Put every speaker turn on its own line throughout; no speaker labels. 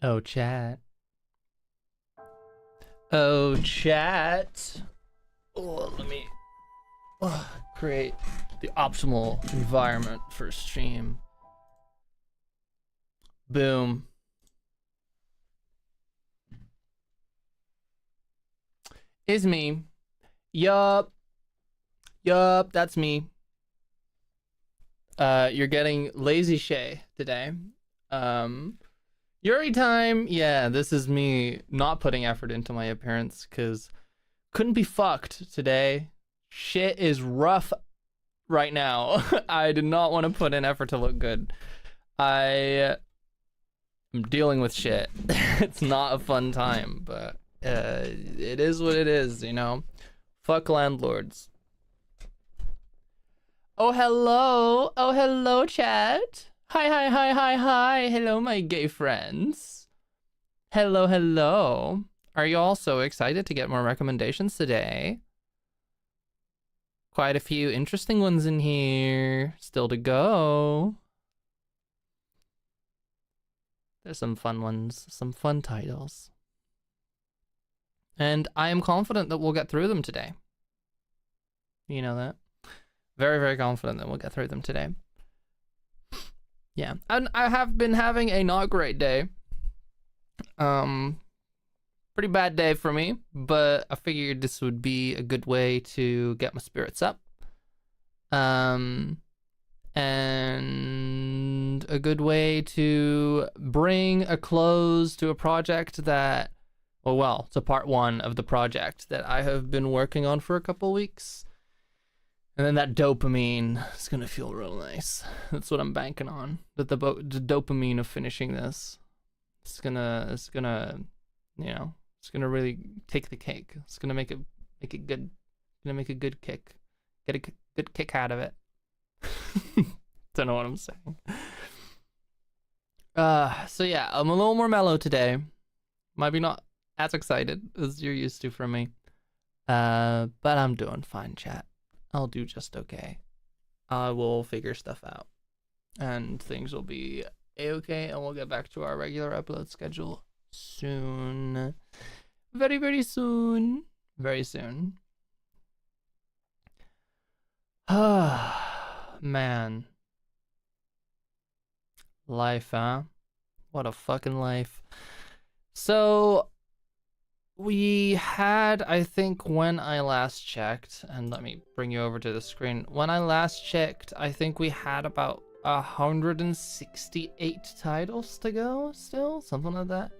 Oh, chat. Oh, chat. Oh, let me create the optimal environment for stream. Boom. Is me. Yup. Yup, that's me. You're getting Lazy Shay today. Yuri time. Yeah, this is me not putting effort into my appearance because couldn't be fucked today. Shit is rough right now. I did not want to put in effort to look good. I am dealing with shit. It's not a fun time, but it is what it is, you know? Fuck landlords. Oh, hello. Oh, hello, chat. Hi, hi, hi, hi, hi. Hello, my gay friends. Hello, hello. Are you all so excited to get more recommendations today? Quite a few interesting ones in here. Still to go. There's some fun ones, some fun titles. And I am confident that we'll get through them today. You know that? Very, very confident that we'll get through them today. Yeah, and I have been having a not great day. Pretty bad day for me, but I figured this would be a good way to get my spirits up. And a good way to bring a close to a project that, well, to part one of the project that I have been working on for a couple weeks. And then that dopamine is gonna feel real nice. That's what I'm banking on. That the dopamine of finishing this, it's gonna, you know, it's gonna really take the cake. It's gonna make it good. Gonna make a good kick. Get a good kick out of it. Don't know what I'm saying. So yeah, I'm a little more mellow today. Might be not as excited as you're used to from me. But I'm doing fine, chat. I'll do just okay. I will figure stuff out. And things will be a-okay, and we'll get back to our regular upload schedule soon. Very, very soon. Very soon. Man. Life, huh? What a fucking life. So we had, I think when I last checked, and let me bring you over to the screen. When I last checked, I think we had about 168 titles to go still, something like that.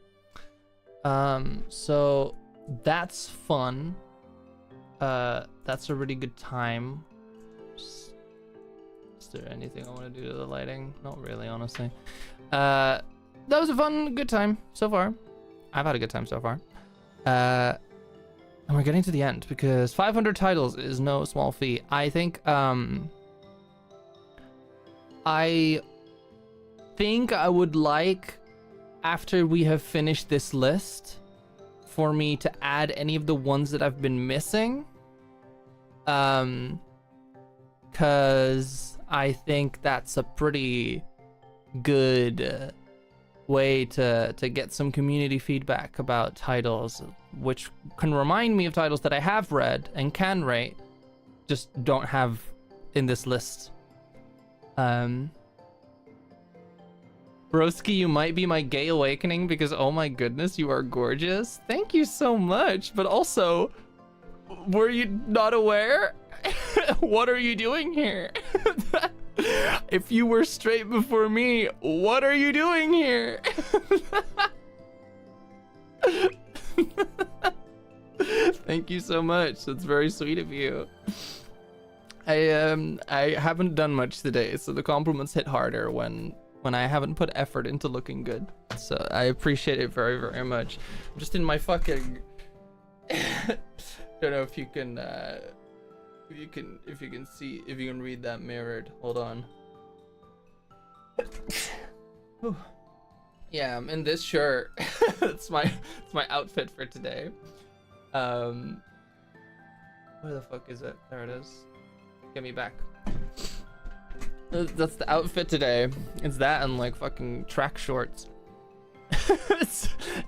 So that's fun. That's a really good time. Is there anything I want to do to the lighting? Not really, honestly. That was a fun, good time so far. I've had a good time so far. And we're getting to the end because 500 titles is no small feat. I think I would like, after we have finished this list, for me to add any of the ones that I've been missing. Cause I think that's a pretty good way to get some community feedback about titles, which can remind me of titles that I have read and can rate, just don't have in this list. Broski, you might be my gay awakening because oh my goodness, you are gorgeous. Thank you so much. But also, were you not aware? What are you doing here? If you were straight before me, what are you doing here? Thank you so much. That's very sweet of you. I haven't done much today, so the compliments hit harder when I haven't put effort into looking good. So I appreciate it very, very much. I'm just in my fucking don't know if you can see, if you can read that mirrored. Hold on. Yeah, I'm in this shirt. it's my outfit for today. Where the fuck is it? There it is. Get me back. That's the outfit today. It's that and like fucking track shorts.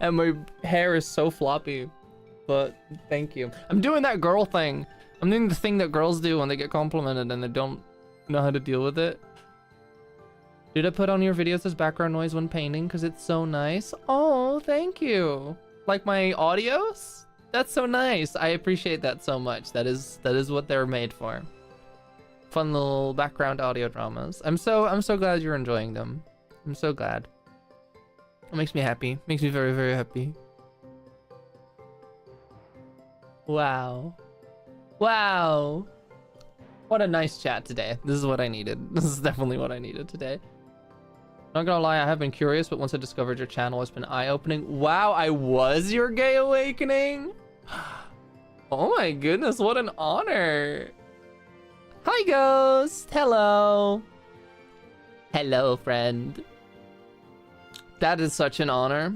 And my hair is so floppy. But thank you. I'm doing that girl thing. I'm doing the thing that girls do when they get complimented and they don't know how to deal with it. Did I put on your videos as background noise when painting? Because it's so nice. Oh, thank you. Like my audios? That's so nice. I appreciate that so much. That is what they're made for. Fun little background audio dramas. I'm so glad you're enjoying them. I'm so glad. It makes me happy. Makes me very, very happy. Wow. Wow. What a nice chat today. This is what I needed. This is definitely what I needed today. Not gonna lie, I have been curious, but once I discovered your channel, it's been eye-opening. Wow, I was your gay awakening? Oh my goodness, what an honor. Hi, Ghost. Hello. Hello, friend. That is such an honor.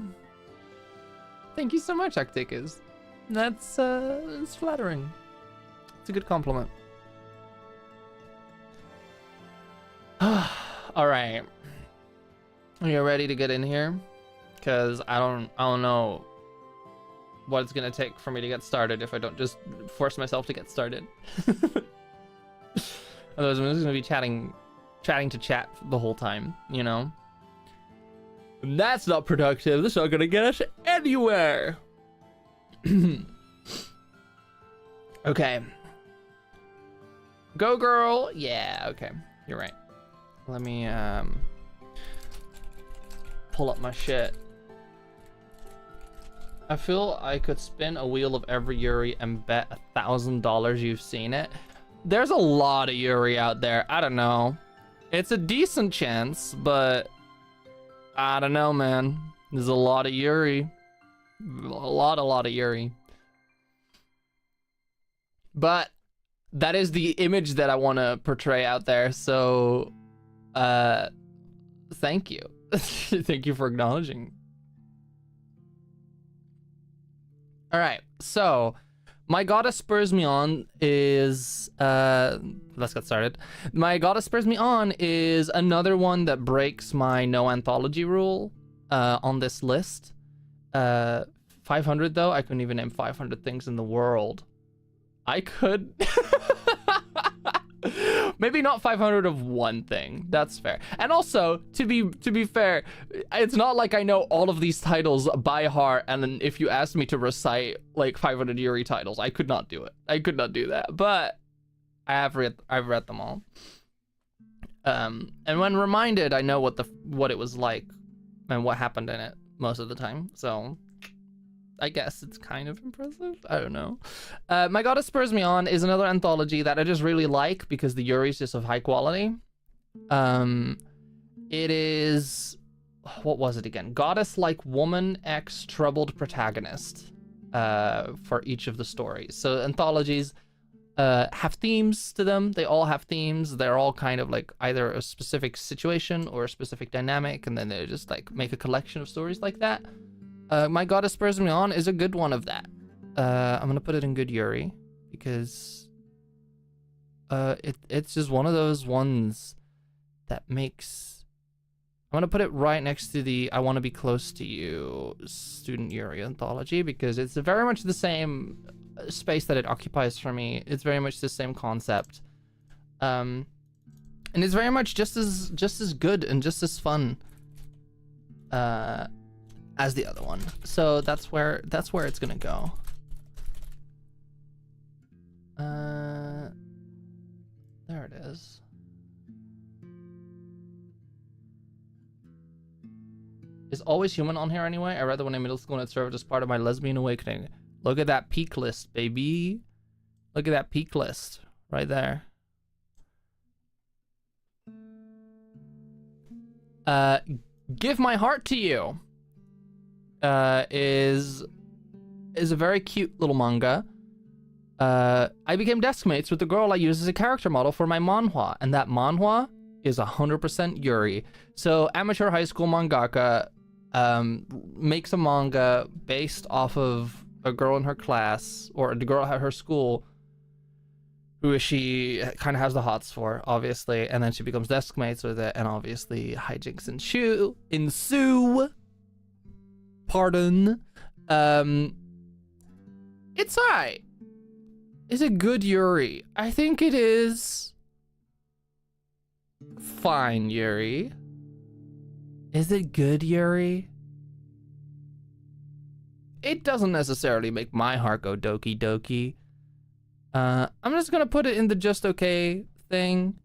Thank you so much, Acticus. That's flattering. It's a good compliment. All right. Are you ready to get in here? Because I don't know what it's gonna take for me to get started if I don't just force myself to get started. Otherwise, I'm just gonna be chatting to chat the whole time, you know? And that's not productive. That's not gonna get us anywhere. Okay. Go, girl. Yeah, okay. You're right. Let me pull up my shit. I feel I could spin a wheel of every Yuri and bet $1,000 you've seen it. There's a lot of Yuri out there. I don't know. It's a decent chance, but I don't know, man. There's a lot of Yuri. A lot of Yuri. But that is the image that I want to portray out there. So, thank you. Thank you for acknowledging. All right. So, my Goddess Spurs Me On is, let's get started. My Goddess Spurs Me On is another one that breaks my no anthology rule, on this list. 500 though, I couldn't even name 500 things in the world. I could. Maybe not 500 of one thing. That's fair. And also, to be fair, it's not like I know all of these titles by heart, and then if you asked me to recite like 500 Yuri titles, I could not do it. I could not do that. But I've read them all. And when reminded, I know what it was like and what happened in it most of the time. So I guess it's kind of impressive. I don't know. My Goddess Spurs Me On is another anthology that I just really like because the Yuri's just of high quality. It is, what was it again? Goddess-like woman X troubled protagonist for each of the stories. So anthologies have themes to them. They all have themes. They're all kind of like either a specific situation or a specific dynamic, and then they just like make a collection of stories like that. My Goddess Spurs Me On is a good one of that. I'm gonna put it in good Yuri because it's just one of those ones that makes. I'm gonna put it right next to the I Want to Be Close to You Student Yuri anthology because it's very much the same space that it occupies for me. It's very much the same concept, and it's very much just as good and just as fun. As the other one, so that's where it's gonna go. There it is. Is Always Human on here anyway? I read that when in middle school and it served as part of my lesbian awakening. Look at that peak list, baby. Look at that peak list right there. Give My Heart to You. Is a very cute little manga. I became desk mates with the girl I use as a character model for my manhwa, and that manhwa is 100% Yuri. So amateur high school mangaka makes a manga based off of a girl in her class, or the girl at her school, who she kind of has the hots for, obviously, and then she becomes desk mates with it, and obviously hijinks ensue. pardon. It's alright. Is it good Yuri? I think it is fine Yuri. Is it good Yuri? It doesn't necessarily make my heart go doki doki. I'm just gonna put it in the just okay thing.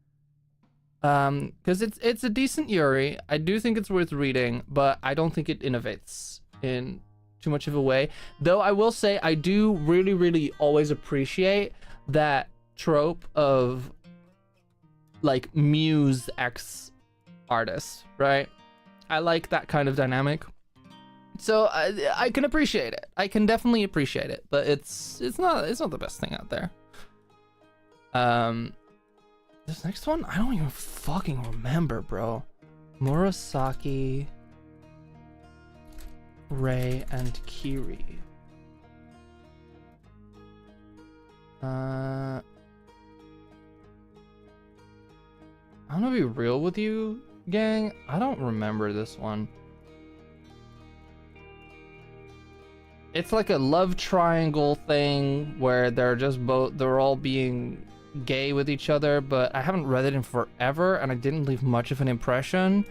Because it's a decent Yuri. I do think it's worth reading, but I don't think it innovates in too much of a way. Though I will say I do really always appreciate that trope of like muse X artist, right? I like that kind of dynamic. So I can appreciate it. I can definitely appreciate it, but it's not the best thing out there. This next one, I don't even fucking remember, bro. Murasaki, Rei, and Kiri. I'm gonna be real with you, gang. I don't remember this one. It's like a love triangle thing where they're all being gay with each other, but I haven't read it in forever and I didn't leave much of an impression.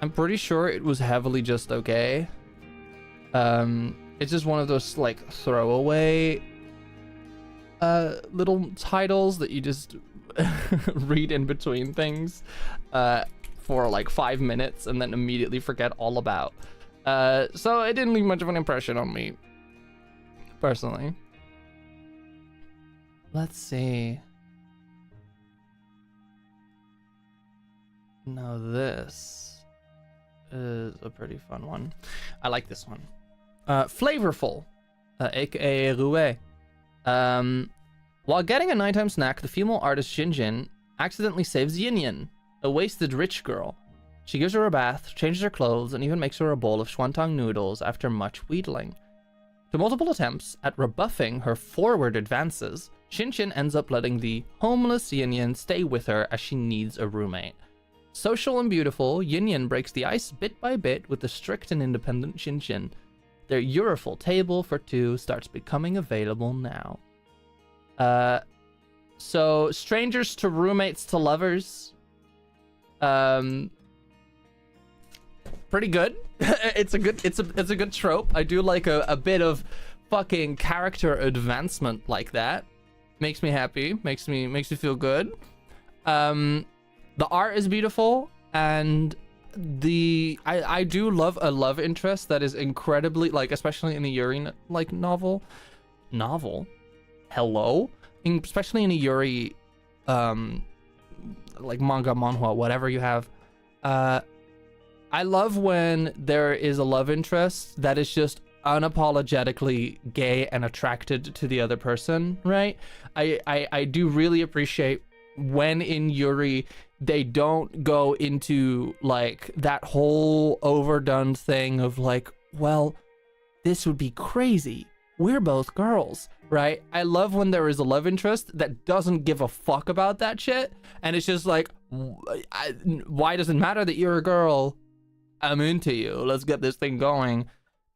I'm pretty sure it was heavily just okay. It's just one of those like throwaway little titles that you just read in between things for like 5 minutes and then immediately forget all about. So it didn't leave much of an impression on me, personally. Let's see. Now this is a pretty fun one. I like this one. Flavorful, aka Rouet. While getting a nighttime snack, the female artist Jinjin accidentally saves Yin Yin, a wasted rich girl. She gives her a bath, changes her clothes, and even makes her a bowl of shuantang noodles after much wheedling. To multiple attempts at rebuffing her forward advances, Shinchin ends up letting the homeless Yin Yin stay with her as she needs a roommate. Social and beautiful, Yin Yin breaks the ice bit by bit with the strict and independent Shinchin. Their Euroful table for two starts becoming available now. So strangers to roommates to lovers. Pretty good. It's a good trope. I do like a bit of fucking character advancement like that. Makes me happy. Makes me feel good. The art is beautiful, and I do love a love interest that is incredibly, like, especially in a Yuri like novel. Hello, especially in a Yuri like manga, manhwa, whatever you have. I love when there is a love interest that is just unapologetically gay and attracted to the other person, right? I do really appreciate when in Yuri they don't go into like that whole overdone thing of like, well, this would be crazy. We're both girls, right? I love when there is a love interest that doesn't give a fuck about that shit. And it's just like, why does it matter that you're a girl? I'm into you. Let's get this thing going.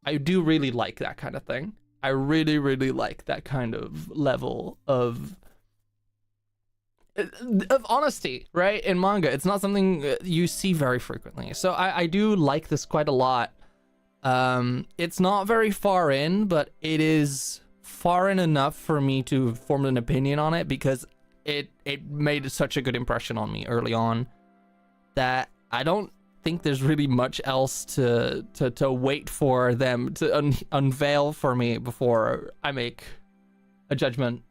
I do really like that kind of thing. I really like that kind of level of honesty, right? In manga, it's not something you see very frequently. So I do like this quite a lot. It's not very far in, but it is far in enough for me to form an opinion on it because it made such a good impression on me early on that I don't think there's really much else to wait for them to unveil for me before I make a judgment.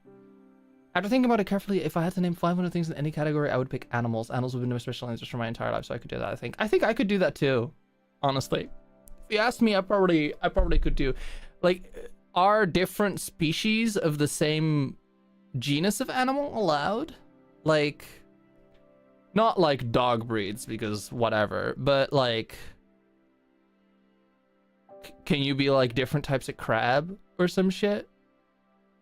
After thinking about it carefully, if I had to name 500 things in any category, I would pick animals. Animals would be no special interest for my entire life, so I could do that. I think I could do that too, honestly. If you asked me, I probably could do. Like, are different species of the same genus of animal allowed? Like, not like dog breeds, because whatever, but like, can you be like different types of crab or some shit?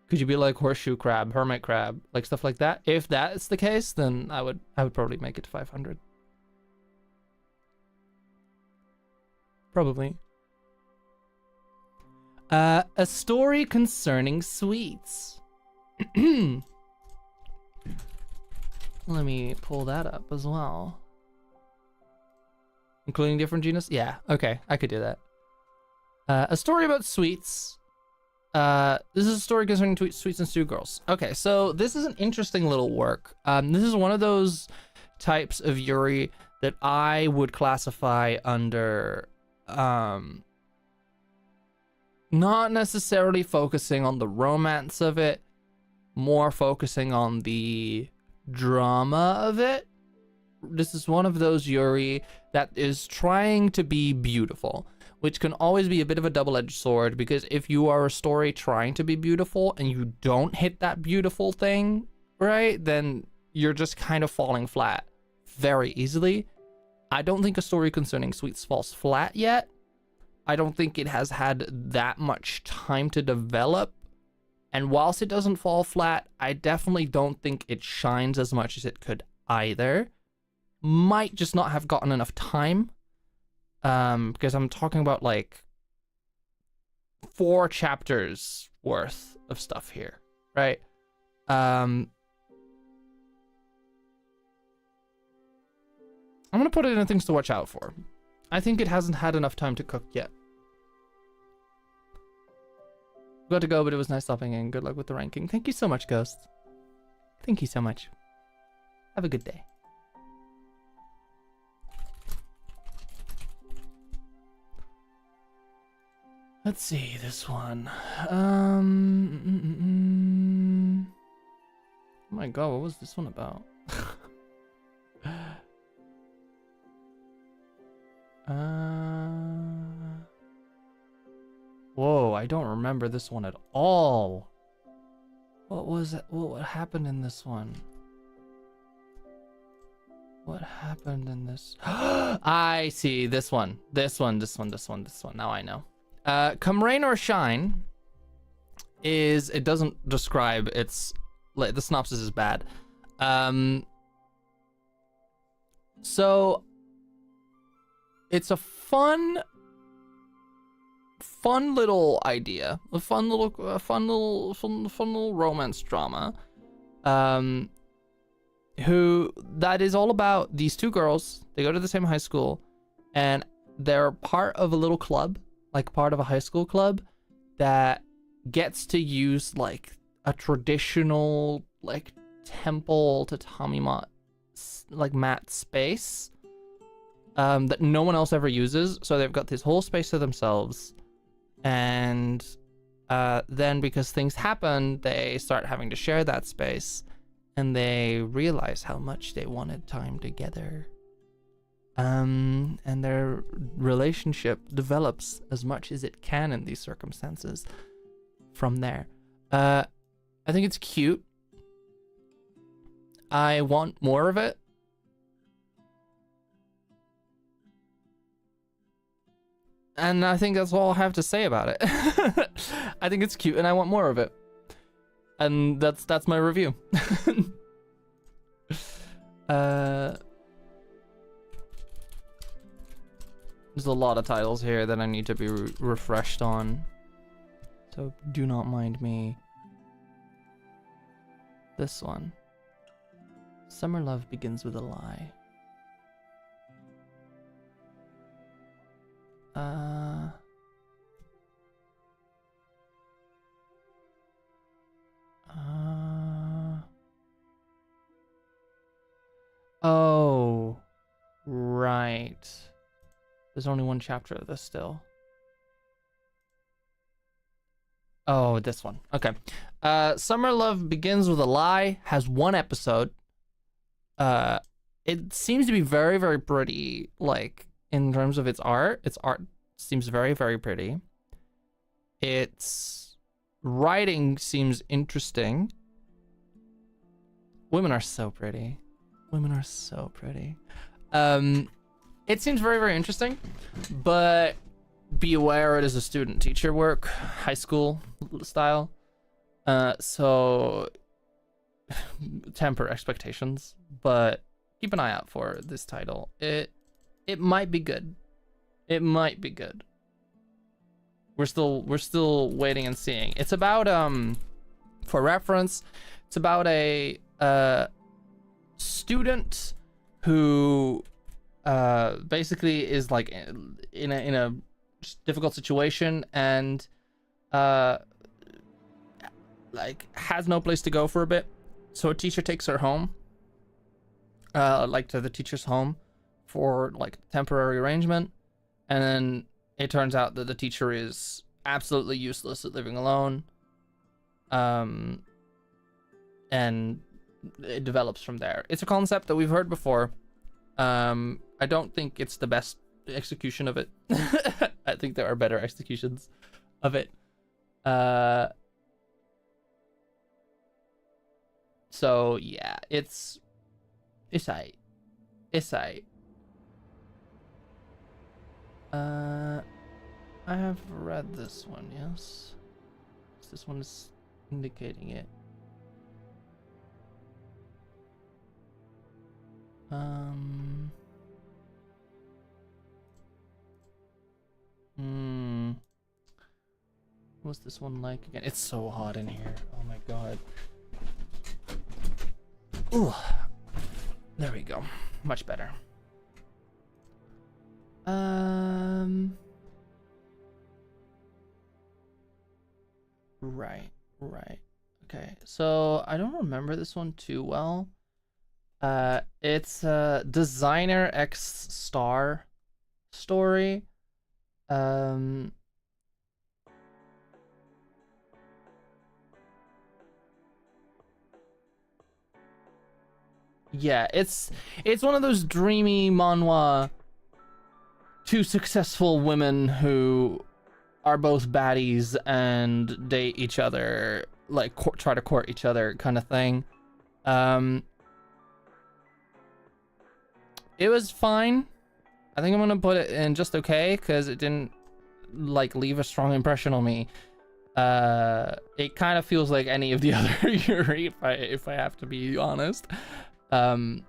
Could you be like horseshoe crab, hermit crab, like stuff like that? If that's the case, then I would probably make it to 500. Probably. A story concerning sweets. Let me pull that up as well. Including different genus? Yeah, okay, I could do that. A story about sweets. This is a story concerning sweets and stew girls. Okay, so this is an interesting little work. This is one of those types of Yuri that I would classify under, not necessarily focusing on the romance of it, more focusing on the drama of it. This is one of those Yuri that is trying to be beautiful, which can always be a bit of a double-edged sword, because if you are a story trying to be beautiful and you don't hit that beautiful thing, right, then you're just kind of falling flat very easily. I don't think a story concerning sweets falls flat yet. I don't think it has had that much time to develop. And whilst it doesn't fall flat, I definitely don't think it shines as much as it could either. Might just not have gotten enough time. Because I'm talking about like 4 chapters worth of stuff here, right? I'm gonna put it in things to watch out for. I think it hasn't had enough time to cook yet. Got to go, but it was nice stopping in. Good luck with the ranking. Thank you so much, Ghost. Thank you so much. Have a good day. Let's see this one. Oh my god, what was this one about? Whoa, I don't remember this one at all. What was it? What happened in this one? What happened in this? I see this one. This one. Now I know. Come rain or shine is, it doesn't describe, it's like the synopsis is bad. So it's a fun little idea, a fun little romance drama, who that is all about these 2 girls. They go to the same high school, and they're part of a little club, like part of a high school club that gets to use like a traditional like temple tatami mat, like mat space, that no one else ever uses. So they've got this whole space to themselves, and then because things happen, they start having to share that space, and they realize how much they wanted time together. And their relationship develops as much as it can in these circumstances from there. I think it's cute. I want more of it. And I think that's all I have to say about it. I think it's cute and I want more of it. And that's my review. There's a lot of titles here that I need to be refreshed on, so do not mind me. This one. Summer love begins with a lie. Oh, right. There's only 1 chapter of this still. Oh, this one. Okay. Summer Love Begins with a Lie has 1 episode. It seems to be very, very pretty, like, in terms of its art. Its art seems very, very pretty. Its writing seems interesting. Women are so pretty. Women are so pretty. It seems very, very interesting, but be aware it is a student-teacher work, high school style. So temper expectations, but keep an eye out for this title. It might be good. It might be good. we're still waiting and seeing. It's about for reference, it's about a student who basically is like in a difficult situation and like has no place to go for a bit. So a teacher takes her home, like to the teacher's home for like temporary arrangement. And then it turns out that the teacher is absolutely useless at living alone. And it develops from there. It's a concept that we've heard before. I don't think it's the best execution of it. I think there are better executions of it. So yeah, it's aight. I have read this one, yes. This one is indicating it. What's this one like again? It's so hot in here. Oh my god. Ooh. There we go. Much better. Right. Okay. So I don't remember this one too well. It's a Designer X Star story. Yeah, it's one of those dreamy manhwa. Two successful women who are both baddies and date each other, like try to court each other, kind of thing. It was fine. I think I'm gonna put it in just okay because it didn't like leave a strong impression on me. It kind of feels like any of the other Yuri, if I have to be honest. Didn't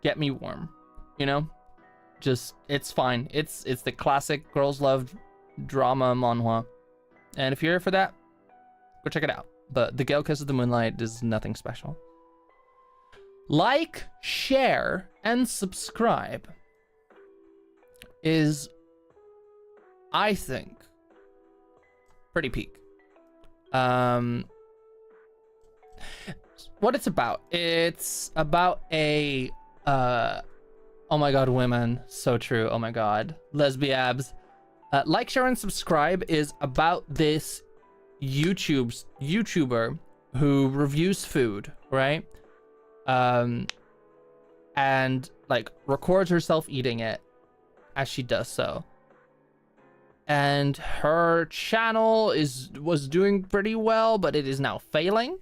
get me warm, you know. Just it's fine. It's the classic girls love drama manhwa, and if you're here for that, go check it out. But the Gale Kiss of the Moonlight is nothing special. Like, share, and subscribe is, I think, pretty peak. What it's about a oh my god, women, so true. Oh my god, lesbiabs. Like, share, and subscribe is about this YouTuber who reviews food, right? And like records herself eating it as she does so. And her channel was doing pretty well, but it is now failing.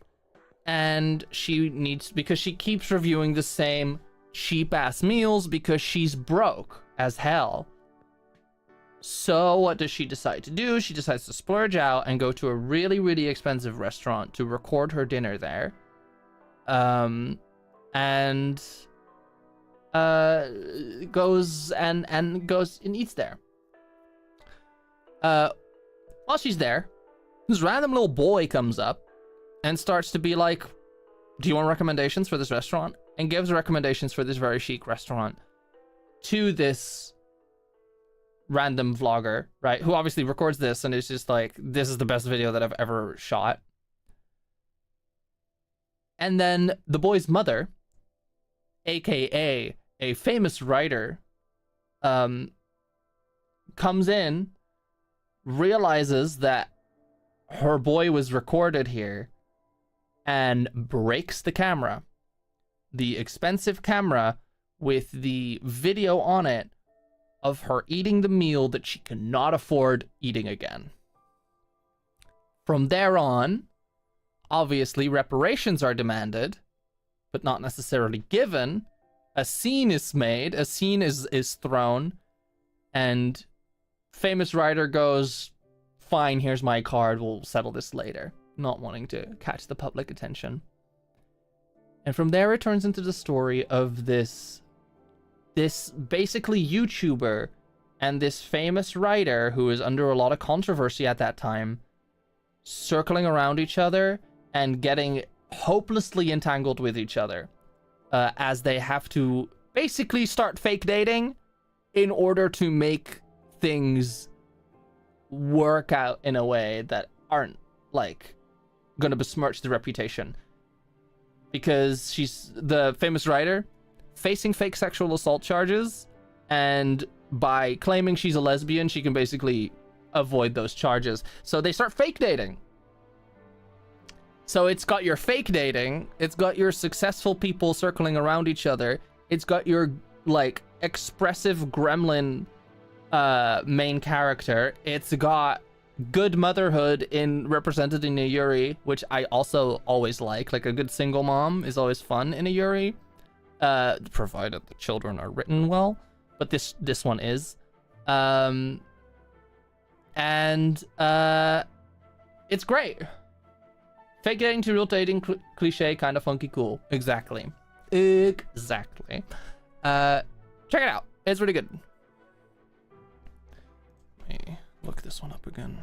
And she needs, because she keeps reviewing the same cheap ass meals because she's broke as hell. So what does she decide to do? She decides to splurge out and go to a really, really expensive restaurant to record her dinner there. And goes and eats there. While she's there, this random little boy comes up and starts to be like, do you want recommendations for this restaurant? And gives recommendations for this very chic restaurant to this random vlogger, right? Who obviously records this and is just like, this is the best video that I've ever shot. And then the boy's mother, aka a famous writer, comes in, realizes that her boy was recorded here, and breaks the camera. The expensive camera with the video on it of her eating the meal that she cannot afford eating again. From there on, obviously reparations are demanded, but not necessarily given. A scene is made, a scene is thrown, and famous writer goes, fine, here's my card, we'll settle this later, not wanting to catch the public attention. And from there it turns into the story of this basically YouTuber and this famous writer who is under a lot of controversy at that time circling around each other and getting hopelessly entangled with each other as they have to basically start fake dating in order to make things work out in a way that aren't like gonna besmirch the reputation, because she's the famous writer facing fake sexual assault charges, and by claiming she's a lesbian she can basically avoid those charges. So they start fake dating. So it's got your fake dating, it's got your successful people circling around each other, it's got your like expressive gremlin main character, it's got good motherhood represented in a Yuri, which I also always like a good single mom is always fun in a Yuri, provided the children are written well, but this one is, and it's great. Fake dating to real dating, cliche, kind of funky, cool. Exactly. Check it out. It's really good. Let me look this one up again.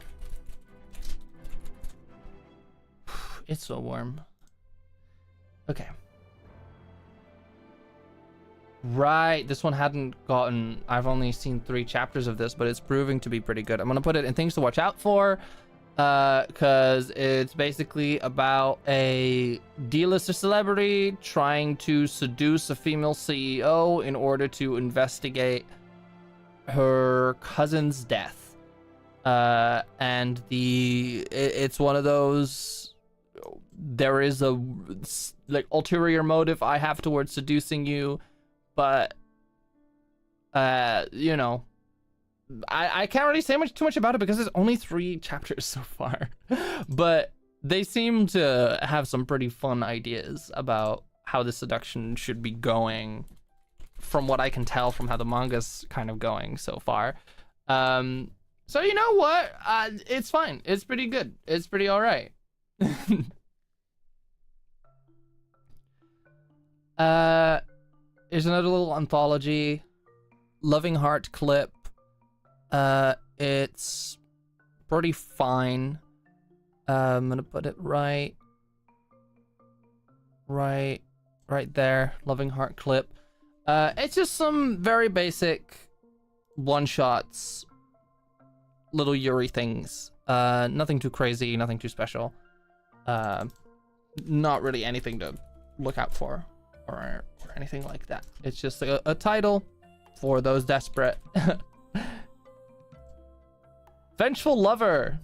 It's so warm. Okay. Right, this one hadn't gotten... I've only seen 3 chapters of this, but it's proving to be pretty good. I'm gonna put it in things to watch out for, because it's basically about a D-lister celebrity trying to seduce a female CEO in order to investigate her cousin's death. And it's one of those, there is a like ulterior motive I have towards seducing you, but you know, I can't really say too much about it because there's only 3 chapters so far. But they seem to have some pretty fun ideas about how the seduction should be going, from what I can tell from how the manga's kind of going so far. So you know what? It's fine. It's pretty good. It's pretty all right. Here's another little anthology, Loving Heart clip. It's pretty fine. I'm gonna put it right there. Loving Heart clip. It's just some very basic one-shots, little Yuri things. Nothing too crazy, nothing too special. Not really anything to look out for or anything like that. It's just a title for those desperate. Vengeful Lover,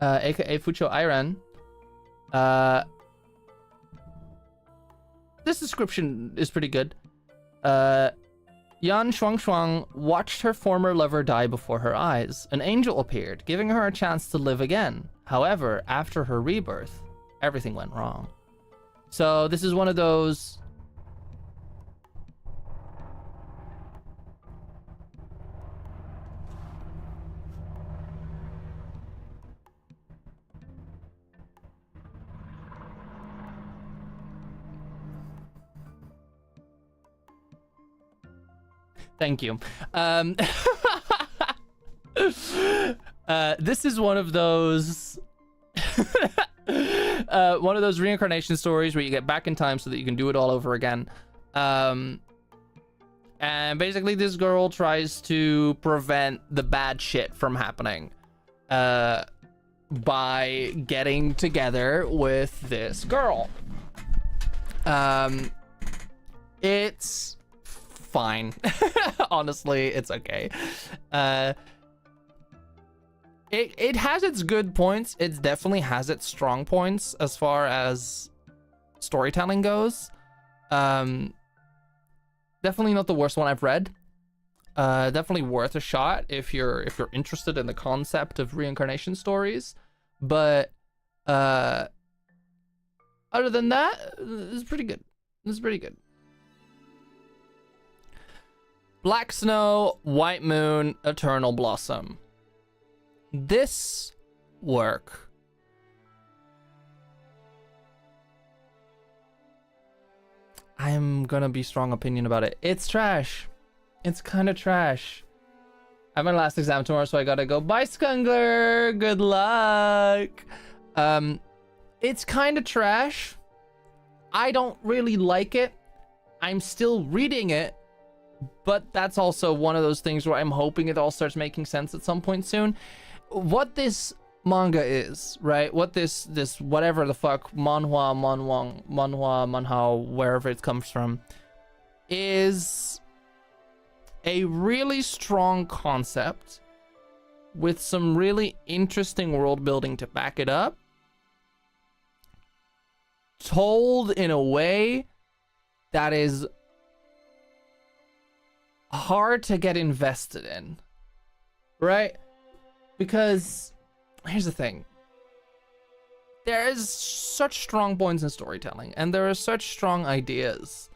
aka Fucho Iren. This description is pretty good. Yan Shuangshuang watched her former lover die before her eyes. An angel appeared, giving her a chance to live again. However, after her rebirth, everything went wrong. So this is one of those... Thank you. This is one of those reincarnation stories where you get back in time so that you can do it all over again. And basically this girl tries to prevent the bad shit from happening by getting together with this girl. It's fine. Honestly, it's okay. It has its good points. It definitely has its strong points as far as storytelling goes. Definitely not the worst one I've read. Definitely worth a shot if you're interested in the concept of reincarnation stories. But other than that, it's pretty good. It's pretty good. Black Snow, White Moon, Eternal Blossom. This work I'm gonna be strong opinion about it. It's trash. It's kind of trash. I have my last exam tomorrow, so I gotta go. Bye, Skungler. Good luck. It's kind of trash. I don't really like it. I'm still reading it, but that's also one of those things where I'm hoping it all starts making sense at some point soon. What this manga is, right? What this whatever the fuck manhwa, wherever it comes from, is a really strong concept with some really interesting world building to back it up, told in a way that is hard to get invested in, right? Because here's the thing. There is such strong points in storytelling, and there are such strong ideas,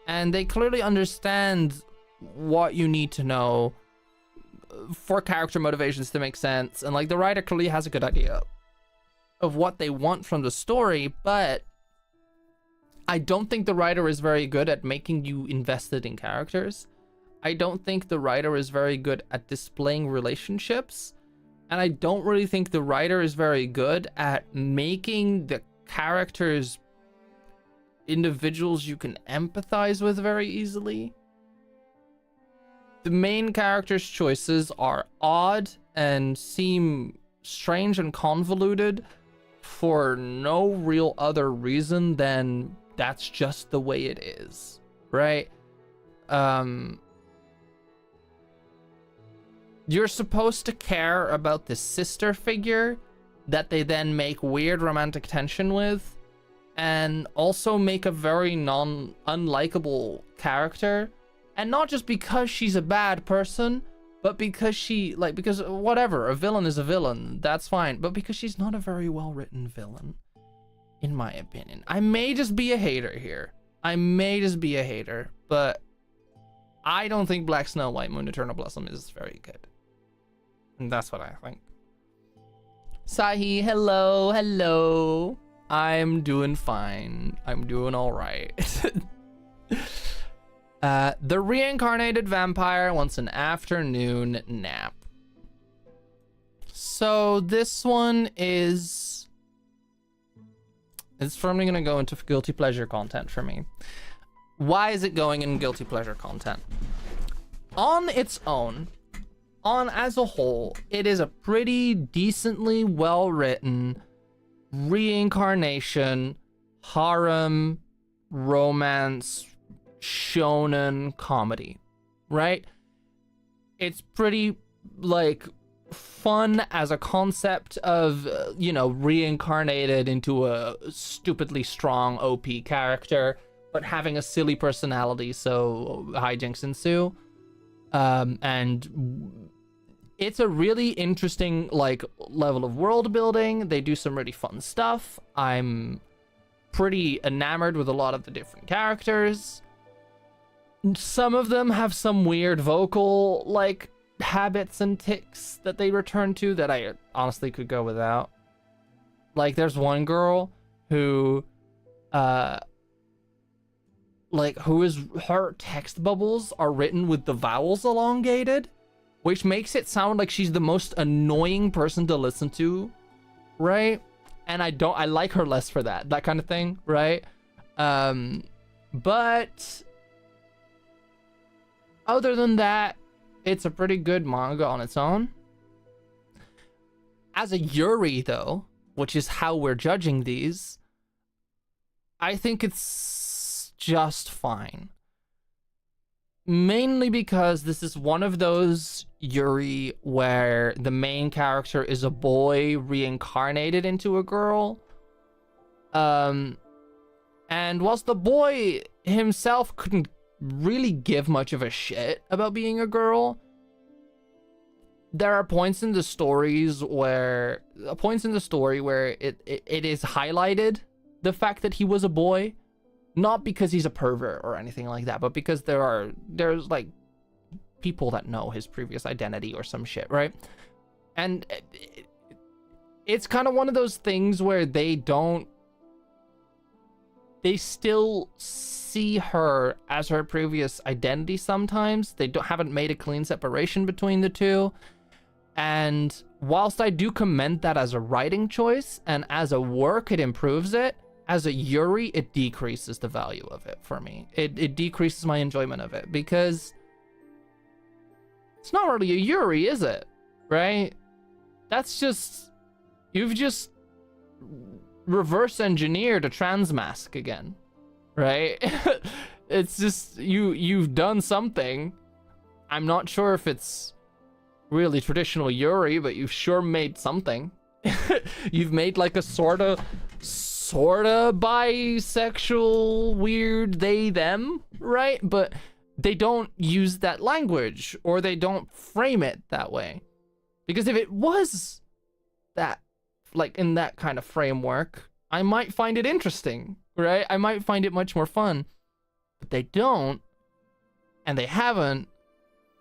and they clearly understand what you need to know for character motivations to make sense, and like the writer clearly has a good idea of what they want from the story, but I don't think the writer is very good at making you invested in characters. I don't think the writer is very good at displaying relationships, and I don't really think the writer is very good at making the characters individuals you can empathize with very easily. The main character's choices are odd and seem strange and convoluted for no real other reason than that's just the way it is, right? You're supposed to care about the sister figure that they then make weird romantic tension with, and also make a very unlikable character. And not just because she's a bad person, but because because whatever, a villain is a villain, that's fine. But because she's not a very well-written villain, in my opinion. I may just be a hater here. But I don't think Black Snow, White Moon, Eternal Blossom is very good. And that's what I think. Sahi, hello. I'm doing fine. I'm doing all right. The reincarnated vampire wants an afternoon nap. So this one is... It's firmly going to go into guilty pleasure content for me. Why is it going in guilty pleasure content? On its own, as a whole, it is a pretty decently well-written reincarnation, harem, romance, shonen comedy, right? It's pretty like fun as a concept of reincarnated into a stupidly strong OP character, but having a silly personality, so hijinks ensue. And it's a really interesting level of world building. They do some really fun stuff. I'm pretty enamored with a lot of the different characters. Some of them have some weird vocal habits and tics that they return to that I honestly could go without. There's one girl who her text bubbles are written with the vowels elongated, which makes it sound like she's the most annoying person to listen to, right? And I like her less for that kind of thing, right? But other than that, it's a pretty good manga on its own. As a Yuri, though, which is how we're judging these, I think it's just fine. Mainly because this is one of those Yuri where the main character is a boy reincarnated into a girl. And whilst the boy himself couldn't really give much of a shit about being a girl, there are points in the story where it is highlighted the fact that he was a boy, not because he's a pervert or anything like that, but because there's people that know his previous identity or some shit, right? And it's kind of one of those things where they don't they still see her as her previous identity sometimes. They haven't made a clean separation between the two. And whilst I do commend that as a writing choice, and as a work, it improves it, as a Yuri, it decreases the value of it for me. It decreases my enjoyment of it, because it's not really a Yuri, is it? Right? That's just... You've just reverse engineered a trans mask again, right? It's just you've done something. I'm not sure if it's really traditional Yuri, but you've sure made something. You've made like a sorta bisexual weird they them, right? But they don't use that language, or they don't frame it that way. Because if it was that, like, in that kind of framework, I might find it interesting, right? I might find it much more fun. But they don't, and they haven't,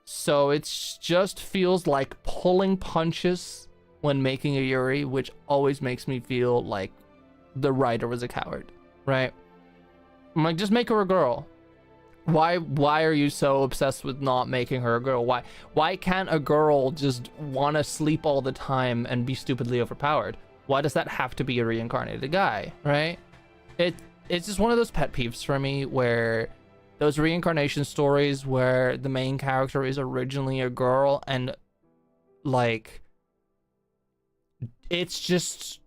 so it just feels like pulling punches when making a Yuri, which always makes me feel like the writer was a coward, right? I'm like, just make her a girl. Why are you so obsessed with not making her a girl? Why can't a girl just want to sleep all the time and be stupidly overpowered? Why does that have to be a reincarnated guy, right? It's just one of those pet peeves for me, where those reincarnation stories where the main character is originally a girl, and like it's just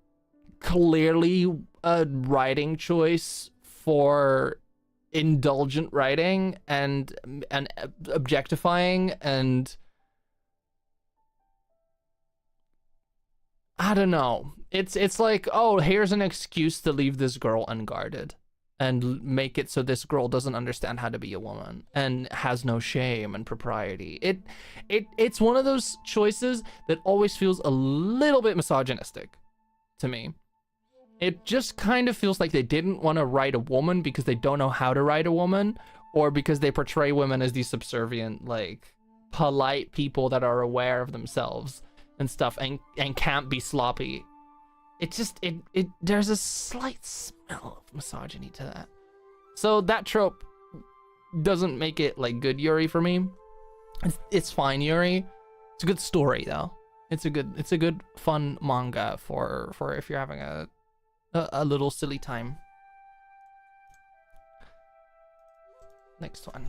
clearly a writing choice for indulgent writing and objectifying, and I don't know. It's like, oh, here's an excuse to leave this girl unguarded and make it so this girl doesn't understand how to be a woman and has no shame and propriety. It's one of those choices that always feels a little bit misogynistic to me. It just kind of feels like they didn't want to write a woman because they don't know how to write a woman, or because they portray women as these subservient, like, polite people that are aware of themselves and stuff, and can't be sloppy. It just, there's a slight smell of misogyny to that. So that trope doesn't make it, like, good Yuri for me. It's fine Yuri. It's a good story, though. It's a good fun manga for if you're having a little silly time. Next one.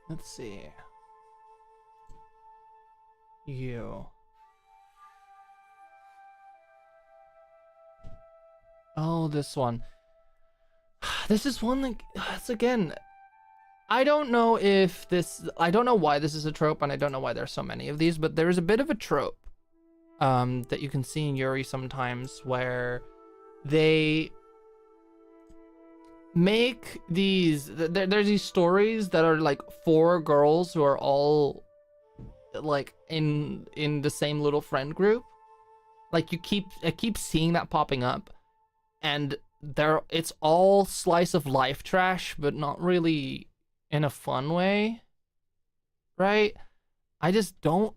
Let's see. You. Oh, this one. This is one that, it's again, I don't know why this is a trope, and I don't know why there's so many of these, but there is a bit of a trope that you can see in Yuri sometimes, where they make these, there's these stories that are like 4 girls who are all like in the same little friend group. Like I keep seeing that popping up, and it's all slice of life trash, but not really in a fun way, right? I just don't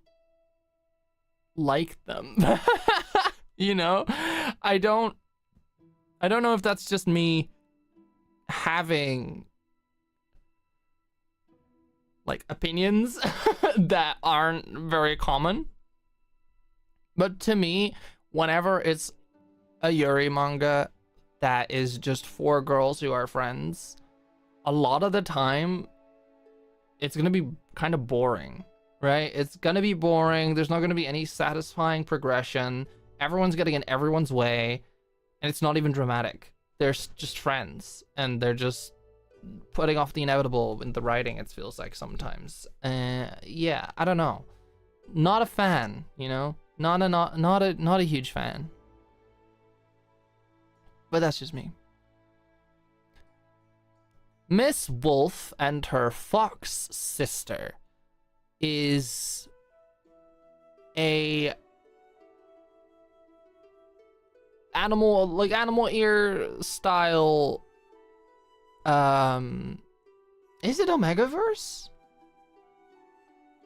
like them. You know, I don't know if that's just me having like opinions that aren't very common, but to me, whenever it's a Yuri manga that is just 4 girls who are friends, a lot of the time it's gonna be kind of boring, right? It's gonna be boring. There's not gonna be any satisfying progression. Everyone's getting in everyone's way, and it's not even dramatic. They're just friends, and they're just putting off the inevitable in the writing, it feels like sometimes. Yeah, I don't know. Not a fan, you know? Not a huge fan. But that's just me. Miss Wolf and her fox sister is a animal ear style. Is it Omegaverse?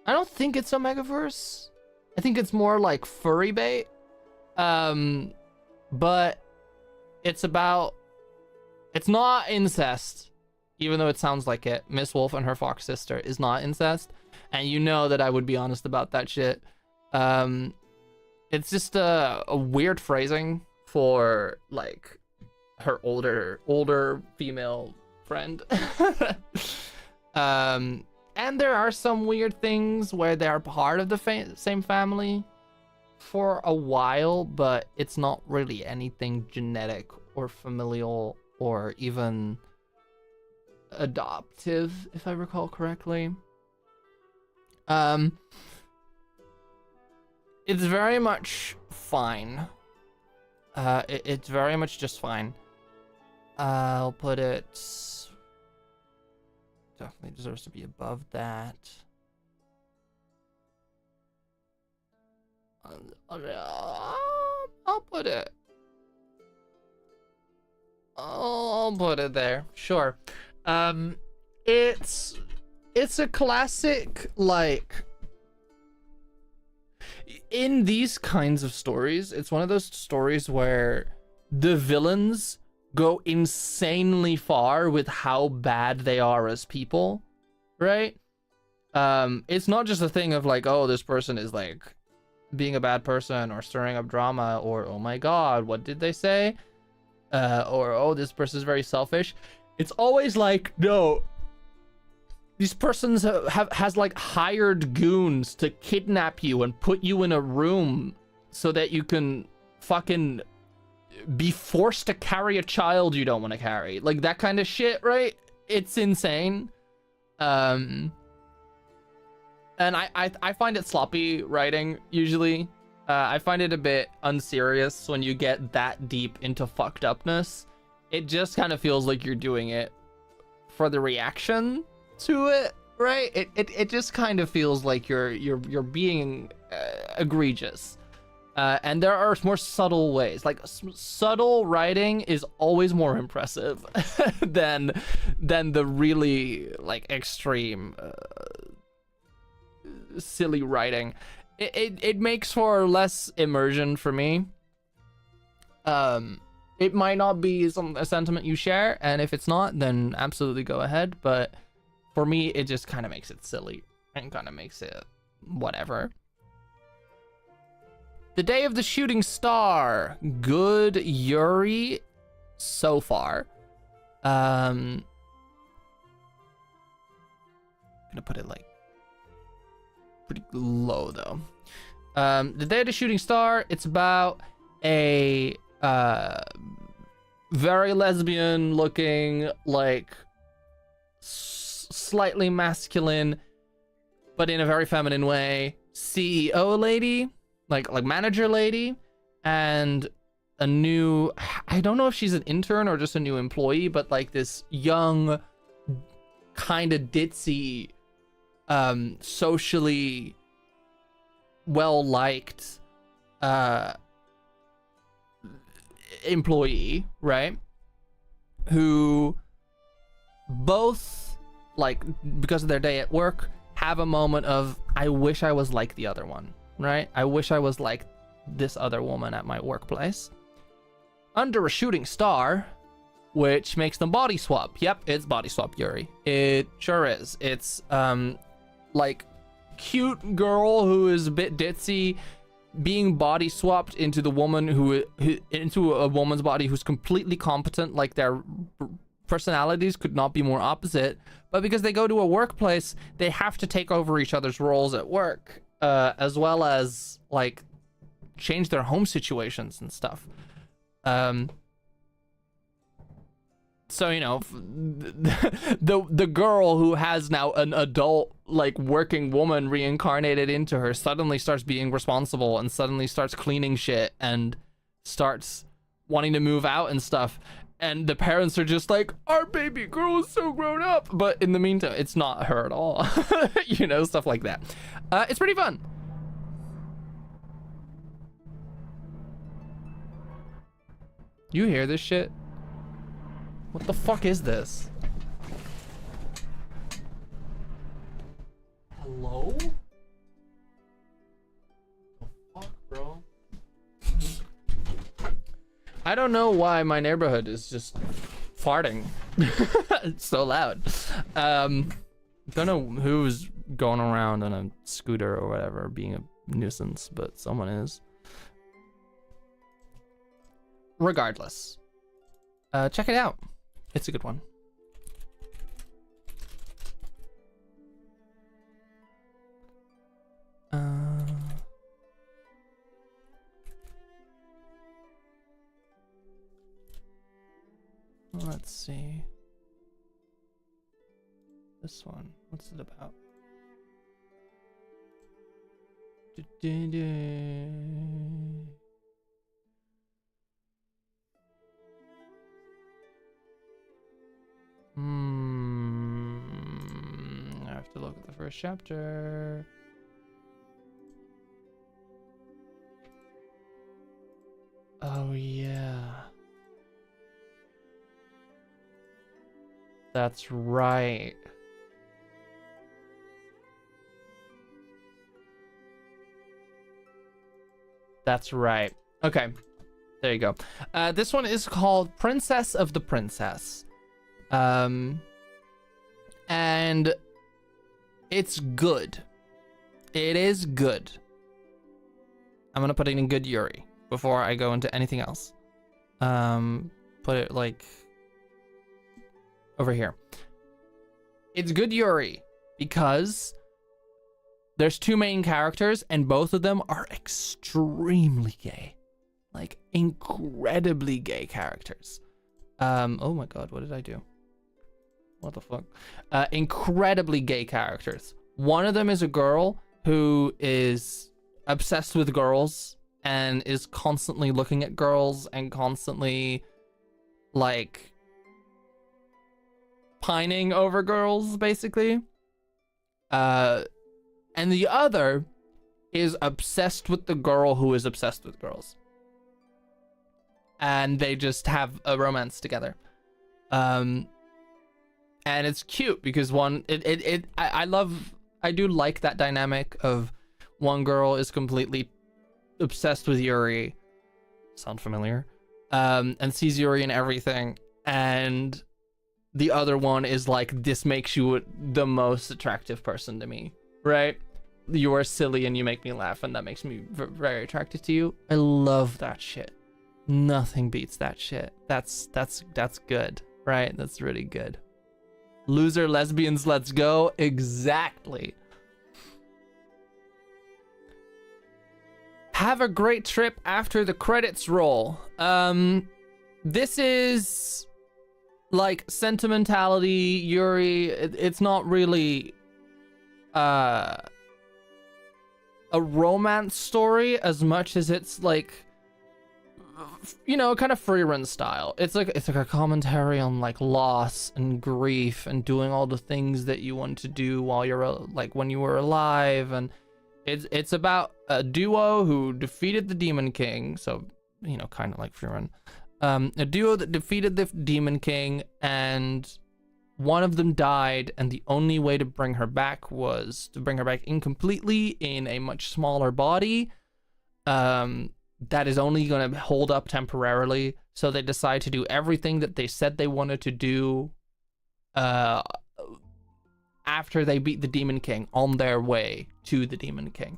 I don't think it's Omegaverse. I think it's more like furry bait. But it's not incest, even though it sounds like it. Miss Wolf and her fox sister is not incest, and you know that I would be honest about that shit. It's just a weird phrasing for like her older female friend. And there are some weird things where they're part of the same family for a while, but it's not really anything genetic or familial or even adoptive, if I recall correctly. It's very much fine. It's very much just fine. I'll put it... Definitely deserves to be above that. I'll put it. I'll put it there. Sure. It's a classic, like, in these kinds of stories, it's one of those stories where the villains go insanely far with how bad they are as people, right? It's not just a thing of like, oh, this person is like being a bad person or stirring up drama, or oh my god, what did they say? Or oh, this person is very selfish. It's always like, no, these persons has like hired goons to kidnap you and put you in a room so that you can fucking be forced to carry a child you don't want to carry, like that kind of shit, right? It's insane. And I find it sloppy writing usually. I find it a bit unserious when you get that deep into fucked upness. It just kind of feels like you're doing it for the reaction to it, right? It just kind of feels like you're being egregious. And there are more subtle ways. Like subtle writing is always more impressive than the really like extreme silly writing. It makes for less immersion for me. It might not be a sentiment you share, and if it's not, then absolutely go ahead. But for me, it just kind of makes it silly and kind of makes it whatever. The Day of the Shooting Star. Good Yuri so far. I'm gonna put it like pretty low though. The Day of the Shooting Star, it's about a very lesbian looking, like slightly masculine, but in a very feminine way, CEO lady, like manager lady, and a new, I don't know if she's an intern or just a new employee, but like this young, kind of ditzy, socially well-liked employee, right? Who both, like, because of their day at work, have a moment of, I wish I was like the other one, right? I wish I was like this other woman at my workplace. Under a shooting star, which makes them body swap. Yep, it's body swap Yuri. It sure is. It's like cute girl who is a bit ditzy being body swapped into the woman who into a woman's body who's completely competent, like their personalities could not be more opposite, but because they go to a workplace, they have to take over each other's roles at work, as well as like change their home situations and stuff. So, you know, the girl who has now an adult, like, working woman reincarnated into her suddenly starts being responsible and suddenly starts cleaning shit and starts wanting to move out and stuff. And the parents are just like, our baby girl is so grown up. But in the meantime, it's not her at all. You know, stuff like that. It's pretty fun. You hear this shit? What the fuck is this? Hello? I don't know why my neighborhood is just farting. It's so loud. Don't know who's going around on a scooter or whatever being a nuisance, but someone is. Regardless, check it out. It's a good one. Let's see. This one, what's it about? I have to look at the first chapter. Oh yeah. That's right. That's right. Okay. There you go. This one is called Princess of the Princess. And it's good. It is good. I'm gonna put it in good Yuri before I go into anything else. Put it like over here. It's good Yuri because there's two main characters and both of them are extremely gay. Like incredibly gay characters. Oh my god, what did I do? What the fuck? Incredibly gay characters. One of them is a girl who is obsessed with girls and is constantly looking at girls and constantly like pining over girls, basically. And the other is obsessed with the girl who is obsessed with girls. And they just have a romance together. And it's cute because I do like that dynamic of one girl is completely obsessed with Yuri. Sound familiar? And sees Yuri in everything. And the other one is like, this makes you the most attractive person to me, right? You are silly and you make me laugh and that makes me very attracted to you. I love that shit. Nothing beats that shit. That's good, right? That's really good. Loser lesbians, let's go. Exactly. Have a great trip after the credits roll. This is like sentimentality, Yuri. It's not really a romance story as much as it's like, you know, kind of free run style. It's like a commentary on like loss and grief and doing all the things that you want to do while you're like when you were alive. And it's about a duo who defeated the Demon King. So, you know, kind of like free run. A duo that defeated the Demon King and one of them died, and the only way to bring her back was to bring her back incompletely in a much smaller body. That is only going to hold up temporarily. So they decide to do everything that they said they wanted to do after they beat the Demon King on their way to the Demon King.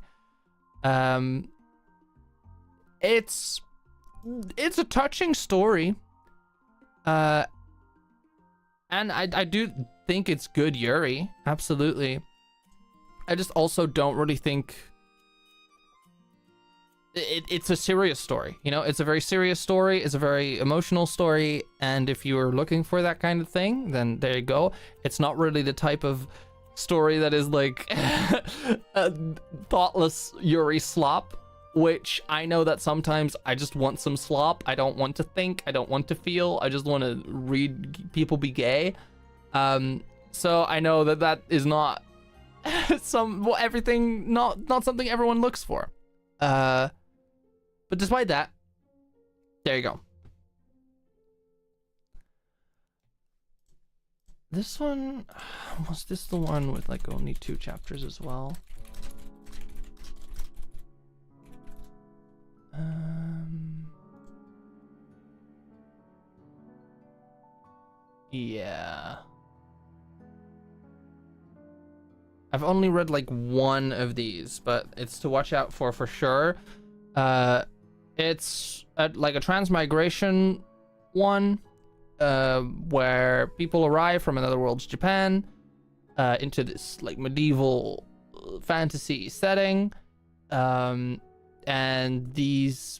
It's a touching story. And I do think it's good Yuri. Absolutely. I just also don't really think it's a serious story. You know, it's a very serious story. It's a very emotional story. And if you're looking for that kind of thing, then there you go. It's not really the type of story that is like a thoughtless Yuri slop, which I know that sometimes I just want some slop. I don't want to think. I don't want to feel. I just want to read people be gay. So I know that is not not something everyone looks for. But despite that, there you go. This one, was this the one with like only 2 chapters as well? Yeah. I've only read like one of these, but it's to watch out for sure. It's like a transmigration one, where people arrive from another world's Japan into this like medieval fantasy setting. And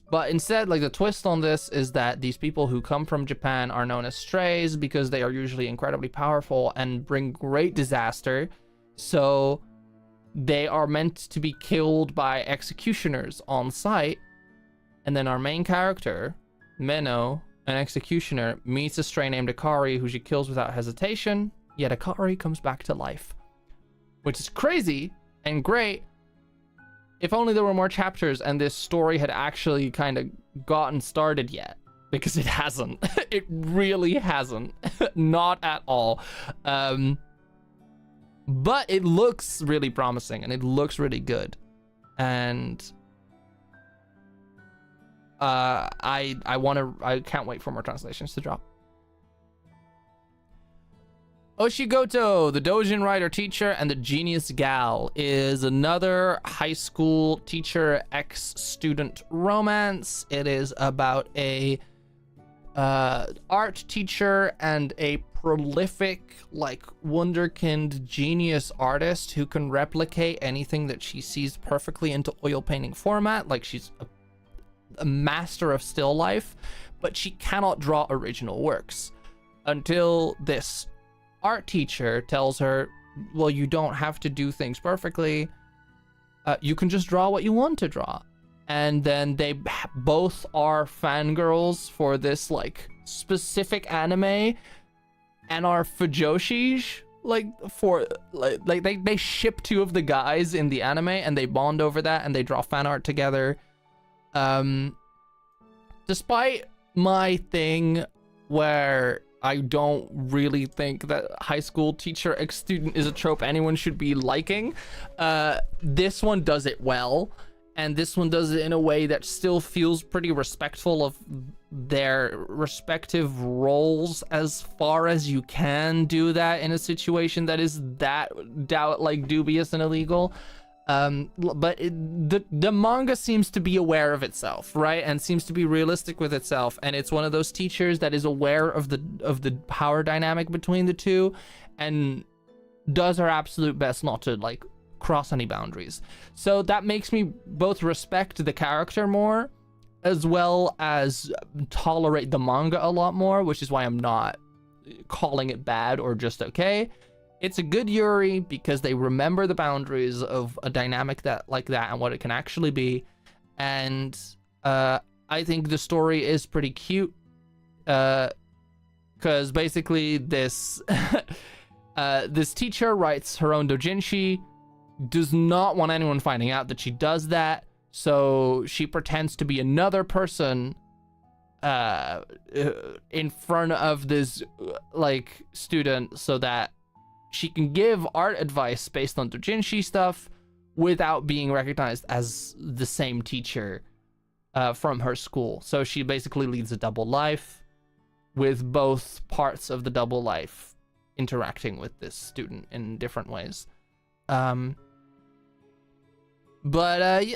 but instead, like, the twist on this is that these people who come from Japan are known as strays because they are usually incredibly powerful and bring great disaster. So they are meant to be killed by executioners on sight. And then our main character, Menno, an executioner, meets a stray named Akari who she kills without hesitation. Yet Akari comes back to life, which is crazy and great. If only there were more chapters and this story had actually kind of gotten started yet, because it hasn't. It really hasn't. Not at all. But it looks really promising and it looks really good. And I can't wait for more translations to drop. Oshigoto, the Dojin writer teacher and the genius gal, is another high school teacher ex-student romance. It is about a art teacher and a prolific, like, wunderkind genius artist who can replicate anything that she sees perfectly into oil painting format. Like, she's a master of still life, but she cannot draw original works until this art teacher tells her, well, you don't have to do things perfectly. You can just draw what you want to draw. And then they both are fangirls for this like specific anime and are fujoshis, like for like they ship two of the guys in the anime and they bond over that and they draw fan art together. Despite my thing where I don't really think that high school teacher ex-student is a trope anyone should be liking, this one does it well, and this one does it in a way that still feels pretty respectful of their respective roles, as far as you can do that in a situation that is that like dubious and illegal. But the manga seems to be aware of itself, right, and seems to be realistic with itself, and it's one of those teachers that is aware of the power dynamic between the two and does her absolute best not to like cross any boundaries. So that makes me both respect the character more as well as tolerate the manga a lot more, which is why I'm not calling it bad or just okay. It's a good Yuri because they remember the boundaries of a dynamic that like that and what it can actually be. And I think the story is pretty cute, because basically this this teacher writes her own doujinshi, does not want anyone finding out that she does that, so she pretends to be another person in front of this like student so that she can give art advice based on doujinshi stuff without being recognized as the same teacher from her school. So she basically leads a double life with both parts of the double life interacting with this student in different ways. But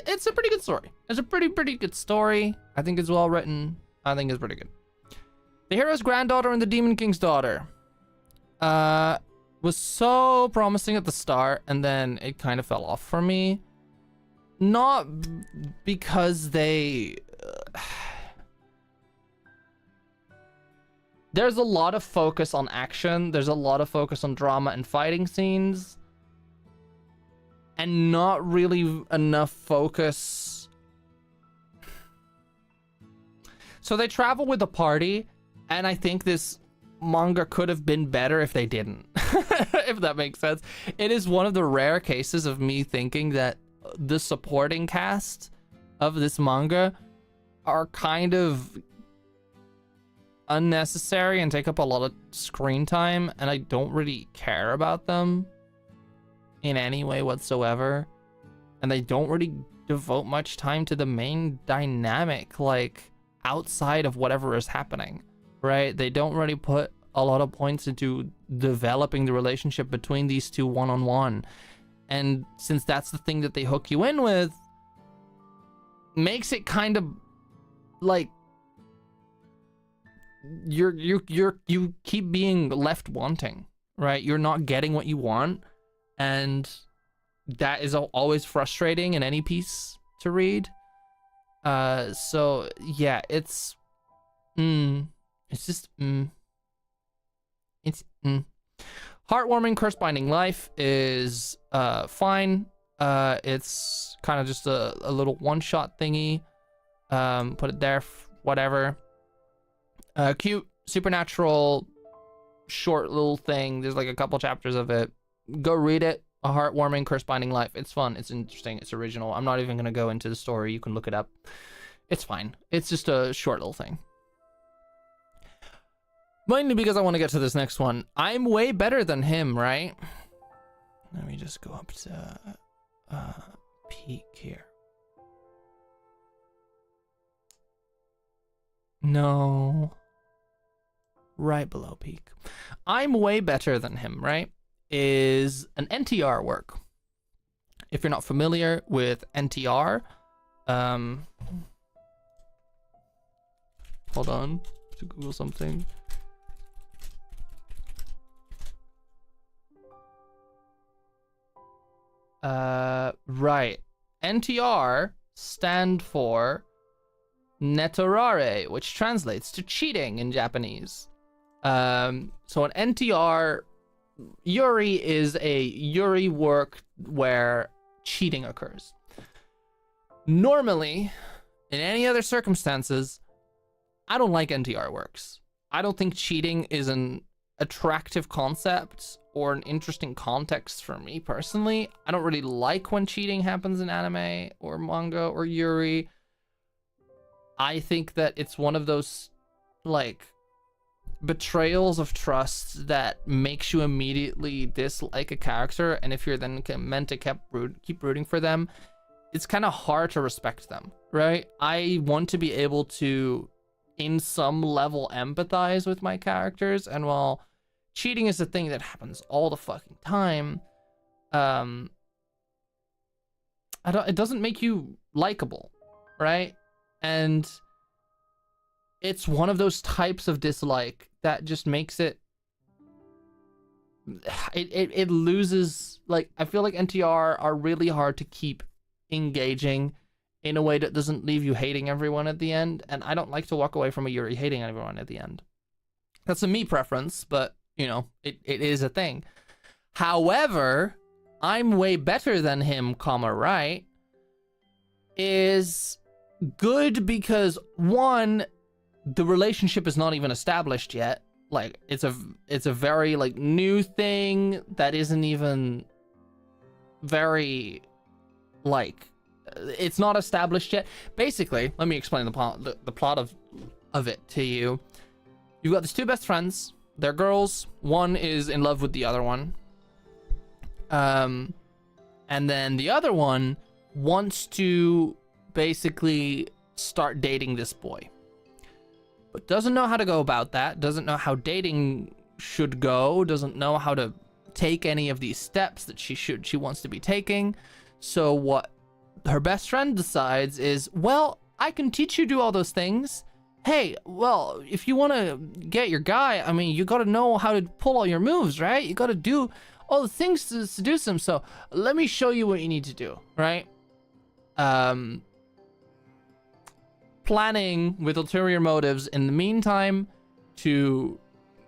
it's a pretty good story. It's a pretty good story. I think it's well written. I think it's pretty good. The Hero's Granddaughter and the Demon King's Daughter was so promising at the start, and then it kind of fell off for me. Not because they... There's a lot of focus on action. There's a lot of focus on drama and fighting scenes. And not really enough focus. So they travel with a party, and I think this manga could have been better if they didn't. If that makes sense. It is one of the rare cases of me thinking that the supporting cast of this manga are kind of unnecessary and take up a lot of screen time, and I don't really care about them in any way whatsoever, and they don't really devote much time to the main dynamic, like outside of whatever is happening, right? They don't really put a lot of points into developing the relationship between these two one-on-one. And since that's the thing that they hook you in with, makes it kind of like you keep being left wanting, right? You're not getting what you want, and that is always frustrating in any piece to read. So yeah, it's just heartwarming. Curse Binding Life is fine. It's kind of just a little one-shot thingy. Put it there, whatever. Cute, supernatural, short little thing. There's like a couple chapters of it. Go read it. A heartwarming Curse Binding Life. It's fun. It's interesting. It's original. I'm not even gonna go into the story. You can look it up. It's fine. It's just a short little thing. Mainly because I want to get to this next one. I'm way better than him, right? Let me just go up to peak here. No. Right below peak. I'm way better than him, right? Is an NTR work. If you're not familiar with NTR, hold on to Google something. Right. NTR stand for netorare, which translates to cheating in Japanese. So an NTR, Yuri is a Yuri work where cheating occurs. Normally, in any other circumstances, I don't like NTR works. I don't think cheating is an attractive concept or an interesting context for me personally. I don't really like when cheating happens in anime or manga or Yuri. I think that it's one of those like betrayals of trust that makes you immediately dislike a character, and if you're then meant to keep rooting for them, it's kind of hard to respect them, right? I want to be able to, in some level, empathize with my characters, and while cheating is a thing that happens all the fucking time, it doesn't make you likable, right? And it's one of those types of dislike that just makes it loses, like, I feel like NTR are really hard to keep engaging in a way that doesn't leave you hating everyone at the end, and I don't like to walk away from a Yuri hating everyone at the end. That's a me preference, but you know, it is a thing. However, I'm way better than him, right? Is good because, one, the relationship is not even established yet. Like, it's a very like new thing that isn't even very like, it's not established yet. Basically, let me explain the plot of it to you. You've got these two best friends. They're girls. One is in love with the other one. And then the other one wants to basically start dating this boy, but doesn't know how to go about that, doesn't know how dating should go, doesn't know how to take any of these steps that she wants to be taking. So what her best friend decides is, well, I can teach you to do all those things. Hey, well, if you want to get your guy, I mean, you got to know how to pull all your moves, right? You got to do all the things to seduce him. So let me show you what you need to do, right? Planning with ulterior motives in the meantime to,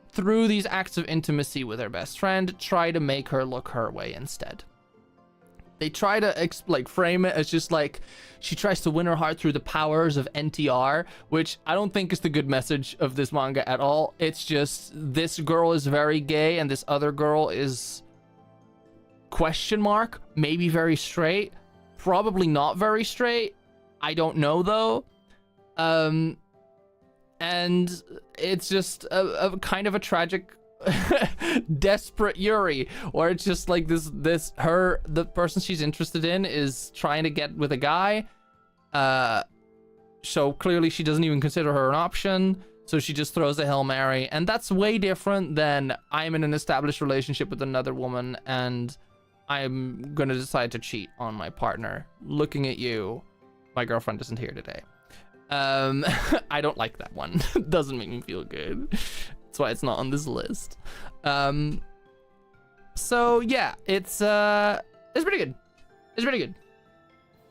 through these acts of intimacy with her best friend, try to make her look her way instead. They try to frame it as just like she tries to win her heart through the powers of NTR, which I don't think is the good message of this manga at all. It's just, this girl is very gay and this other girl is question mark, maybe very straight, probably not very straight. I don't know though. And it's just a kind of a tragic desperate Yuri, or it's just like the person she's interested in is trying to get with a guy, so clearly she doesn't even consider her an option, So she just throws a Hail Mary, and that's way different than I'm in an established relationship with another woman and I'm gonna decide to cheat on my partner. Looking at you, my girlfriend isn't here today. I don't like that one. It doesn't make me feel good. That's why it's not on this list. So yeah, it's pretty good. It's pretty good.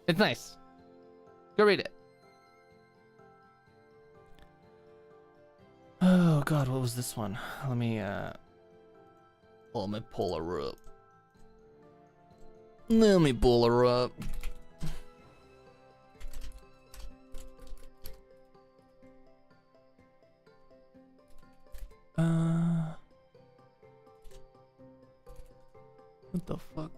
It's nice. Go read it. Oh god, what was this one? Let me pull her up. Let me pull her up. What the fuck?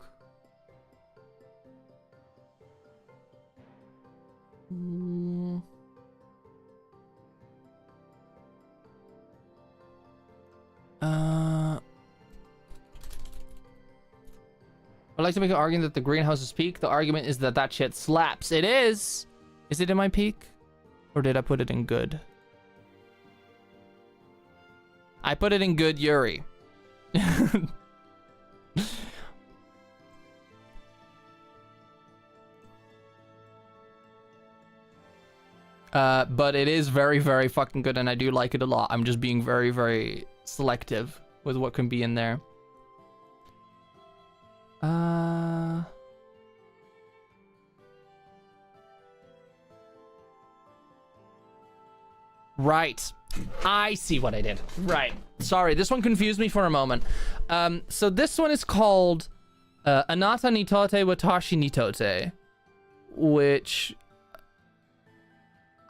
I'd like to make an argument that the greenhouse is peak. The argument is that that shit slaps. It is. Is it in my peak? Or did I put it in good? I put it in good, Yuri. But it is very, very fucking good, and I do like it a lot. I'm just being very, very selective with what can be in there. Right. I see what I did. Right. Sorry, this one confused me for a moment. So this one is called Anata Nitote Watashi Nitote, which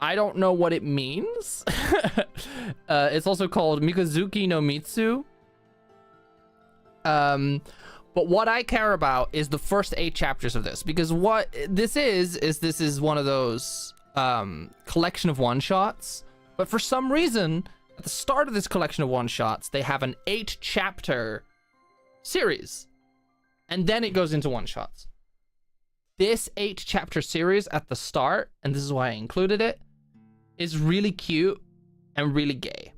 I don't know what it means. It's also called Mikazuki no Mitsu. But what I care about is the first 8 chapters of this, because what this is one of those collection of one-shots. But for some reason, at the start of this collection of one-shots, they have an 8-chapter series. And then it goes into one-shots. This 8-chapter series at the start, and this is why I included it, is really cute and really gay.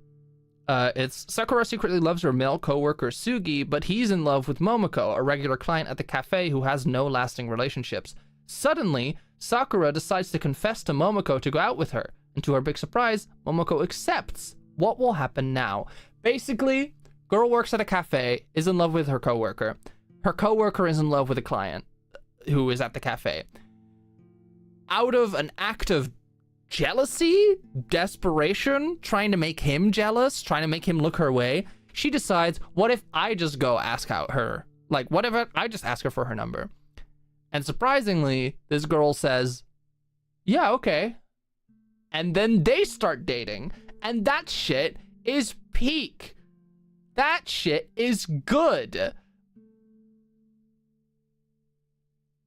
It's Sakura secretly loves her male co-worker Sugi, but he's in love with Momoko, a regular client at the cafe who has no lasting relationships. Suddenly, Sakura decides to confess to Momoko to go out with her, and to her big surprise, Momoko accepts. What will happen now? Basically, girl works at a cafe, is in love with her co-worker. Her co-worker is in love with a client who is at the cafe. Out of an act of jealousy, desperation, trying to make him jealous, trying to make him look her way, she decides, what if I just go ask out her? Like, what if I just ask her for her number? And surprisingly, this girl says, yeah, okay. And then they start dating, and that shit is peak. That shit is good.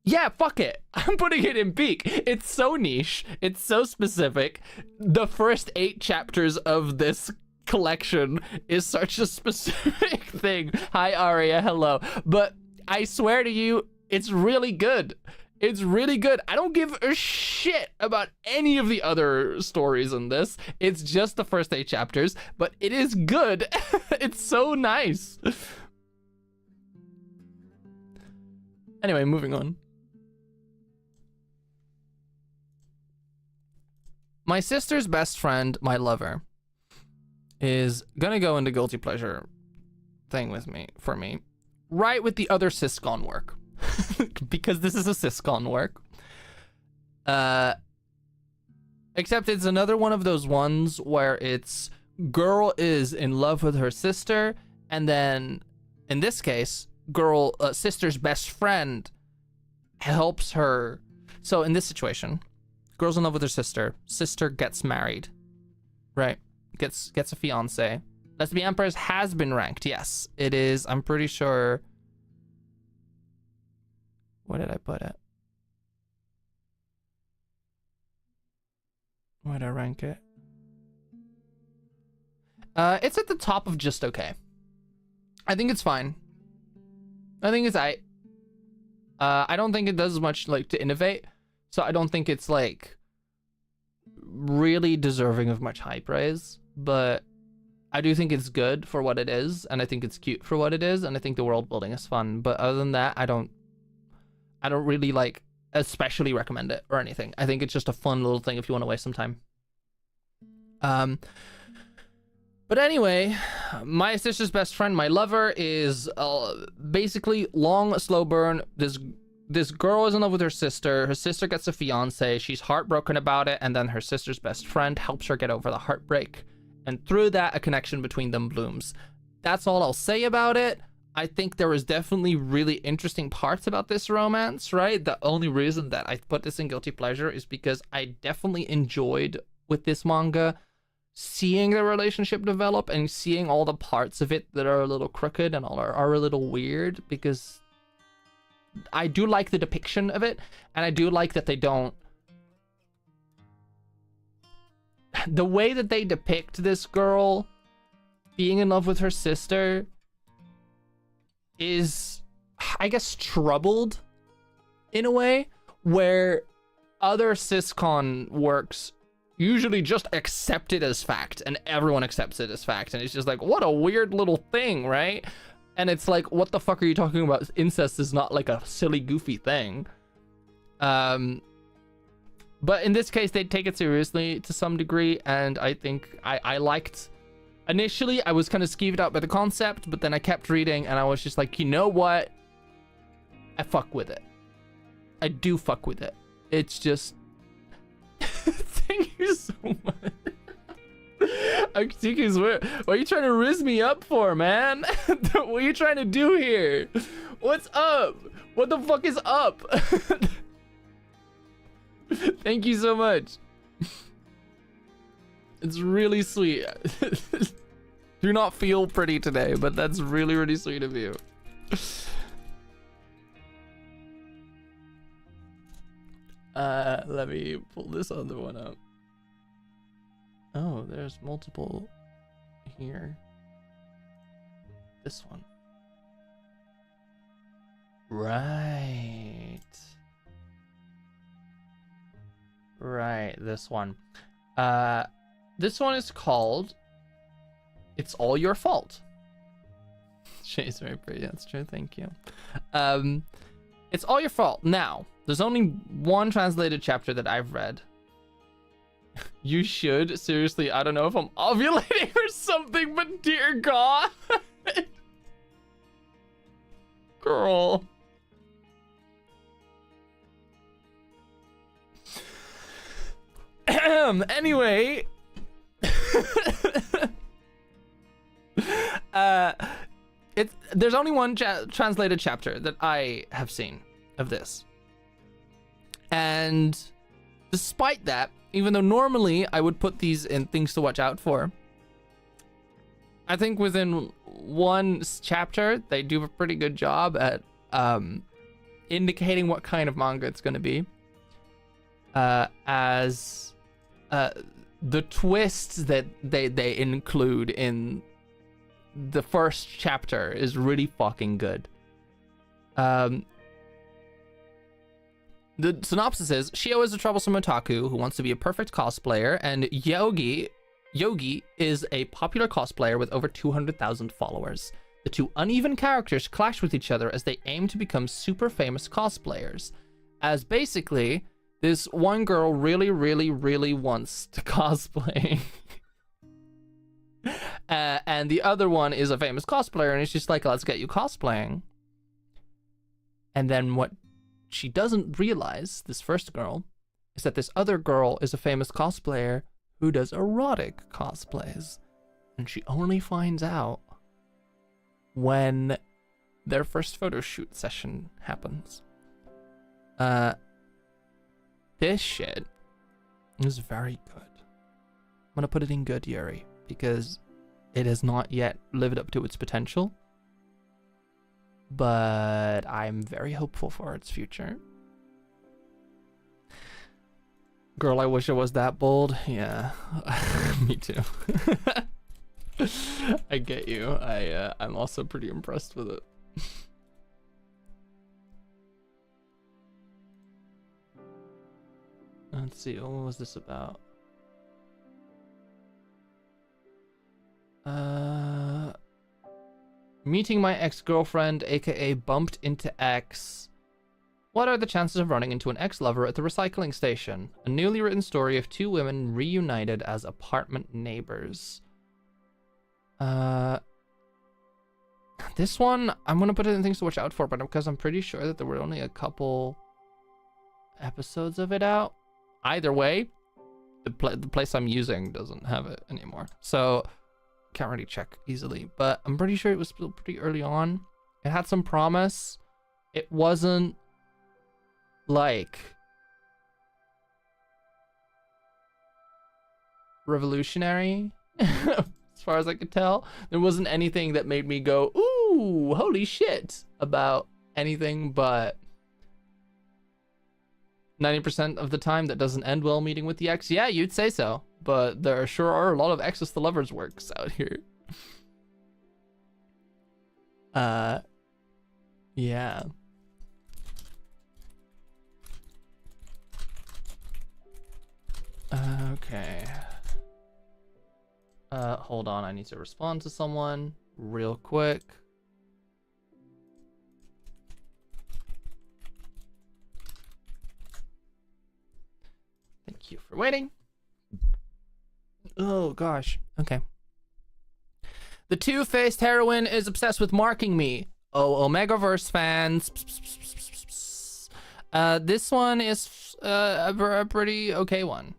Yeah, fuck it. I'm putting it in peak. It's so niche. It's so specific. The first 8 chapters of this collection is such a specific thing. Hi, Aria. Hello. But I swear to you, it's really good. It's really good. I don't give a shit about any of the other stories in this. It's just the first 8 chapters, but it is good. It's so nice. Anyway, moving on. My sister's best friend, my lover, is gonna go into guilty pleasure thing with me, for me, right with the other syscon work. Because this is a syscon work. Except it's another one of those ones where it's girl is in love with her sister, and then in this case, sister's best friend helps her. So in this situation, girl's in love with her sister gets married, right? Gets a fiance. Lesbian Empress has been ranked. Yes, it is. I'm pretty sure. Where did I put it? Where'd I rank it? It's at the top of just okay. I think it's fine. I think it's I don't think it does much like to innovate, so I don't think it's like really deserving of much high praise. but I do think it's good for what it is, and I think it's cute for what it is, and I think the world building is fun. But other than that, I don't really like especially recommend it or anything. I think it's just a fun little thing if you want to waste some time. But anyway, my sister's best friend, my lover, is basically long, slow burn. This girl is in love with her sister. Her sister gets a fiance. She's heartbroken about it, and then her sister's best friend helps her get over the heartbreak. And through that, a connection between them blooms. That's all I'll say about it. I think there is definitely really interesting parts about this romance, right? The only reason that I put this in Guilty Pleasure is because I definitely enjoyed, with this manga, seeing the relationship develop and seeing all the parts of it that are a little crooked and are a little weird, because I do like the depiction of it, and I do like that they don't... The way that they depict this girl being in love with her sister is, I guess, troubled in a way, where other siscon works usually just accept it as fact, and everyone accepts it as fact, and it's just like, what a weird little thing, right? And it's like, what the fuck are you talking about? Incest is not like a silly, goofy thing. But in this case, they take it seriously to some degree, and I think I liked... Initially, I was kind of skeeved out by the concept, but then I kept reading, and I was just like, you know what? I fuck with it. I do fuck with it. It's just... Thank you so much. what are you trying to rizz me up for, man? What are you trying to do here? What's up? What the fuck is up? Thank you so much. It's really sweet. Do not feel pretty today, but that's really, really sweet of you. Let me pull this other one up. Oh, there's multiple here. This one. Right. Right, this one. This one is called It's All Your Fault. Shay's very pretty, that's true, thank you. It's All Your Fault. Now, there's only one translated chapter that I've read. You should. Seriously, I don't know if I'm ovulating or something, but dear God. Girl. Anyway. There's only one translated chapter that I have seen of this. And despite that, even though normally I would put these in things to watch out for, I think within one chapter, they do a pretty good job at indicating what kind of manga it's going to be. As the twists that they include in the first chapter is really fucking good. The synopsis is, Shio is a troublesome otaku who wants to be a perfect cosplayer, and Yogi is a popular cosplayer with over 200,000 followers. The two uneven characters clash with each other as they aim to become super famous cosplayers. As basically, this one girl really, really, really wants to cosplay. And the other one is a famous cosplayer, and it's just like, let's get you cosplaying. And then what she doesn't realize, this first girl, is that this other girl is a famous cosplayer who does erotic cosplays. And she only finds out when their first photo shoot session happens. This shit is very good. I'm gonna put it in good, Yuri, because it has not yet lived up to its potential. But I'm very hopeful for its future. Girl, I wish I was that bold. Yeah, me too. I get you. I'm also pretty impressed with it. Let's see, what was this about? Meeting my ex-girlfriend, aka bumped into ex. What are the chances of running into an ex-lover at the recycling station? A newly written story of two women reunited as apartment neighbors. This one, I'm going to put it in things to watch out for, but because I'm pretty sure that there were only a couple episodes of it out. Either way, the place I'm using doesn't have it anymore. So, can't really check easily, but I'm pretty sure it was still pretty early on. It had some promise. It wasn't like revolutionary as far as I could tell. There wasn't anything that made me go, ooh, holy shit, about anything, but 90% of the time that doesn't end well meeting with the ex. Yeah, you'd say so, but there sure are a lot of exes to lovers works out here. Yeah. Okay. Hold on, I need to respond to someone real quick. Thank you for waiting. Oh gosh. Okay. The two-faced heroine is obsessed with marking me. Oh, Omegaverse fans. This one is a pretty okay one,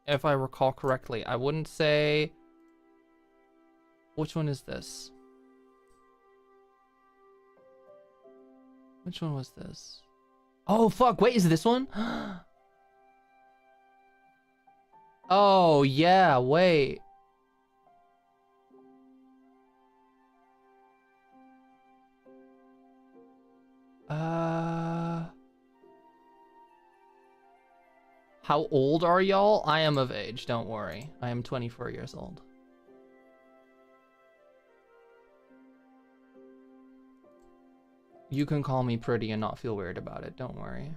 if I recall correctly. I wouldn't say... Which one is this? Which one was this? Oh, fuck. Wait, is it this one? Oh, yeah. Wait. How old are y'all? I am of age. Don't worry. I am 24 years old. You can call me pretty and not feel weird about it. Don't worry.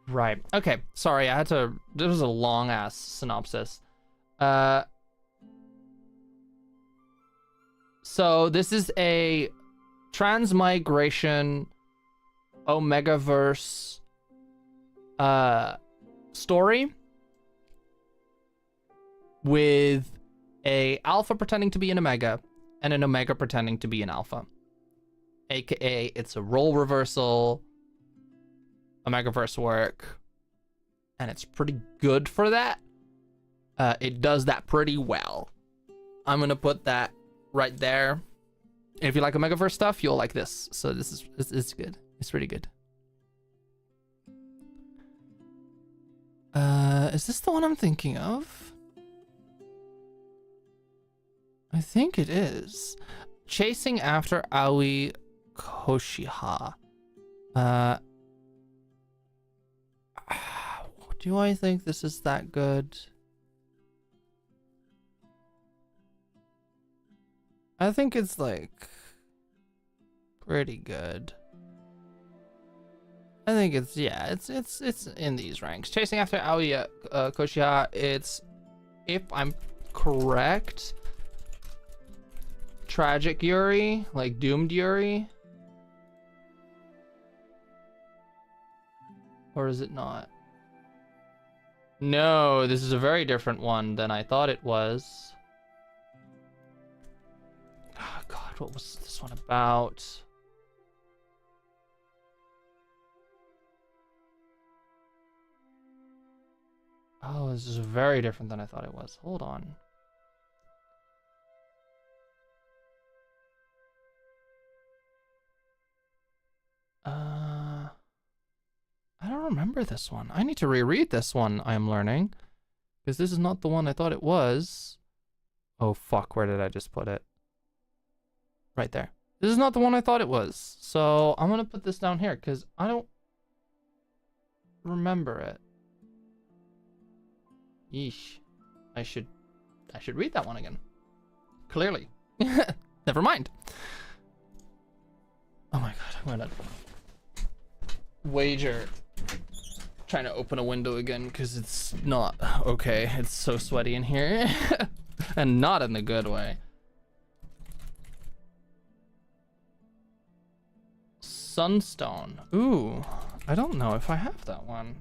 Right. Okay. Sorry, I had to... This was a long-ass synopsis. So this is a transmigration Omegaverse story with a alpha pretending to be an omega and an omega pretending to be an alpha. AKA, it's a role reversal Omegaverse work, and it's pretty good for that. It does that pretty well. I'm gonna put that right there. If you like Omegaverse stuff, you'll like this. So this is it's good. It's pretty good. Is this the one I'm thinking of? I think it is. Chasing After Aoi Koshiha. Do I think this is that good? I think it's like pretty good. I think it's, yeah, it's in these ranks. Chasing After Aoi Koshiha, it's, if I'm correct, tragic Yuri, like doomed Yuri. Or is it not? No, this is a very different one than I thought it was. Oh god, what was this one about? Oh, this is very different than I thought it was. Hold on. I don't remember this one. I need to reread this one, I am learning. Because this is not the one I thought it was. Oh, fuck. Where did I just put it? Right there. This is not the one I thought it was. So I'm going to put this down here because I don't remember it. Yeesh. I should read that one again. Clearly. Never mind. Oh my god, I'm gonna wager trying to open a window again because it's not okay. It's so sweaty in here. And not in the good way. Sunstone. Ooh, I don't know if I have that one.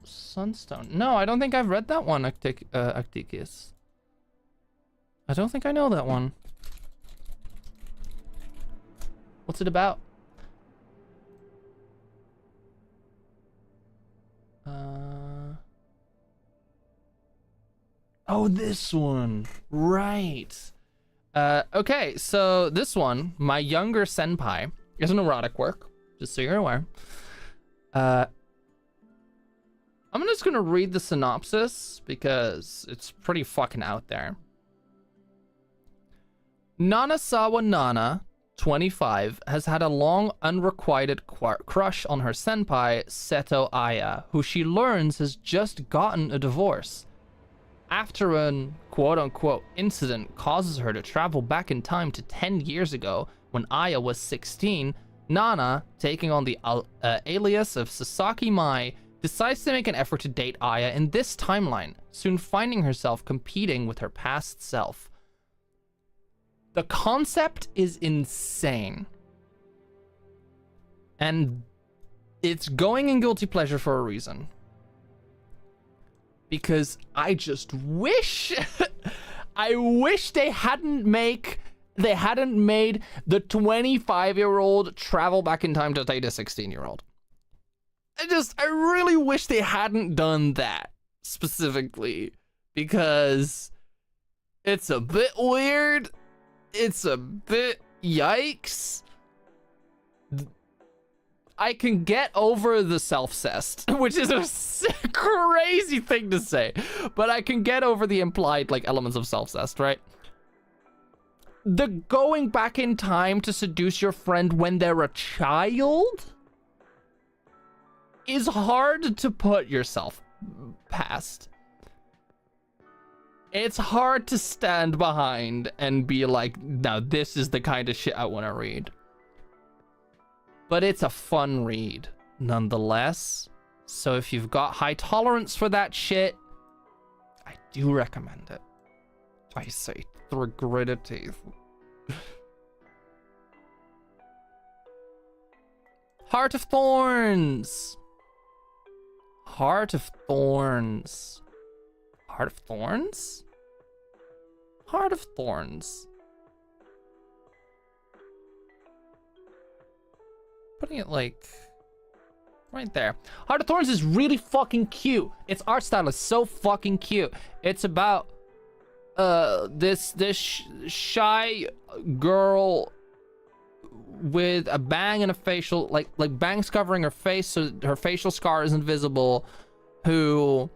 Sunstone. No, I don't think I've read that one, Acticus. I don't think I know that one. What's it about? Oh, this one. Right. Okay, so this one, my younger senpai, is an erotic work, just so you're aware. I'm just gonna read the synopsis because it's pretty fucking out there. Nanasawa Nana, 25, has had a long unrequited crush on her senpai, Seto Aya, who she learns has just gotten a divorce. After an quote-unquote incident causes her to travel back in time to 10 years ago when Aya was 16, Nana, taking on the alias of Sasaki Mai, decides to make an effort to date Aya in this timeline, soon finding herself competing with her past self. The concept is insane. And it's going in guilty pleasure for a reason. Because I just wish I wish they hadn't made the 25-year-old travel back in time to date a 16-year-old. I really wish they hadn't done that specifically, because it's a bit weird. It's a bit yikes. I can get over the self-cessed, which is a crazy thing to say, but I can get over the implied like elements of self-cessed, right? The going back in time to seduce your friend when they're a child is hard to put yourself past. It's hard to stand behind and be like, now this is the kind of shit I want to read. But it's a fun read, nonetheless. So if you've got high tolerance for that shit, I do recommend it. I say through gritted teeth. Heart of Thorns. Heart of Thorns. Heart of Thorns? Heart of Thorns. Putting it like right there. Heart of Thorns is really fucking cute. Its art style is so fucking cute. It's about this shy girl with a bang and a facial, like bangs covering her face so her facial scar isn't visible, who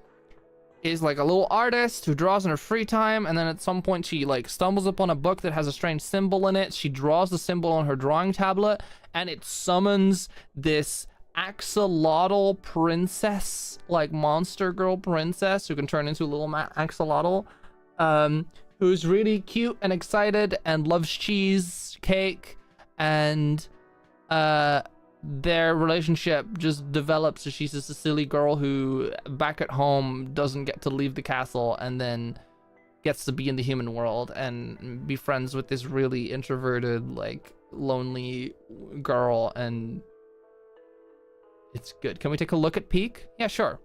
is like a little artist who draws in her free time, and then at some point she like stumbles upon a book that has a strange symbol in it. She draws the symbol on her drawing tablet, and it summons this axolotl princess, like monster girl princess who can turn into a little axolotl, who's really cute and excited and loves cheesecake, and their relationship just develops as she's just a silly girl who back at home doesn't get to leave the castle and then gets to be in the human world and be friends with this really introverted, like lonely girl, and it's good. Can we take a look at Peak? Yeah, sure.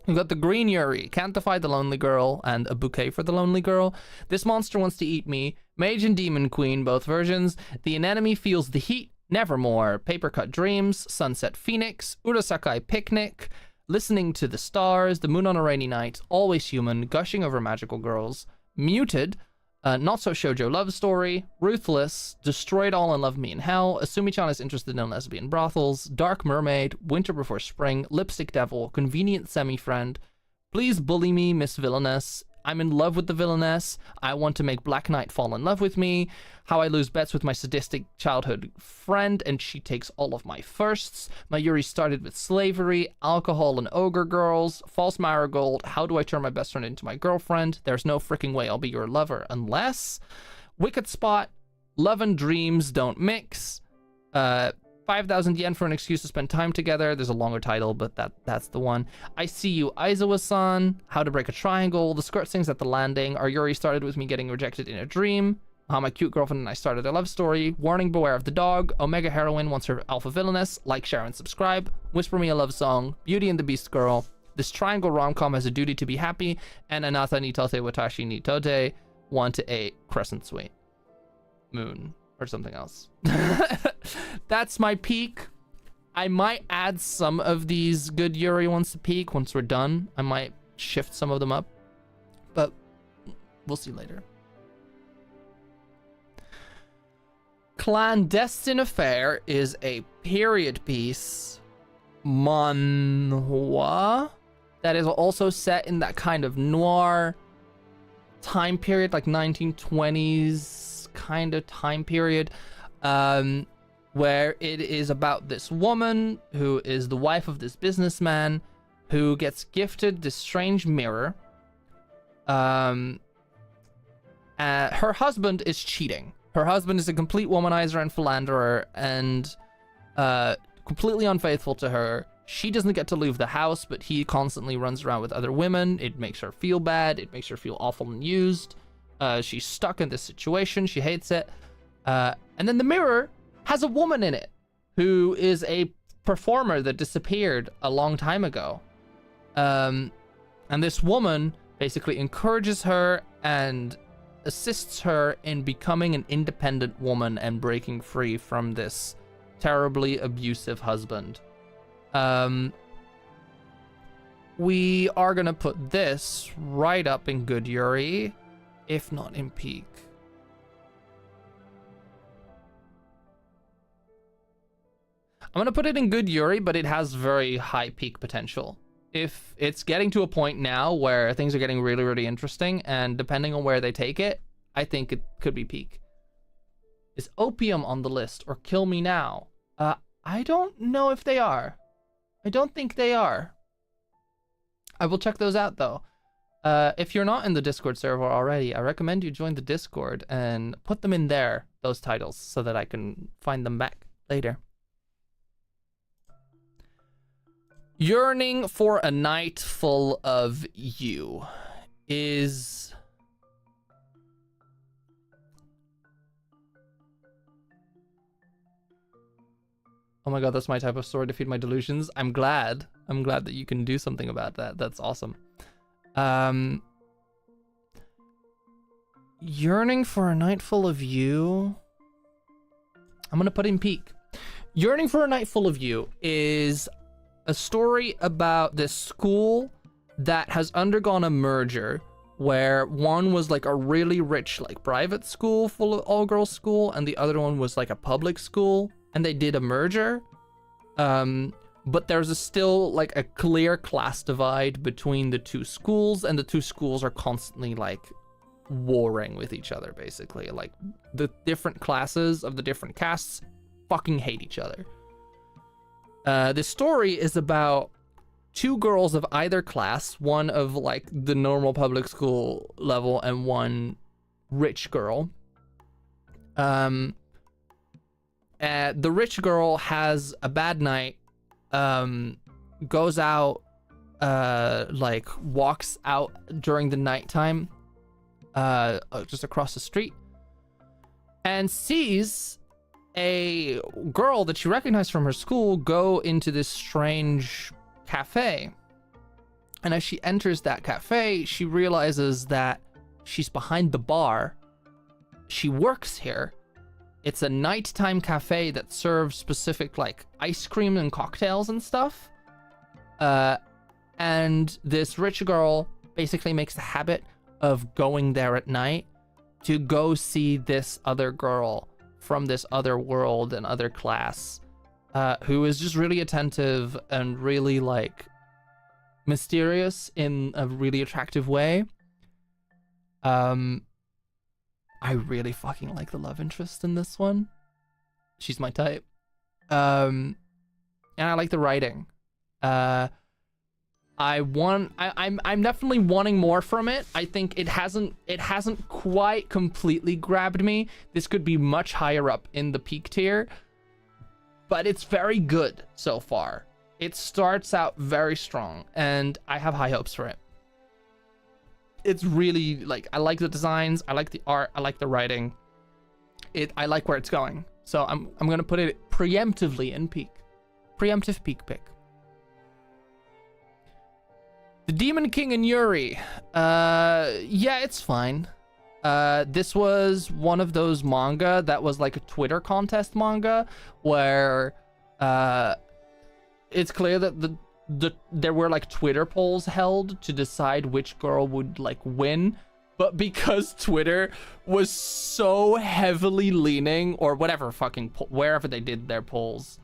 We've got the green Yuri, can't defy the lonely girl, and a bouquet for the lonely girl. This monster wants to eat me. Mage and Demon Queen, both versions. The anemone feels the heat. Nevermore, Paper Cut Dreams, Sunset Phoenix, Urasakai Picnic, Listening to the Stars, The Moon on a Rainy Night, Always Human, Gushing Over Magical Girls, Muted, Not So Shoujo Love Story, Ruthless, Destroyed All and Love Me in Hell, Asumi-chan is interested in lesbian brothels, Dark Mermaid, Winter Before Spring, Lipstick Devil, Convenient Semi-Friend, Please Bully Me, Miss Villainess, I'm in love with the villainess. I want to make Black Knight fall in love with me. How I lose bets with my sadistic childhood friend, and she takes all of my firsts. My Yuri started with slavery, alcohol, and ogre girls. False marigold. How do I turn my best friend into my girlfriend? There's no freaking way I'll be your lover unless. Wicked spot. Love and dreams don't mix. 5,000 yen for an excuse to spend time together. There's a longer title, but that's the one. I see you, Aizawa-san. How to break a triangle. The skirt sings at the landing. Our Yuri started with me getting rejected in a dream. How my cute girlfriend and I started a love story. Warning, beware of the dog. Omega heroine wants her alpha villainess. Like, share, and subscribe. Whisper me a love song. Beauty and the Beast girl. This triangle rom-com has a duty to be happy. And Anata ni tote watashi ni tote. 1 to 8. Crescent Sweet. Moon. Or something else. That's my peak. I might add some of these good Yuri ones to peak once we're done. I might shift some of them up. But we'll see later. Clandestine Affair is a period piece manhwa that is also set in that kind of noir time period, like 1920s kind of time period, where it is about this woman who is the wife of this businessman who gets gifted this strange mirror. Her husband is cheating. Her husband is a complete womanizer and philanderer and completely unfaithful to her. She doesn't get to leave the house, but he constantly runs around with other women. It makes her feel bad. It makes her feel awful and used. She's stuck in this situation. She hates it. And then the mirror has a woman in it who is a performer that disappeared a long time ago. And this woman basically encourages her and assists her in becoming an independent woman and breaking free from this terribly abusive husband. We are going to put this right up in Good Yuri, if not in peak. I'm going to put it in Good Yuri, but it has very high peak potential. If it's getting to a point now where things are getting really, really interesting, and depending on where they take it, I think it could be peak. Is Opium on the list or Kill Me Now? I don't know if they are. I don't think they are. I will check those out though. If you're not in the Discord server already, I recommend you join the Discord and put them in there, those titles, so that I can find them back later. Yearning for a Night Full of You is... Oh my god, that's my type of story to feed my delusions. I'm glad that you can do something about that. That's awesome. Yearning for a Night Full of You. I'm gonna put in peak. Yearning for a Night Full of You is a story about this school that has undergone a merger where one was like a really rich like private school full of all-girls school and the other one was like a public school, and they did a merger. But there's still like a clear class divide between the two schools, and the two schools are constantly like warring with each other, basically. Like the different classes of the different castes fucking hate each other. This story is about two girls of either class, one of like the normal public school level and one rich girl. The rich girl has a bad night, goes out, like walks out during the nighttime, just across the street, and sees a girl that she recognized from her school go into this strange cafe. And as she enters that cafe, she realizes that she's behind the bar. She works here. It's a nighttime cafe that serves specific like ice cream and cocktails and stuff. And this rich girl basically makes the habit of going there at night to go see this other girl from this other world and other class, who is just really attentive and really like mysterious in a really attractive way. I really fucking like the love interest in this one. She's my type. And I like the writing. I'm definitely wanting more from it. I think it hasn't quite completely grabbed me. This could be much higher up in the peak tier, but it's very good so far. It starts out very strong, and I have high hopes for it. It's really, like, I like the designs, I like the art, I like the writing. I like where it's going. So I'm gonna put it preemptively in peak. Preemptive peak pick. The Demon King and Yuri. Yeah, it's fine. This was one of those manga that was like a Twitter contest manga where it's clear that there were like Twitter polls held to decide which girl would like win, but because Twitter was so heavily leaning, or whatever fucking wherever they did their polls,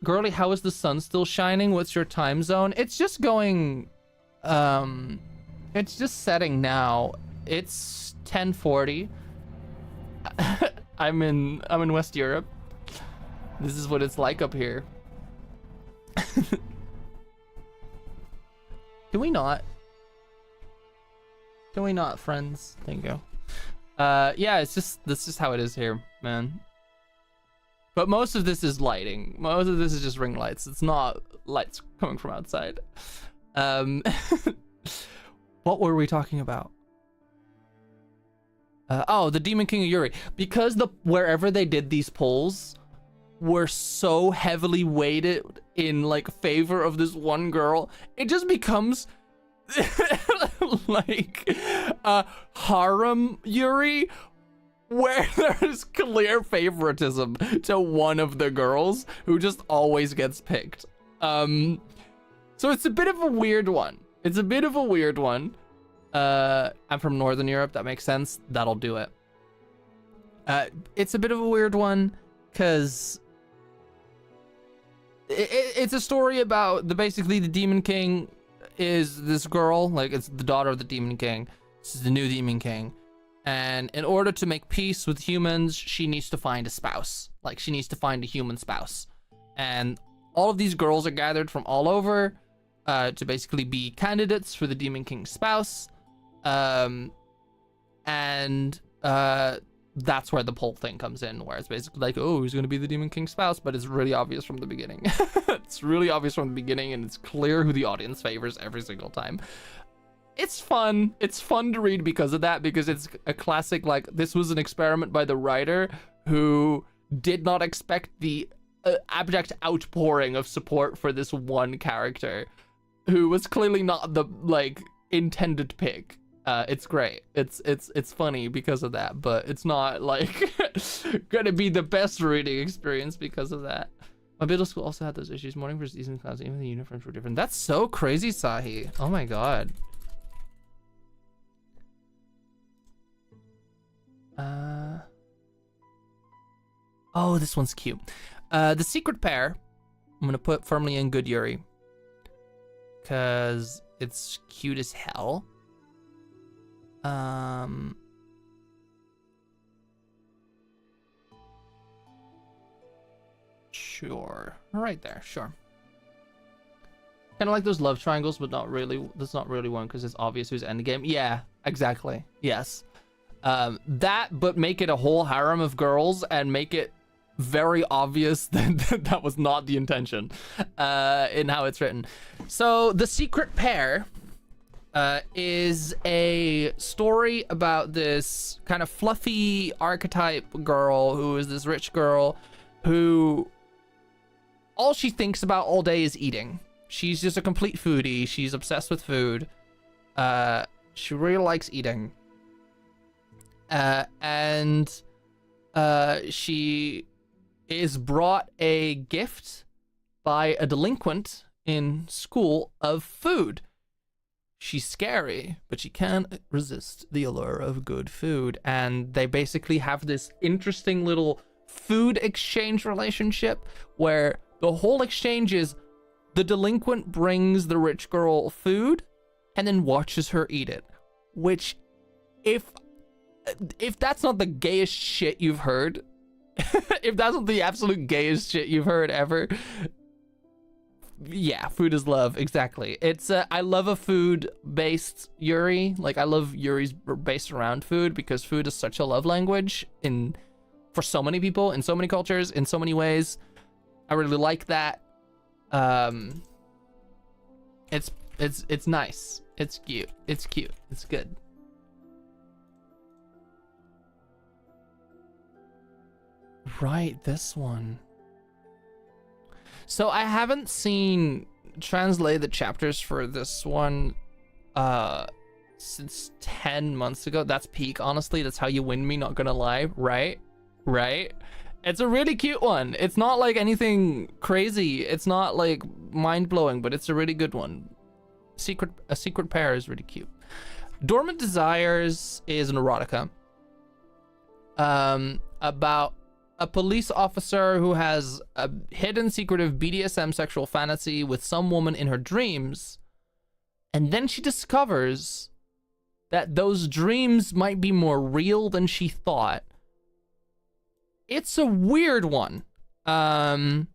girly, how is the sun still shining? What's your time zone? It's just going, it's just setting now. It's 10:40. I'm in West Europe. This is what it's like up here. Can we not, friends? Thank you. Yeah, it's just, that's just how it is here, man. But most of this is lighting. Most of this is just ring lights. It's not lights coming from outside. What were we talking about? Oh, the Demon King of Yuri. Because wherever they did these polls were so heavily weighted in like favor of this one girl, it just becomes like harem Yuri, where there's clear favoritism to one of the girls who just always gets picked. So it's a bit of a weird one. I'm from Northern Europe, that makes sense. That'll do it. It's a bit of a weird one because it's a story about basically the Demon King is this girl, like it's the daughter of the Demon King. This is the new Demon King. And in order to make peace with humans, she needs to find a spouse. Like, she needs to find a human spouse. And all of these girls are gathered from all over to basically be candidates for the Demon King's spouse. That's where the poll thing comes in, where it's basically like, oh, who's going to be the Demon King's spouse? But it's really obvious from the beginning. It's really obvious from the beginning, and it's clear who the audience favors every single time. It's fun. It's fun to read because of that, because it's a classic, like, this was an experiment by the writer who did not expect the abject outpouring of support for this one character, who was clearly not the, like, intended pick. It's great. It's funny because of that, but it's not like gonna be the best reading experience because of that. My middle school also had those issues. Morning versus evening class, even the uniforms were different. That's so crazy, Sahi. Oh my god. Oh, this one's cute. The secret pair, I'm gonna put firmly in good Yuri, because it's cute as hell. Sure, right there, sure. Kind of like those love triangles, but not really. That's not really one because it's obvious who's endgame. Yeah, exactly. Yes. That, but make it a whole harem of girls and make it very obvious that that was not the intention in how it's written. So the secret pair is a story about this kind of fluffy archetype girl who is this rich girl who all she thinks about all day is eating. She's just a complete foodie. She's obsessed with food. She really likes eating. And she is brought a gift by a delinquent in school of food. She's scary, but she can't resist the allure of good food. And they basically have this interesting little food exchange relationship where the whole exchange is the delinquent brings the rich girl food and then watches her eat it, which if that's not the gayest shit you've heard, if that's not the absolute gayest shit you've heard ever, yeah, food is love. Exactly. It's I love a food-based Yuri. Like, I love Yuris based around food, because food is such a love language for so many people, in so many cultures, in so many ways. I really like that. It's nice. It's cute. It's cute. It's good. Right, this one. So I haven't seen translated chapters for this one since 10 months ago. That's peak, honestly. That's how you win me, not gonna lie. Right? It's a really cute one. It's not like anything crazy. It's not like mind-blowing, but it's a really good one. A Secret Pair is really cute. Dormant Desires is an erotica about a police officer who has a hidden secretive BDSM sexual fantasy with some woman in her dreams, and then she discovers that those dreams might be more real than she thought. It's a weird one. And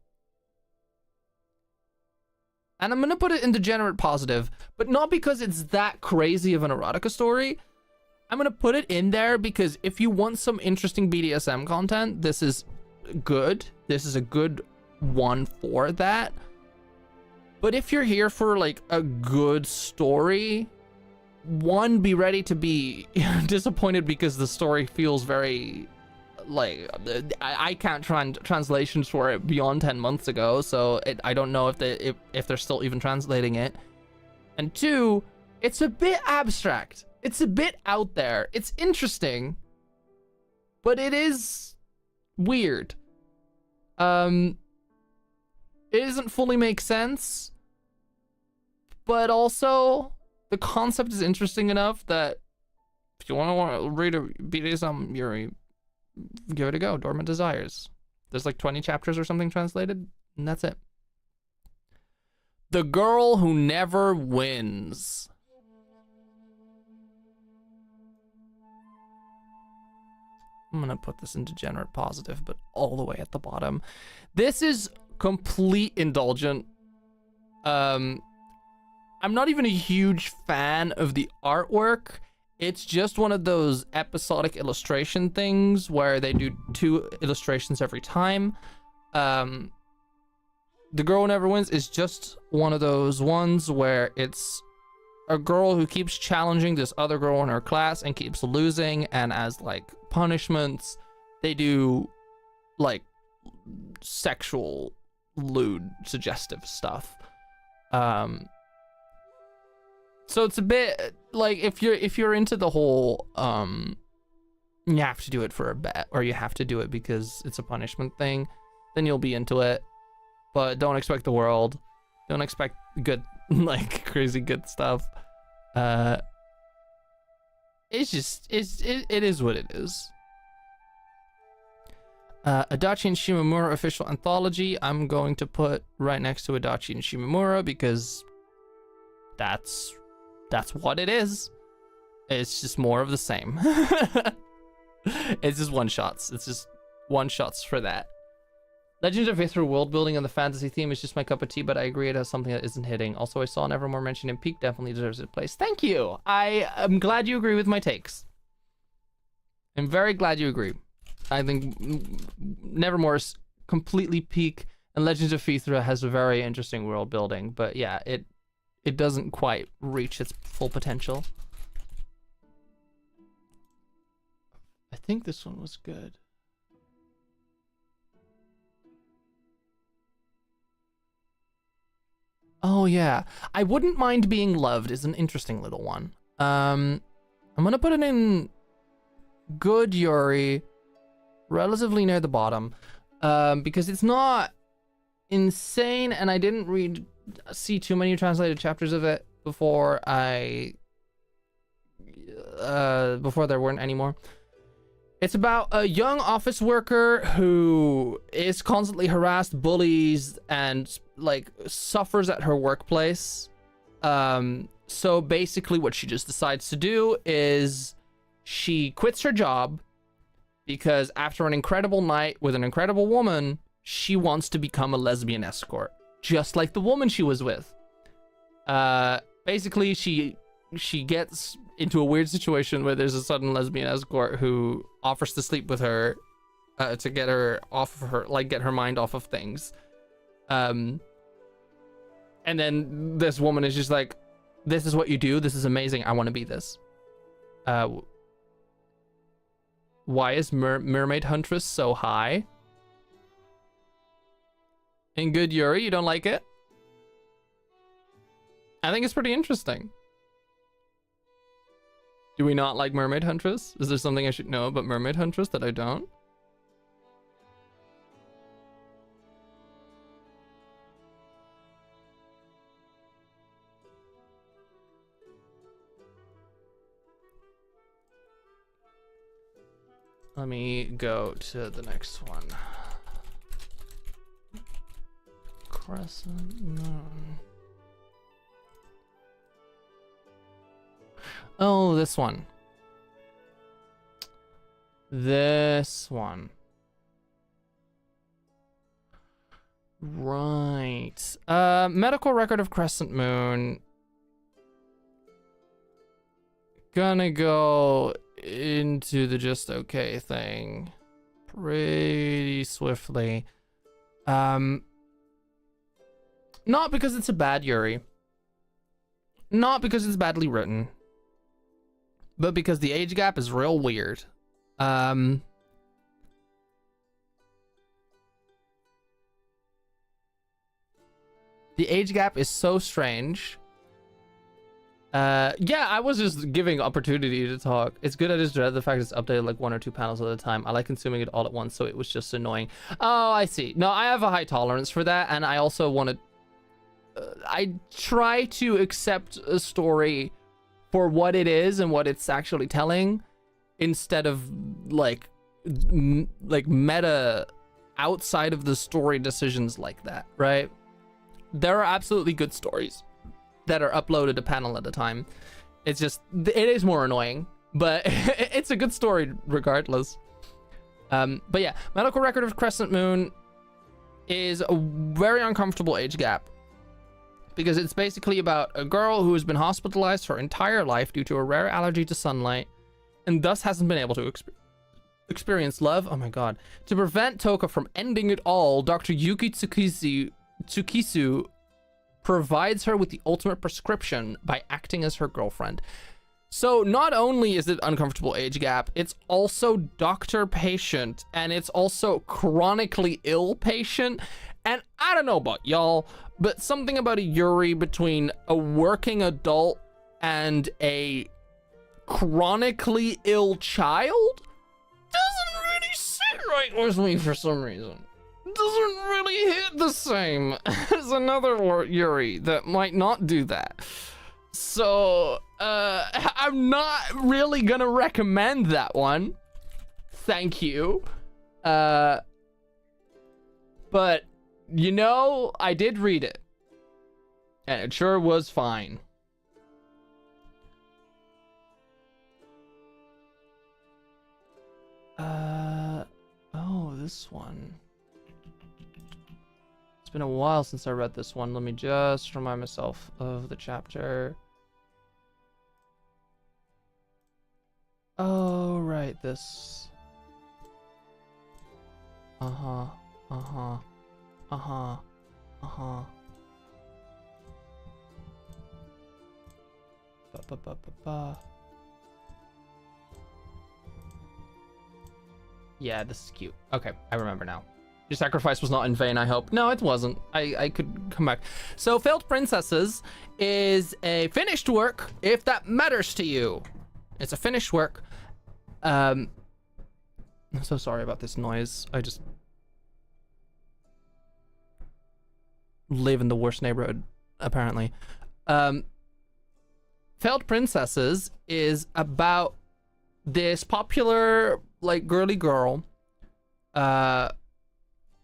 I'm gonna put it in degenerate positive, but not because it's that crazy of an erotica story. I'm gonna put it in there because if you want some interesting BDSM content, this is good. This is a good one for that. But if you're here for like a good story, one, be ready to be disappointed because the story feels very like I can't translations for it beyond 10 months ago, so I don't know if they're still even translating it. And two, it's a bit abstract. It's a bit out there. It's interesting, but it is weird. It doesn't fully make sense, but also the concept is interesting enough that if you want to read a BDSM Yuri, give it a go. Dormant Desires. There's like 20 chapters or something translated, and that's it. The Girl Who Never Wins. I'm gonna put this in degenerate positive, but all the way at the bottom. This is complete indulgent. I'm not even a huge fan of the artwork. It's just one of those episodic illustration things where they do 2 illustrations every time. The Girl Who Never Wins is just one of those ones where it's a girl who keeps challenging this other girl in her class and keeps losing, and as like punishments, they do like sexual, lewd, suggestive stuff. So it's a bit like if you're into the whole you have to do it for a bet, or you have to do it because it's a punishment thing, then you'll be into it. But don't expect the world. Don't expect good, like crazy good stuff. It is what it is. Adachi and Shimamura official anthology. I'm going to put right next to Adachi and Shimamura because that's what it is. It's just more of the same. It's just one-shots. It's just one-shots for that. Legends of Aether world building and the fantasy theme is just my cup of tea, but I agree it has something that isn't hitting. Also, I saw Nevermore mentioned in Peak, definitely deserves its place. Thank you! I am glad you agree with my takes. I'm very glad you agree. I think Nevermore is completely peak, and Legends of Aether has a very interesting world building, but yeah, it doesn't quite reach its full potential. I think this one was good. Oh yeah, I Wouldn't Mind Being Loved is an interesting little one. I'm gonna put it in good Yuri, relatively near the bottom, because it's not insane, and I didn't see too many translated chapters of it before there weren't any more. It's about a young office worker who is constantly harassed, bullies, and like suffers at her workplace. So basically what she just decides to do is she quits her job because after an incredible night with an incredible woman, she wants to become a lesbian escort, just like the woman she was with. Basically, she gets into a weird situation where there's a sudden lesbian escort who offers to sleep with her to get her off of her, like, get her mind off of things. And then this woman is just like, this is what you do. This is amazing. I want to be this. Why is Mermaid Huntress so high? In good Yuri, you don't like it? I think it's pretty interesting. Do we not like Mermaid Huntress? Is there something I should know about Mermaid Huntress that I don't? Let me go to the next one. Crescent Moon. Oh, this one. This one. Right. Medical record of Crescent Moon. Gonna go into the just okay thing pretty swiftly. Not because it's a bad Yuri. Not because it's badly written. But because the age gap is real weird. The age gap is so strange. Yeah, I was just giving opportunity to talk. It's good. I just dread the fact it's updated like 1 or 2 panels at a time. I like consuming it all at once, so it was just annoying. Oh, I see. No, I have a high tolerance for that, and I also want to... I try to accept a story for what it is and what it's actually telling, instead of like meta outside of the story decisions like that, right? There are absolutely good stories that are uploaded a panel at a time. It's just, it is more annoying, but it's a good story regardless. But yeah, medical record of Crescent Moon is a very uncomfortable age gap, because it's basically about a girl who has been hospitalized her entire life due to a rare allergy to sunlight, and thus hasn't been able to experience love. Oh my god. To prevent Toka from ending it all, Dr. Yuki Tsukisu provides her with the ultimate prescription by acting as her girlfriend. So not only is it uncomfortable age gap, it's also doctor-patient, and it's also chronically ill patient. And I don't know about y'all, but something about a Yuri between a working adult and a chronically ill child doesn't really sit right with me for some reason. Doesn't really hit the same as another Yuri that might not do that. So, I'm not really gonna recommend that one. Thank you. But, you know, I did read it. And it sure was fine. Oh, this one. It's been a while since I read this one. Let me just remind myself of the chapter. Oh, right, this. Uh-huh. Ba, ba, ba, ba, ba. Yeah, this is cute. Okay, I remember now. Your sacrifice was not in vain, I hope. No, it wasn't. I could come back. So, Failed Princesses is a finished work, if that matters to you. It's a finished work. I'm so sorry about this noise. I just live in the worst neighborhood, apparently. Failed Princesses is about this popular, like, girly girl,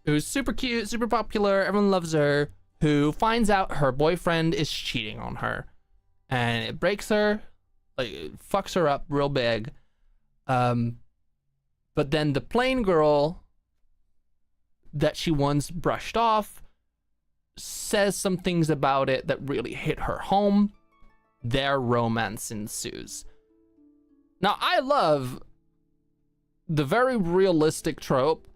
who's super cute, super popular, everyone loves her, who finds out her boyfriend is cheating on her. And it breaks her, like, it fucks her up real big. But then the plain girl that she once brushed off says some things about it that really hit her home. Their romance ensues. Now, I love the very realistic trope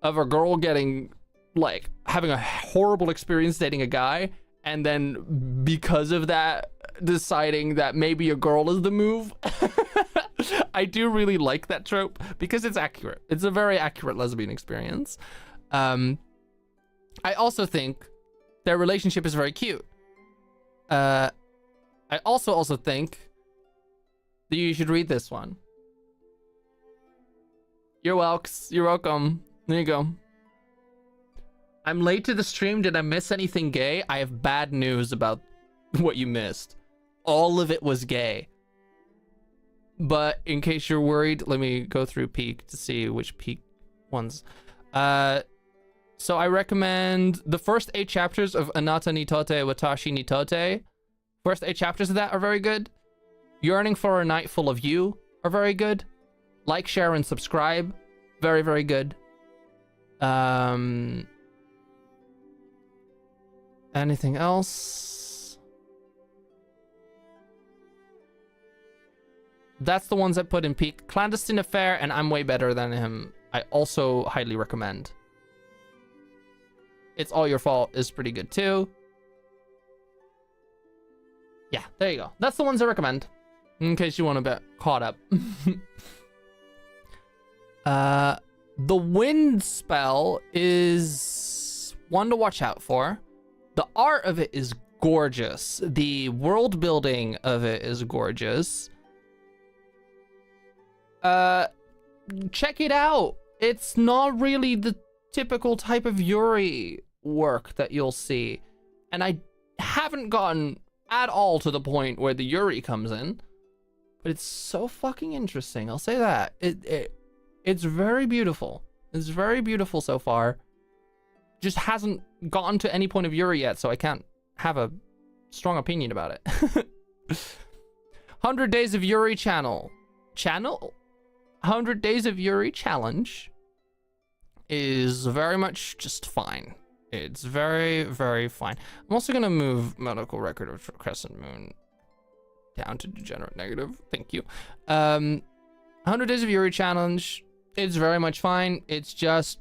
of a girl getting, like, having a horrible experience dating a guy, and then because of that, deciding that maybe a girl is the move. I do really like that trope because it's accurate. It's a very accurate lesbian experience. I also think their relationship is very cute. I also think that you should read this one. You're welcome. There you go. I'm late to the stream. Did I miss anything gay? I have bad news about what you missed. All of it was gay. But in case you're worried, let me go through Peak to see which Peak ones. So I recommend the first 8 chapters of Anata ni Tote Watashi ni Tote. First 8 chapters of that are very good. Yearning for a Night Full of You are very good. Like, share, and subscribe. Very, very good. Anything else? That's the ones I put in Peak. Clandestine Affair and I'm Way Better Than Him, I also highly recommend. It's All Your Fault is pretty good too. Yeah, there you go. That's the ones I recommend, in case you want to get caught up. The Wind spell is one to watch out for. The art of it is gorgeous. The world building of it is gorgeous. Check it out. It's not really the typical type of Yuri work that you'll see. And I haven't gotten at all to the point where the Yuri comes in. But it's so fucking interesting. I'll say that. It's very beautiful. It's very beautiful so far. Just hasn't gotten to any point of Yuri yet, so I can't have a strong opinion about it. 100 Days of Yuri Channel. 100 Days of Yuri Challenge is very much just fine. It's very, very fine. I'm also going to move Medical Record of Crescent Moon down to Degenerate Negative. Thank you. 100 Days of Yuri Challenge. It's very much fine. It's just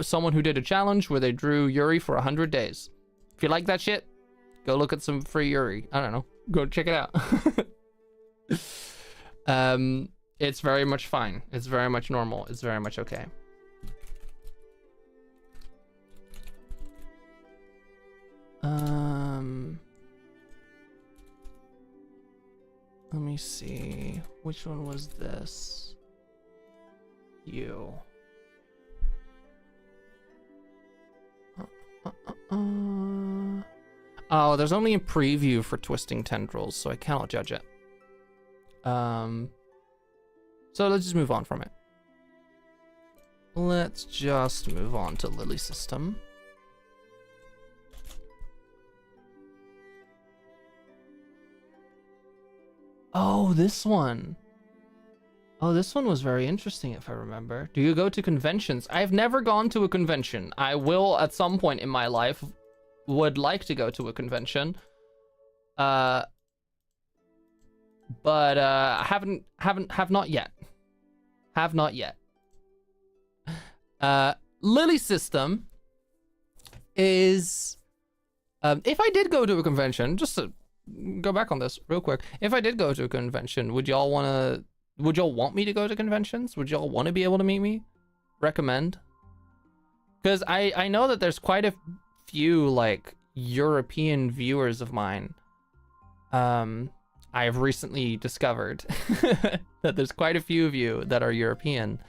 someone who did a challenge where they drew Yuri for 100 days. If you like that shit, go look at some free Yuri. I don't know. Go check it out. It's very much fine. It's very much normal. It's very much okay. Let me see. Which one was this? You. Oh, there's only a preview for Twisting Tendrils, so I cannot judge it. So let's just move on from it. Let's just move on to Lily System. Oh, this one. Oh, this one was very interesting, if I remember. Do you go to conventions? I've never gone to a convention. I will, at some point in my life, would like to go to a convention. But have not yet. Have not yet. Lily System is, if I did go to a convention, just to go back on this real quick, if I did go to a convention, would y'all want me to go to conventions? Would y'all want to be able to meet me? Recommend? Because I know that there's quite a few, like, European viewers of mine. I have recently discovered that there's quite a few of you that are European.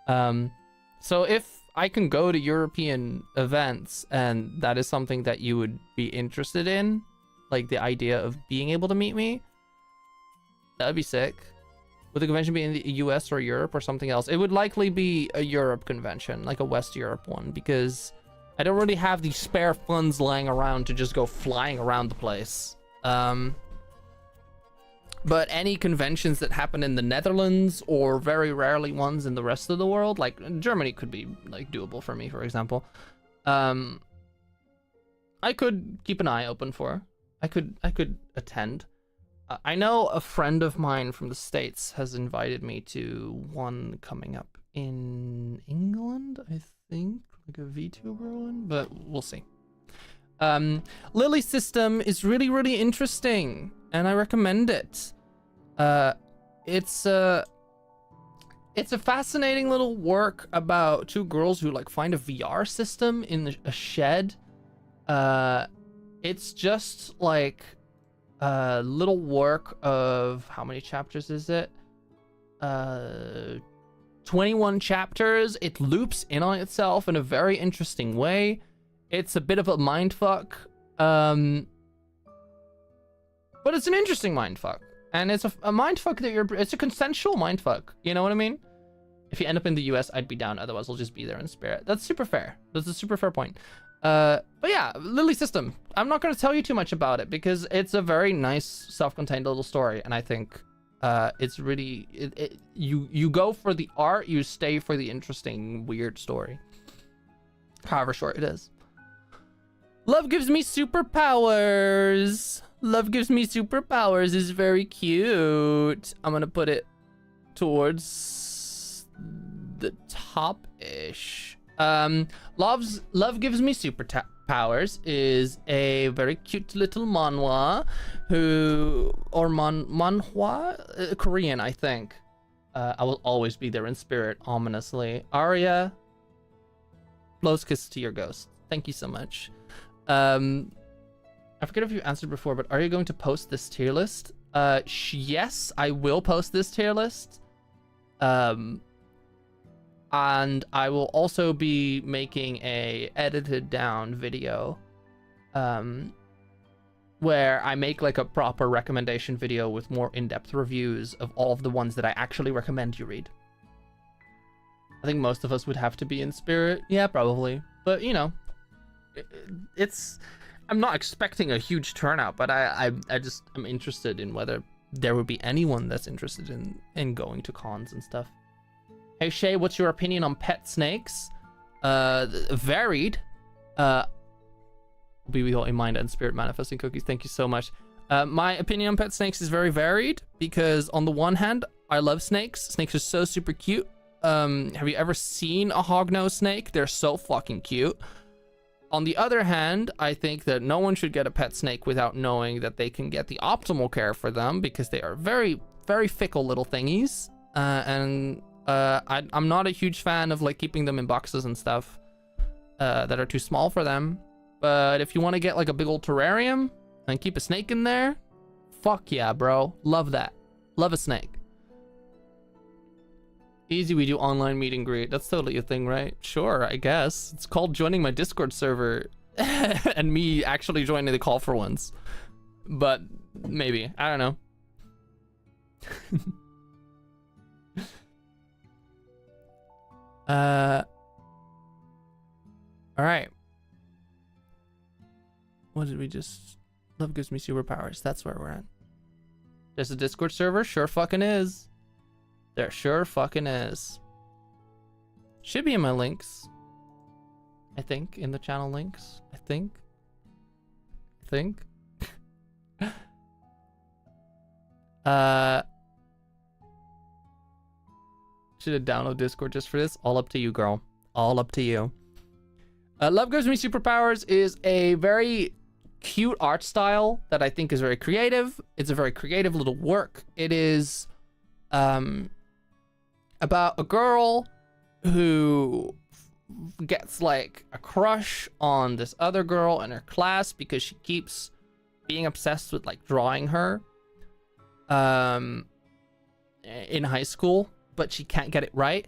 So if I can go to European events and that is something that you would be interested in, like the idea of being able to meet me, that'd be sick. Would the convention be in the US or Europe or something else? It would likely be a Europe convention, like a West Europe one, because I don't really have the spare funds lying around to just go flying around the place. But any conventions that happen in the Netherlands, or very rarely ones in the rest of the world, like Germany could be like doable for me, for example. I could keep an eye open for. I could attend. I know a friend of mine from the States has invited me to one coming up in England, I think, like a VTuber one, but we'll see. Lily System is really, really interesting, and I recommend it. It's a fascinating little work about two girls who like find a VR system in a shed. It's just like a little work of, how many chapters is it? 21 chapters. It loops in on itself in a very interesting way. It's a bit of a mindfuck, but it's an interesting mindfuck. And it's a mindfuck that it's a consensual mindfuck. You know what I mean? If you end up in the US, I'd be down. Otherwise, I'll just be there in spirit. That's super fair. That's a super fair point. But yeah, Lily System. I'm not going to tell you too much about it because it's a very nice, self-contained little story. And I think it's really... You go for the art, you stay for the interesting, weird story. However short it is. Love gives me superpowers. Love gives me superpowers is very cute. I'm gonna put it towards the top-ish. Love gives me superpowers is a very cute little manhwa manhwa, Korean, I think. I will always be there in spirit, ominously. Arya, blows kiss to your ghost. Thank you so much. I forget if you answered before, but are you going to post this tier list? Yes, I will post this tier list. And I will also be making a edited down video, where I make like a proper recommendation video with more in-depth reviews of all of the ones that I actually recommend you read. I think most of us would have to be in spirit. Yeah, probably. But, you know, I'm not expecting a huge turnout, but I'm interested in whether there would be anyone that's interested in going to cons and stuff. Hey Shay, what's your opinion on pet snakes? Varied. Be with all in mind and spirit manifesting cookies. Thank you so much. My opinion on pet snakes is very varied because on the one hand, I love snakes. Snakes are so super cute. Have you ever seen a hognose snake? They're so fucking cute. On the other hand, I think that no one should get a pet snake without knowing that they can get the optimal care for them because they are very, very fickle little thingies. I'm not a huge fan of like keeping them in boxes and stuff that are too small for them. But if you want to get like a big old terrarium and keep a snake in there, fuck yeah, bro. Love that. Love a snake. Easy, we do online meet and greet. That's totally a thing, right? Sure, I guess. It's called joining my Discord server and me actually joining the call for once. But maybe. I don't know. Alright. What did we just... Love gives me superpowers. That's where we're at. There's a Discord server? Sure fucking is. There sure fucking is. Should be in my links. I think. In the channel links. I think. Should have downloaded Discord just for this. All up to you, girl. All up to you. Love Gives Me Superpowers is a very cute art style that I think is very creative. It's a very creative little work. It is about a girl who gets like a crush on this other girl in her class because she keeps being obsessed with like drawing her in high school, but she can't get it right.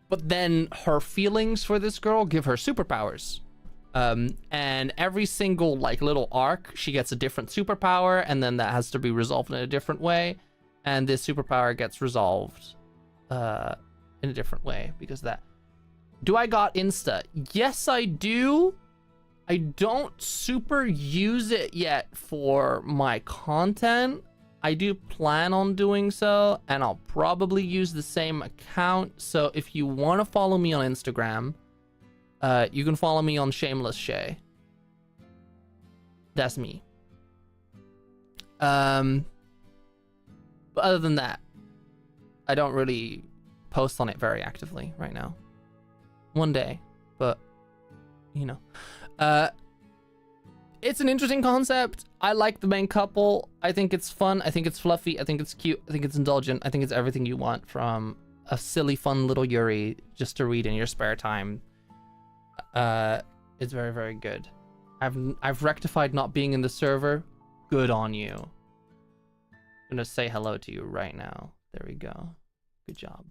But then her feelings for this girl give her superpowers. And every single like little arc, she gets a different superpower, and then that has to be resolved in a different way. And this superpower gets resolved in a different way because of that. Do I got Insta? Yes, I do. I don't super use it yet for my content. I do plan on doing so, and I'll probably use the same account. So if you want to follow me on Instagram, you can follow me on Shameless Shay. That's me. But other than that, I don't really post on it very actively right now. One day, but you know. It's an interesting concept. I like the main couple. I think it's fun. I think it's fluffy. I think it's cute. I think it's indulgent. I think it's everything you want from a silly, fun little Yuri just to read in your spare time. It's very, very good. I've rectified not being in the server. Good on you. I'm gonna say hello to you right now. There we go. Good job.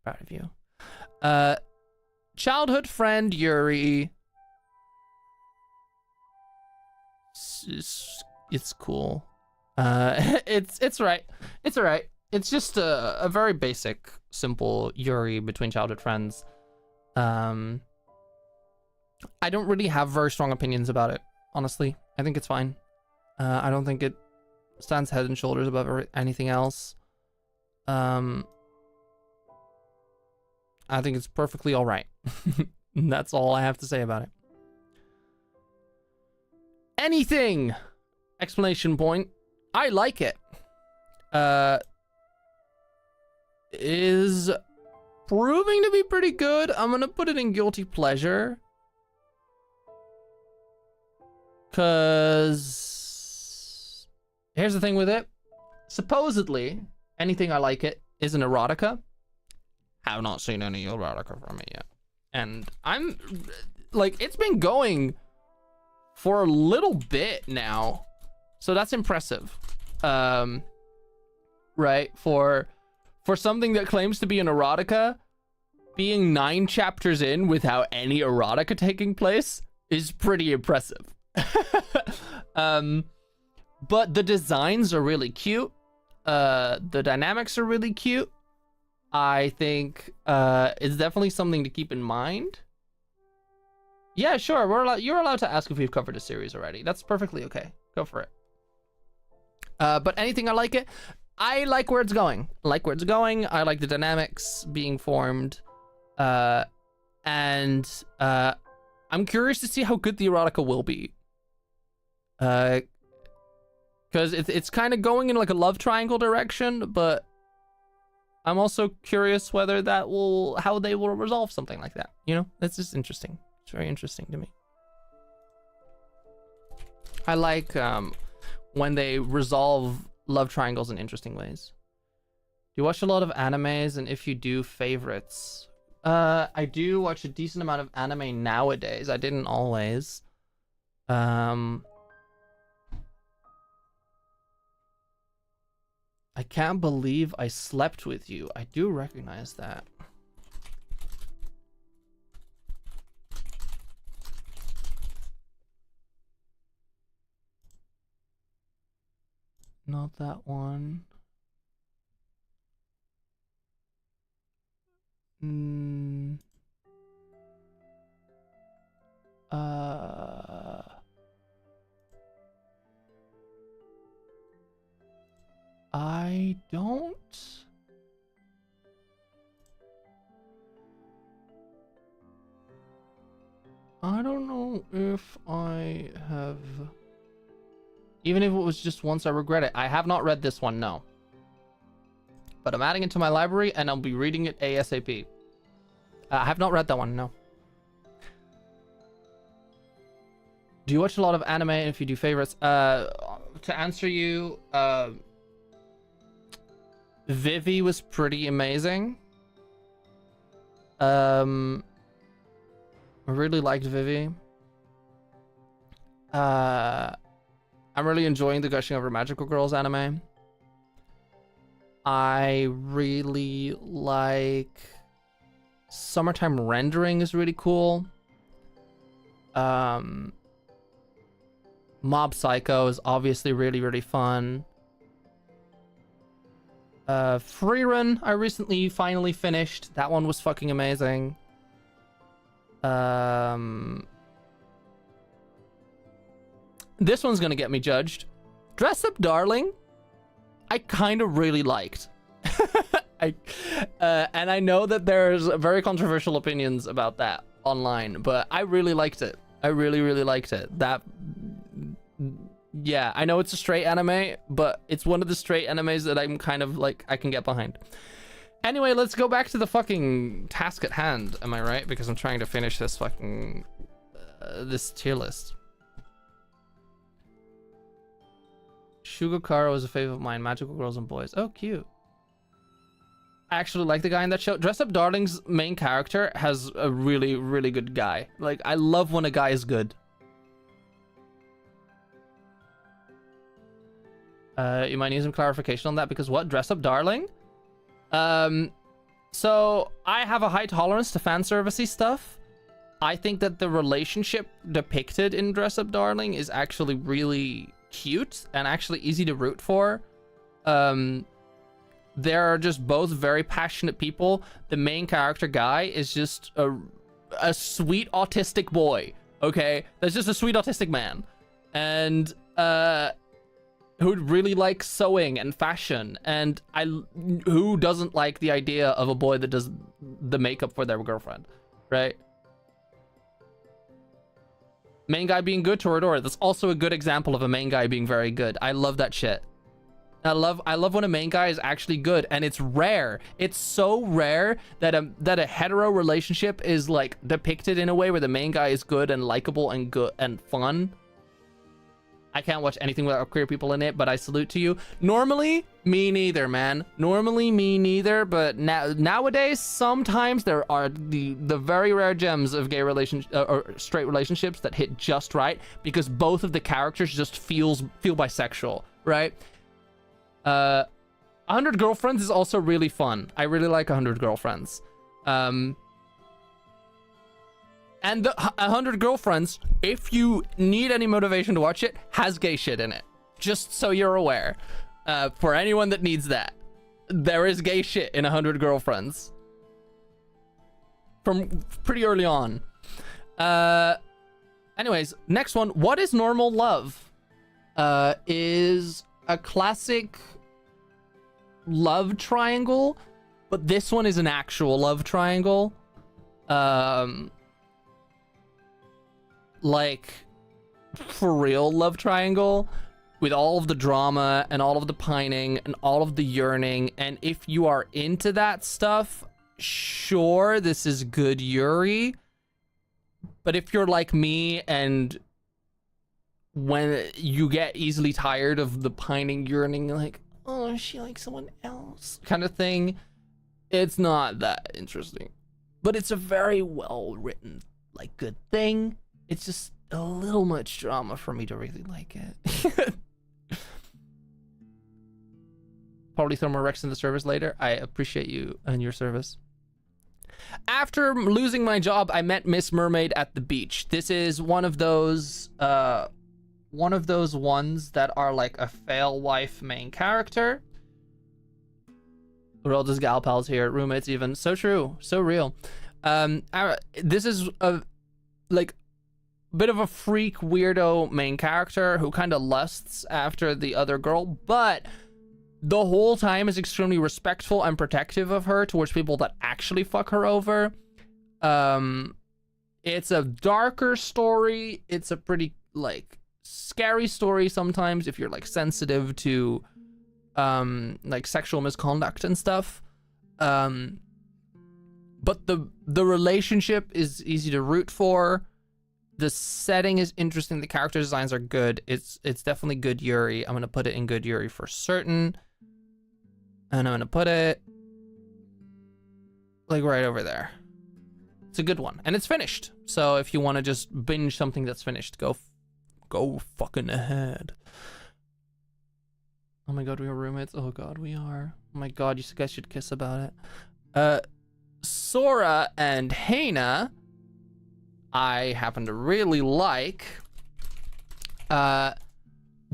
Proud of you. Childhood friend Yuri. It's cool. It's right. It's alright. It's just a very basic, simple Yuri between childhood friends. I don't really have very strong opinions about it, honestly. I think it's fine. I don't think it stands head and shoulders above anything else. I think it's perfectly all right. That's all I have to say about it. Anything! Explanation point. I like it. Is proving to be pretty good. I'm gonna put it in guilty pleasure. Cause here's the thing with it. Supposedly, anything I like it is an erotica. Have not seen any erotica from it yet. And I'm like, it's been going for a little bit now. So that's impressive. Right? For something that claims to be an erotica, being 9 chapters in without any erotica taking place is pretty impressive. But the designs are really cute. The dynamics are really cute. I think it's definitely something to keep in mind. Yeah, sure. You're allowed to ask if we've covered a series already. That's perfectly okay. Go for it. But anything I like it. I like where it's going. I like where it's going. I like the dynamics being formed. And I'm curious to see how good the erotica will be. Because it's kind of going in like a love triangle direction, but I'm also curious whether how they will resolve something like that. You know, that's just interesting. It's very interesting to me. I like when they resolve love triangles in interesting ways. Do you watch a lot of animes? And if you do, favorites? I do watch a decent amount of anime nowadays. I didn't always. I can't believe I slept with you. I do recognize that. Not that one. I don't. I don't know if I have. Even if it was just once, I regret it. I have not read this one, no. But I'm adding it to my library and I'll be reading it ASAP. I have not read that one, no. Do you watch a lot of anime? And if you do, favorites? To answer you, Vivi was pretty amazing. I really liked Vivi. I'm really enjoying the Gushing Over Magical Girls anime. I really like Summertime Rendering is really cool. Mob Psycho is obviously really, really fun. Free Run, I recently finally finished. That one was fucking amazing. This one's gonna get me judged. Dress Up Darling. I kind of really liked. And I know that there's very controversial opinions about that online, but I really liked it. I really, really liked it. Yeah, I know it's a straight anime, but it's one of the straight animes that I'm kind of like, I can get behind. Anyway, let's go back to the fucking task at hand. Am I right? Because I'm trying to finish this fucking, this tier list. Shugokaro is a favorite of mine. Magical girls and boys. Oh, cute. I actually like the guy in that show. Dress Up Darling's main character has a really, really good guy. Like, I love when a guy is good. You might need some clarification on that because what? Dress Up Darling? So I have a high tolerance to fan servicey stuff. I think that the relationship depicted in Dress Up Darling is actually really cute and actually easy to root for. They're just both very passionate people. The main character guy is just a sweet autistic boy. Okay, that's just a sweet autistic man, and who really likes sewing and fashion, and who doesn't like the idea of a boy that does the makeup for their girlfriend, right? Main guy being good, Toradora. That's also a good example of a main guy being very good. I love that shit. I love when a main guy is actually good, and it's rare. It's so rare that a hetero relationship is like depicted in a way where the main guy is good and likable and good and fun. I can't watch anything without queer people in it, but I salute to you. Normally, me neither, man. Normally, me neither, but nowadays, sometimes there are the very rare gems of gay or straight relationships that hit just right because both of the characters just feel bisexual, right? 100 Girlfriends is also really fun. I really like 100 Girlfriends. And the 100 Girlfriends, if you need any motivation to watch it, has gay shit in it. Just so you're aware. For anyone that needs that. There is gay shit in 100 Girlfriends. From pretty early on. Anyways, next one. What is normal love? Is a classic love triangle, but this one is an actual love triangle. Like for real love triangle with all of the drama and all of the pining and all of the yearning. And if you are into that stuff, sure, this is good Yuri. But if you're like me and when you get easily tired of the pining, yearning, like, oh, she likes someone else kind of thing, it's not that interesting. But it's a very well written, like, good thing. It's just a little much drama for me to really like it. Probably throw more Rex into service later. I appreciate you and your service. After losing my job, I met Miss Mermaid at the beach. This is one of those ones that are like a fail wife main character. We're all just gal pals here, roommates even. So true, so real. This is a like bit of a freak weirdo main character who kind of lusts after the other girl, but the whole time is extremely respectful and protective of her towards people that actually fuck her over. It's a darker story. It's a pretty like scary story sometimes if you're like sensitive to like sexual misconduct and stuff. But the relationship is easy to root for. The setting is interesting. The character designs are good. It's definitely good Yuri. I'm gonna put it in good Yuri for certain. And I'm gonna put it like right over there. It's a good one, and it's finished. So if you want to just binge something that's finished, go fucking ahead. Oh my god, we are roommates. Oh god, we are. Oh my god, you guys should kiss about it. Sora and Hana, I happen to really like.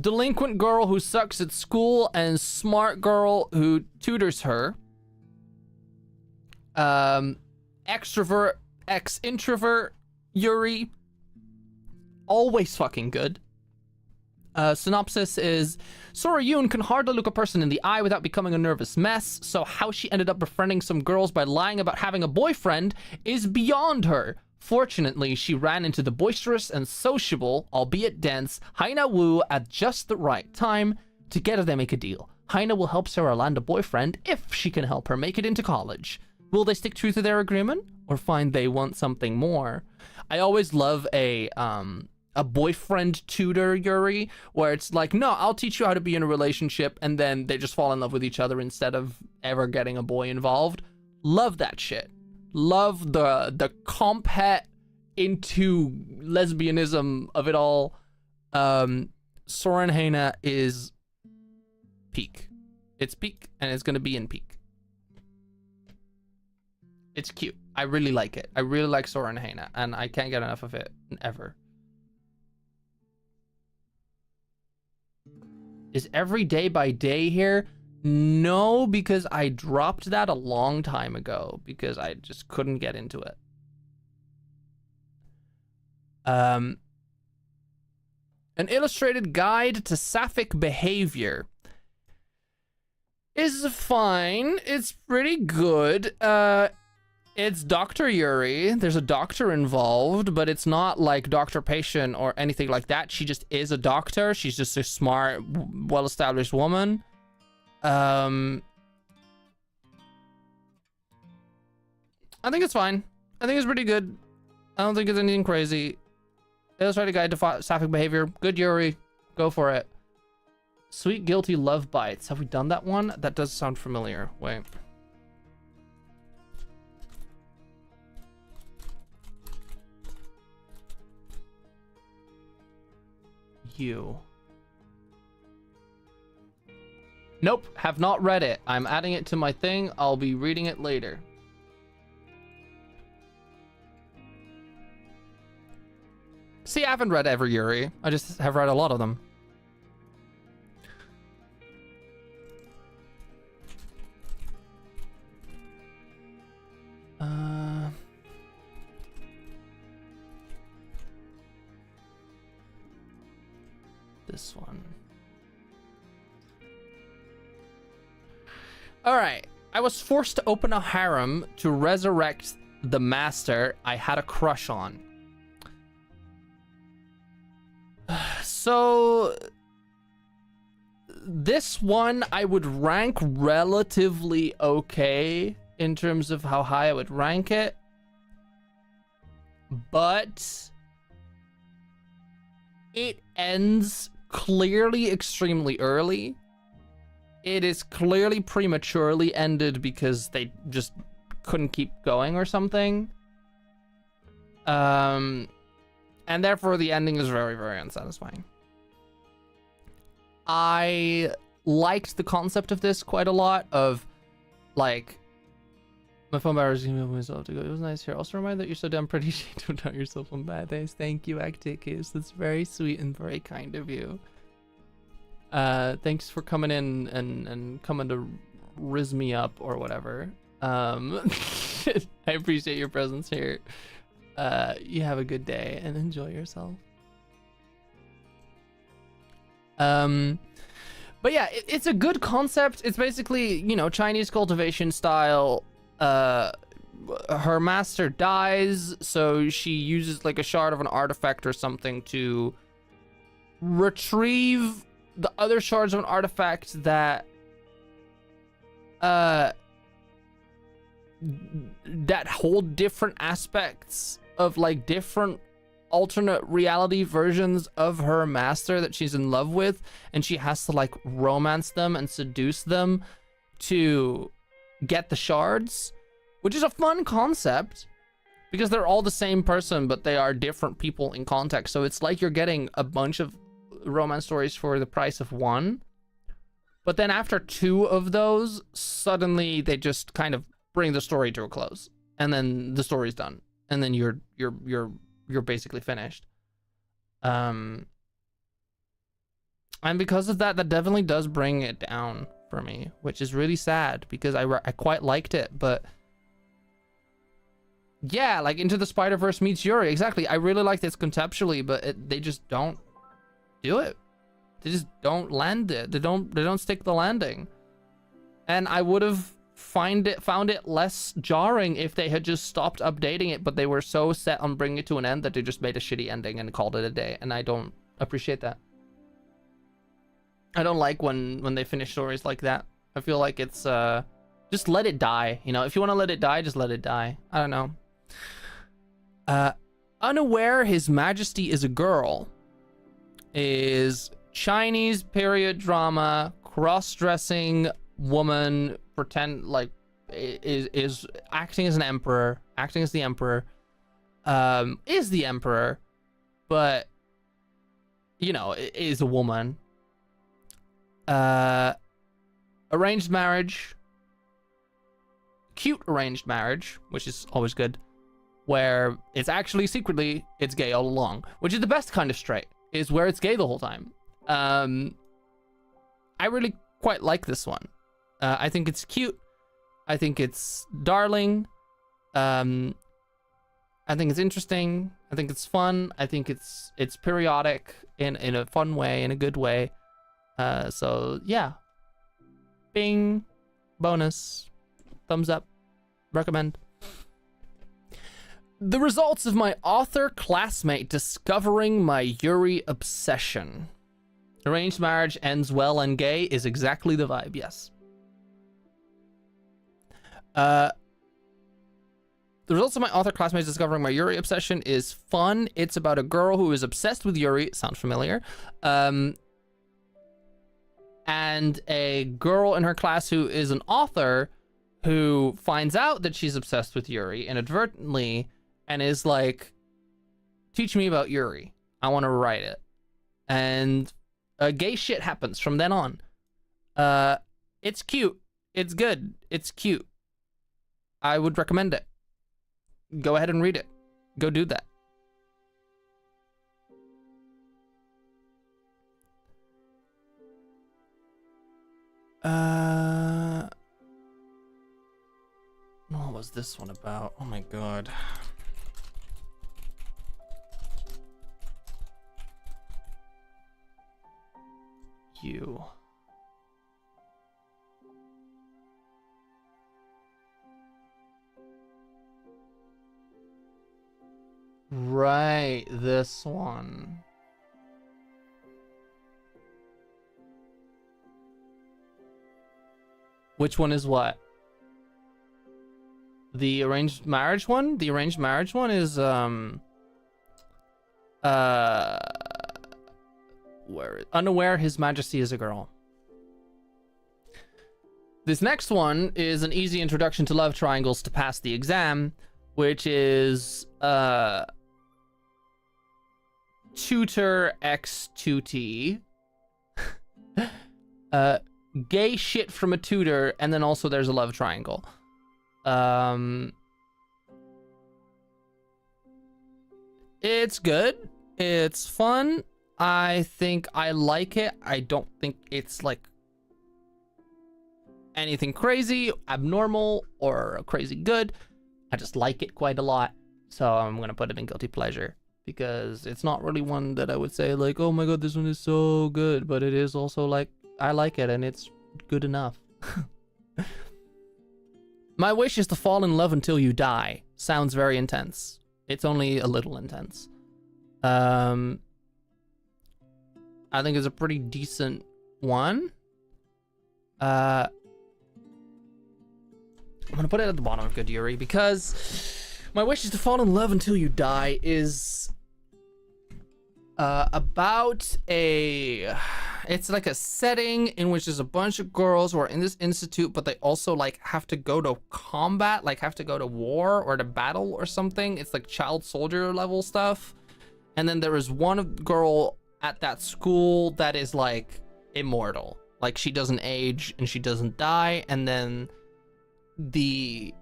Delinquent girl who sucks at school and smart girl who tutors her. Extrovert, ex-introvert Yuri. Always fucking good. Synopsis is, Sora Yoon can hardly look a person in the eye without becoming a nervous mess, so how she ended up befriending some girls by lying about having a boyfriend is beyond her. Fortunately, she ran into the boisterous and sociable, albeit dense, Haina Wu at just the right time. Together they make a deal. Haina will help Sora land a boyfriend if she can help her make it into college. Will they stick true to their agreement, or find they want something more? I always love a boyfriend tutor Yuri, where it's like, no, I'll teach you how to be in a relationship, and then they just fall in love with each other instead of ever getting a boy involved. Love that shit. Love the compet into lesbianism of it all. Sora and Haina is peak. It's peak, and it's gonna be in peak. It's cute. I really like it. I really like Sora and Haina, and I can't get enough of it ever. Is every day by day here? No, because I dropped that a long time ago because I just couldn't get into it. An illustrated guide to sapphic behavior is fine. It's pretty good. It's Dr. Yuri. There's a doctor involved, but it's not like doctor-patient or anything like that. She just is a doctor. She's just a smart, well-established woman. I think it's fine. I think it's pretty good. I don't think it's anything crazy. Illustrated guide to sapphic behavior. Good Yuri. Go for it. Sweet Guilty Love Bites. Have we done that one? That does sound familiar. Wait. You. Nope, have not read it. I'm adding it to my thing. I'll be reading it later. See, I haven't read every Yuri. I just have read a lot of them. This one. Alright. I was forced to open a harem to resurrect the master I had a crush on. So this one I would rank relatively okay in terms of how high I would rank it. But it ends clearly extremely early. It is clearly prematurely ended because they just couldn't keep going or something. And therefore the ending is very, very unsatisfying. I liked the concept of this quite a lot, of like, my phone battery is gonna be myself to go. It was nice here. Also remind that you're so damn pretty. Don't doubt yourself on bad days. Thank you, Acticus. That's very sweet and very kind of you. Thanks for coming in and coming to rizz me up or whatever. I appreciate your presence here. You have a good day and enjoy yourself. But yeah, it's a good concept. It's basically, you know, Chinese cultivation style. Her master dies, so she uses like a shard of an artifact or something to retrieve the other shards of an artifact that that hold different aspects of like different alternate reality versions of her master that she's in love with, and she has to like romance them and seduce them to get the shards, which is a fun concept because they're all the same person, but they are different people in context. So it's like you're getting a bunch of romance stories for the price of one. But then after two of those, suddenly they just kind of bring the story to a close, and then the story's done, and then you're basically finished. And because of that, that definitely does bring it down for me, which is really sad because I quite liked it. But yeah, like Into the Spider-Verse meets Yuri. Exactly. I really like this conceptually, but they just don't do it. They just don't land it. They don't stick the landing. And I would have found it less jarring if they had just stopped updating it, but they were so set on bringing it to an end that they just made a shitty ending and called it a day, and I don't appreciate that. I don't like when they finish stories like that. I feel like it's just let it die, you know. If you want to let it die, just let it die. I don't know. Unaware His Majesty is a Girl is Chinese period drama, cross-dressing woman pretend like is acting as an emperor, acting as the emperor, is the emperor, but you know, is a woman. Arranged marriage, cute arranged marriage, which is always good, where it's actually secretly it's gay all along, which is the best kind of straight, is where it's gay the whole time. I really quite like this one. I think it's cute. I think it's darling. I think it's interesting. I think it's fun. I think it's periodic in a fun way, in a good way. So yeah. Bing. Bonus. Thumbs up. Recommend. The results of my author classmate discovering my Yuri obsession. Arranged marriage ends well and gay is exactly the vibe, yes. The results of my author classmates discovering my Yuri obsession is fun. It's about a girl who is obsessed with Yuri. Sounds familiar. And a girl in her class who is an author who finds out that she's obsessed with Yuri inadvertently and is like, teach me about Yuri. I want to write it. And gay shit happens from then on. It's cute. It's good. It's cute. I would recommend it. Go ahead and read it. Go do that. What was this one about? Oh my god. You. Right, this one. Which one is what? The arranged marriage one? The arranged marriage one is Unaware His Majesty is a Girl. This next one is an easy introduction to love triangles to pass the exam, which is Tutor X Tuti. Gay shit from a tutor, and then also there's a love triangle. It's good. It's fun. I think I like it. I don't think it's like anything crazy, abnormal, or crazy good. I just like it quite a lot. So I'm going to put it in guilty pleasure because it's not really one that I would say like, oh my god, this one is so good. But it is also like, I like it and it's good enough. My wish is to fall in love until you die. Sounds very intense. It's only a little intense. I think it's a pretty decent one. I'm gonna put it at the bottom of Good Yuri because my wish is to fall in love until you die is about it's like a setting in which there's a bunch of girls who are in this institute, but they also like have to go to combat, like have to go to war or to battle or something. It's like child soldier level stuff. And then there is one girl at that school that is like immortal, like she doesn't age and she doesn't die. And then the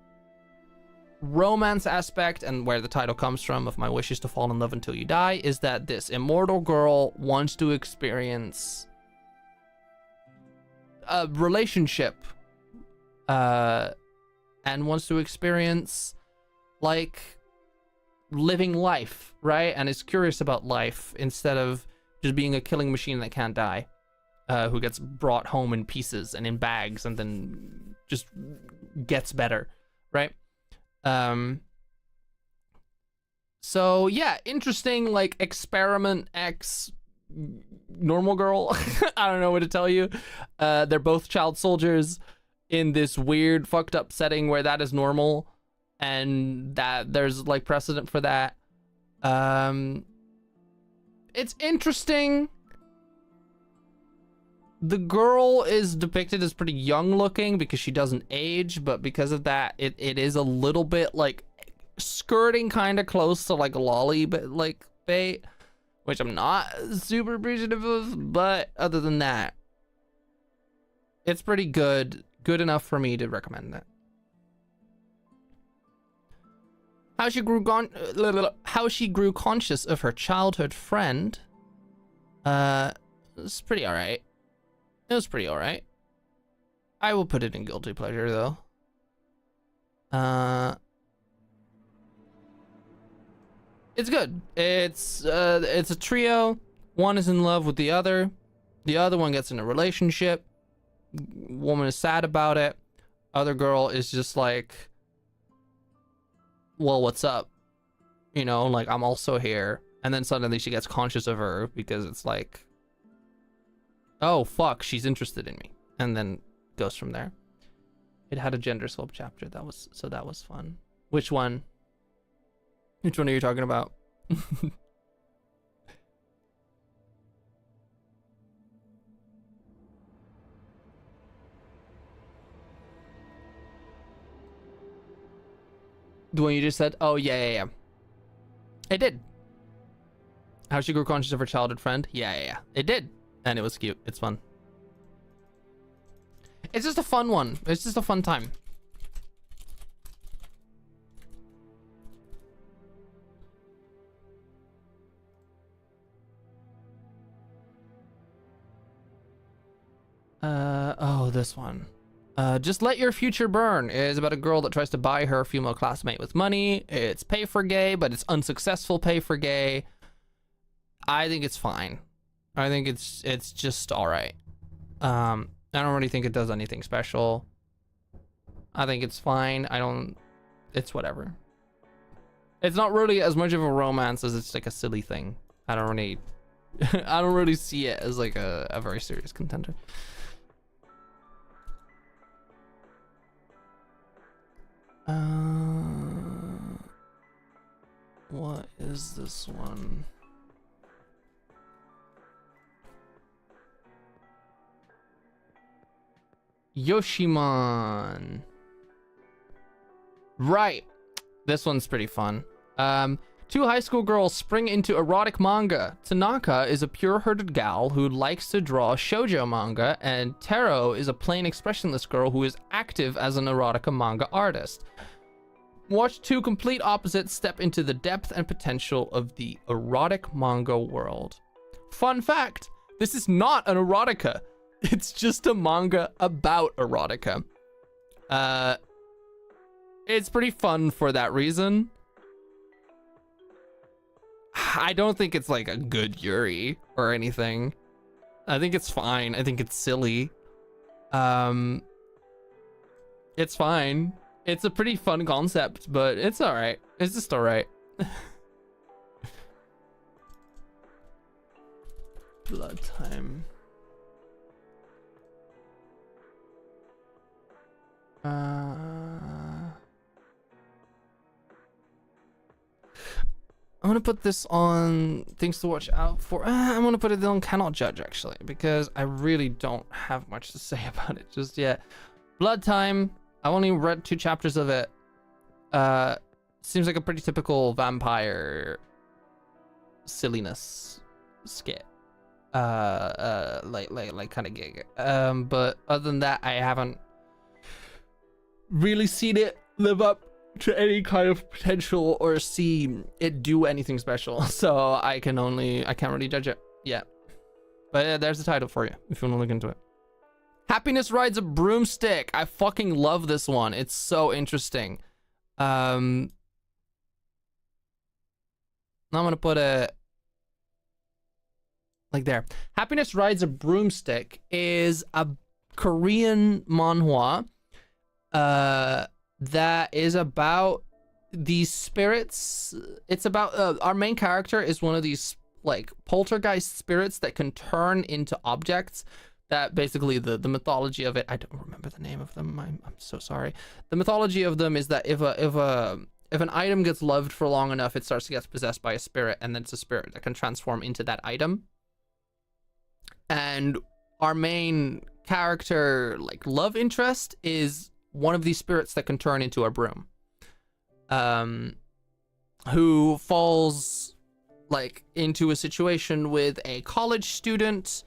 romance aspect, and where the title comes from of My Wish is to Fall in Love Until You Die, is that this immortal girl wants to experience a relationship and wants to experience like living life, right? And is curious about life instead of just being a killing machine that can't die, who gets brought home in pieces and in bags and then just gets better, right? So yeah, interesting, like, experiment X normal girl. I don't know what to tell you. They're both child soldiers in this weird fucked up setting where that is normal and that there's like precedent for that. It's interesting. The girl is depicted as pretty young looking because she doesn't age, but because of that, it is a little bit like skirting kind of close to like lolly, but like bait, which I'm not super appreciative of. But other than that, it's pretty good enough for me to recommend it. How she grew conscious of her childhood friend. It's pretty alright. It was pretty alright. I will put it in guilty pleasure though. It's good. It's a trio. One is in love with the other. The other one gets in a relationship. Woman is sad about it. Other girl is just like, well, what's up? You know, like, I'm also here. And then suddenly she gets conscious of her because it's like, oh fuck, she's interested in me, and then goes from there. It had a gender swap chapter. That was fun. Which one are you talking about? The one you just said? Oh yeah. It did. How she grew conscious of her childhood friend? Yeah. It did. And it was cute. It's fun. It's just a fun one. It's just a fun time. Oh, this one. Just Let Your Future Burn is about a girl that tries to buy her female classmate with money. It's pay for gay, but it's unsuccessful pay for gay. I think it's fine. I think it's just all right. I don't really think it does anything special. I think it's fine. It's whatever. It's not really as much of a romance as it's like a silly thing. I don't really see it as like a very serious contender. What is this one? Yoshiman. Right. This one's pretty fun. Two high school girls spring into erotic manga. Tanaka is a pure-hearted gal who likes to draw shoujo manga, and Taro is a plain expressionless girl who is active as an erotica manga artist. Watch two complete opposites step into the depth and potential of the erotic manga world. Fun fact, this is not an erotica. It's just a manga about erotica. It's pretty fun for that reason. I don't think it's like a good Yuri or anything. I think it's fine. I think it's silly. It's fine. It's a pretty fun concept, but it's all right. It's just all right. Blood time. I'm gonna put this on things to watch out for. I'm gonna put it on Cannot Judge, actually, because I really don't have much to say about it just yet. Blood Time. I've only read 2 chapters of it. Seems like a pretty typical vampire silliness skit. Like kind of gig. But other than that, I haven't really seen it live up to any kind of potential or see it do anything special. So I can't really judge it yet. But there's the title for you if you want to look into it. Happiness Rides a Broomstick. I fucking love this one. It's so interesting. I'm gonna put it like there. Happiness Rides a Broomstick is a Korean manhwa that is about these spirits. It's about our main character is one of these like poltergeist spirits that can turn into objects. That basically the mythology of it, I don't remember the name of them. I'm so sorry. The mythology of them is that if an item gets loved for long enough, it starts to get possessed by a spirit, and then it's a spirit that can transform into that item. And our main character, like love interest, is one of these spirits that can turn into a broom. Who falls like into a situation with a college student,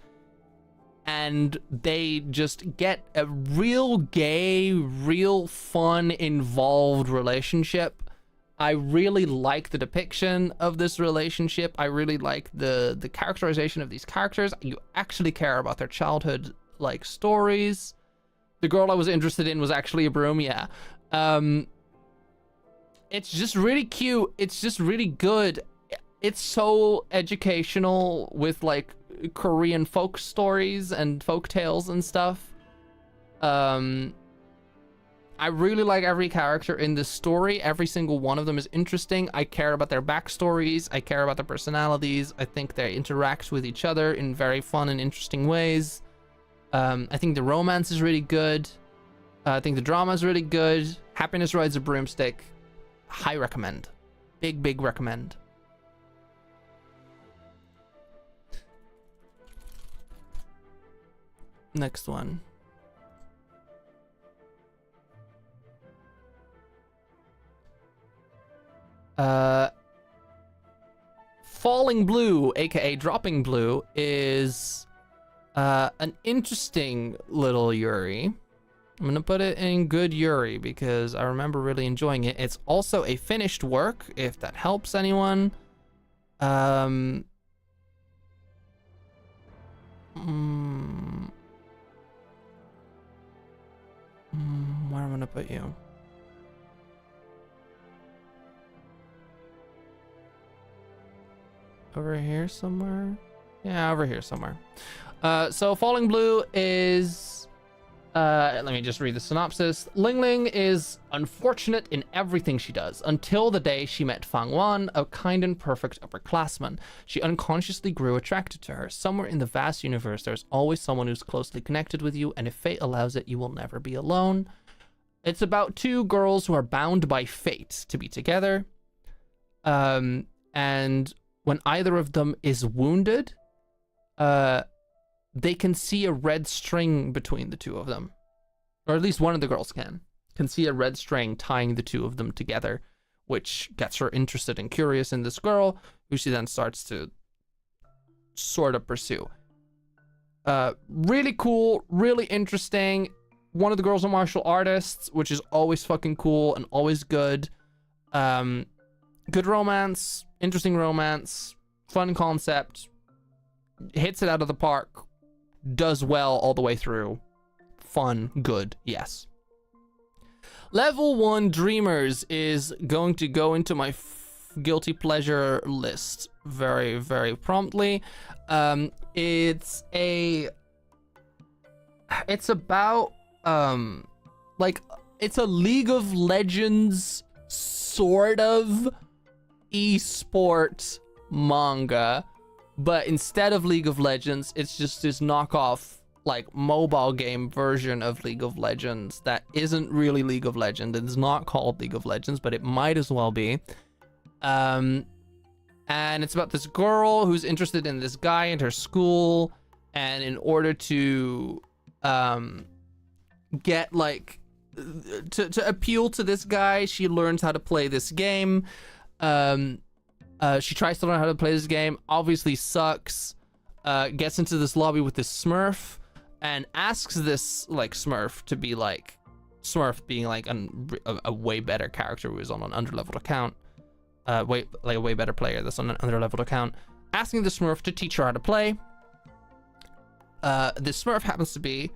and they just get a real gay, real fun, involved relationship. I really like the depiction of this relationship. I really like the characterization of these characters. You actually care about their childhood like stories. The girl I was interested in was actually a broom, yeah. It's just really cute. It's just really good. It's so educational with like Korean folk stories and folk tales and stuff. I really like every character in this story. Every single one of them is interesting. I care about their backstories. I care about their personalities. I think they interact with each other in very fun and interesting ways. I think the romance is really good. I think the drama is really good. Happiness Rides a Broomstick. High recommend. Big recommend. Next one. Falling Blue, aka Dropping Blue, is an interesting little Yuri. I'm gonna put it in good Yuri because I remember really enjoying it. It's also a finished work, if that helps anyone. Where am I gonna put you? Over here somewhere? Yeah, over here somewhere. So Falling Blue is... let me just read the synopsis. Ling Ling is unfortunate in everything she does, until the day she met Fang Wan, a kind and perfect upperclassman. She unconsciously grew attracted to her. Somewhere in the vast universe, there's always someone who's closely connected with you, and if fate allows it, you will never be alone. It's about two girls who are bound by fate to be together. And when either of them is wounded, they can see a red string between the two of them. Or at least one of the girls can see a red string tying the two of them together, which gets her interested and curious in this girl, who she then starts to sort of pursue. Really cool, really interesting. One of the girls are martial artists, which is always fucking cool and always good. Good romance, interesting romance, fun concept, hits it out of the park, does well all the way through. Fun, good, yes. Level 1 Dreamers is going to go into my guilty pleasure list very, very promptly. It's about, like, it's a League of Legends sort of esport manga, but instead of League of Legends, it's just this knockoff, like, mobile game version of League of Legends that isn't really League of Legends. It's not called League of Legends, but it might as well be. And it's about this girl who's interested in this guy at her school, and in order to get, like, to appeal to this guy, she learns how to play this game. She tries to learn how to play this game, obviously sucks, gets into this lobby with this Smurf, and asks this, like, Smurf to be, like, Smurf being, like, a way better character who is on an underleveled account, a way better player that's on an underleveled account, asking the Smurf to teach her how to play. This Smurf happens to be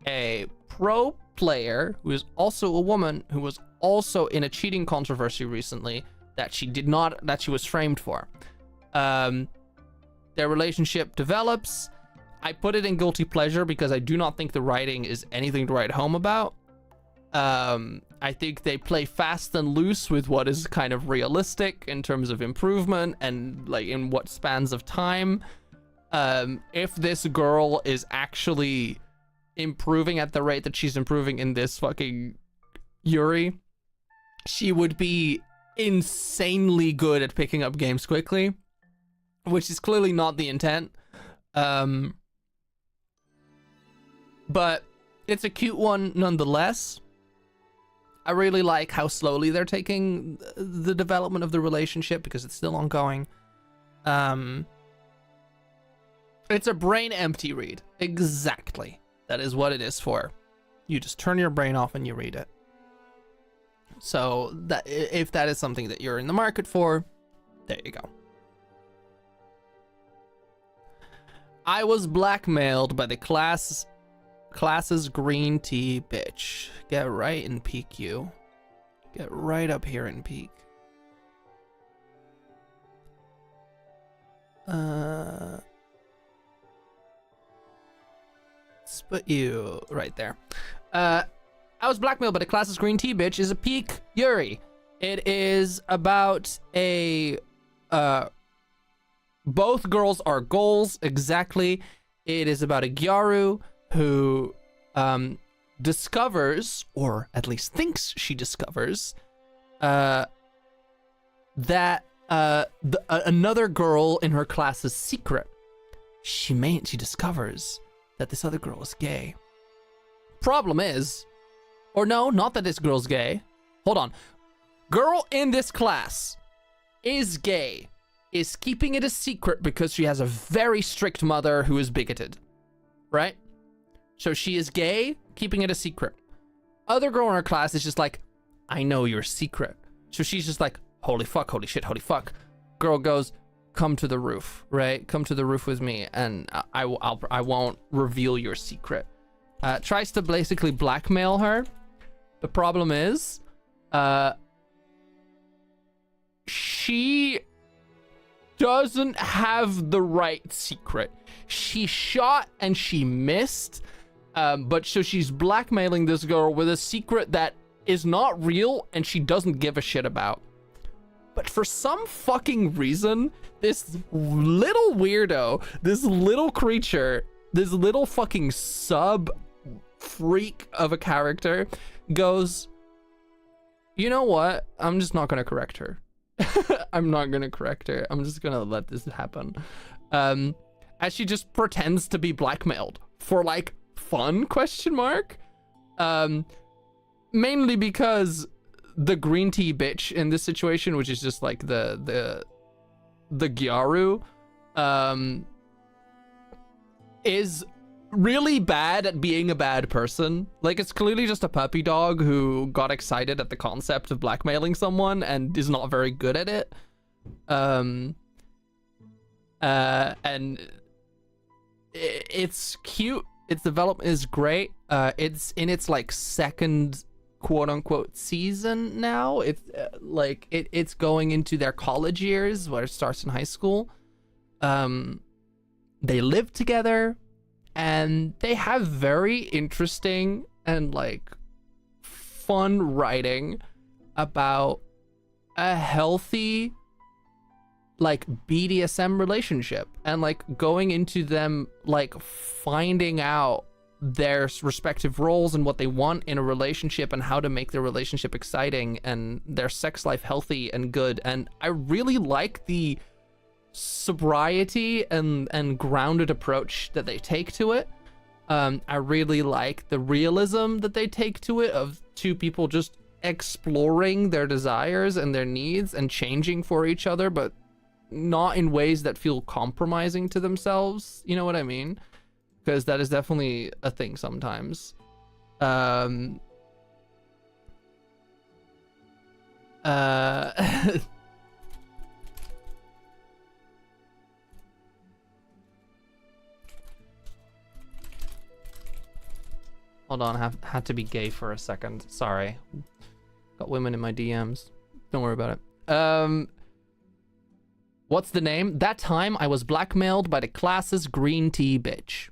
a pro player who is also a woman who was also in a cheating controversy recently that she was framed for. their relationship develops. I put it in guilty pleasure because I do not think the writing is anything to write home about. I think they play fast and loose with what is kind of realistic in terms of improvement and like in what spans of time. If this girl is actually improving at the rate that she's improving in this fucking Yuri, she would be insanely good at picking up games quickly, which is clearly not the intent. But it's a cute one nonetheless. I really like how slowly they're taking the development of the relationship because it's still ongoing. It's a brain empty read. Exactly. That is what it is for. You just turn your brain off and you read it. So that if that is something that you're in the market for, there you go. I was blackmailed by the class's green tea bitch. Get right in peak, you. Get right up here and peak. Let's put you right there. I was blackmailed by the class's green tea bitch is a peak Yuri. It is about a both girls are goals, exactly. It is about a Gyaru who discovers, or at least thinks she discovers, that another girl in her class is secret. She discovers that this other girl is gay. Problem is, or no, not that this girl's gay. Hold on. Girl in this class is gay, is keeping it a secret because she has a very strict mother who is bigoted, right? So she is gay, keeping it a secret. Other girl in her class is just like, I know your secret. So she's just like, holy fuck, holy shit, holy fuck. Girl goes, come to the roof, right? Come to the roof with me, and I won't reveal your secret. Tries to basically blackmail her. The problem is, she doesn't have the right secret. She shot and she missed, but so she's blackmailing this girl with a secret that is not real and she doesn't give a shit about. But for some fucking reason, this little weirdo, this little creature, this little fucking sub freak of a character goes, you know what? I'm just not gonna correct her. I'm not gonna correct her. I'm just gonna let this happen. As she just pretends to be blackmailed for like fun, question mark. Mainly because the green tea bitch in this situation, which is just like the Gyaru, is really bad at being a bad person. Like, it's clearly just a puppy dog who got excited at the concept of blackmailing someone and is not very good at it. And it's cute. Its development is great. It's in its like second quote unquote season now. It's it's going into their college years where it starts in high school. They live together and they have very interesting and like fun writing about a healthy like BDSM relationship and like going into them like finding out their respective roles and what they want in a relationship and how to make their relationship exciting and their sex life healthy and good. And I really like the sobriety and grounded approach that they take to it. I really like the realism that they take to it of two people just exploring their desires and their needs and changing for each other, but not in ways that feel compromising to themselves. You know what I mean? Because that is definitely a thing sometimes. Hold on, I had to be gay for a second. Sorry. Got women in my DMs. Don't worry about it. What's the name? That time I was blackmailed by the class's green tea bitch.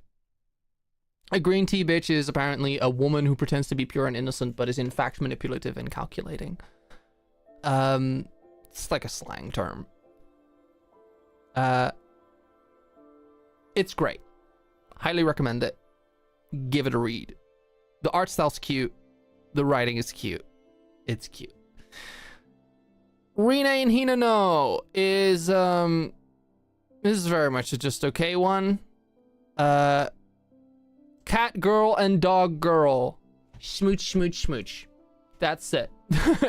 A green tea bitch is apparently a woman who pretends to be pure and innocent, but is in fact manipulative and calculating. It's like a slang term. It's great. Highly recommend it. Give it a read. The art style's cute. The writing is cute. It's cute. Rina and Hinano is this is very much a just okay one. Cat girl and dog girl. Smooch, smooch, smooch. That's it.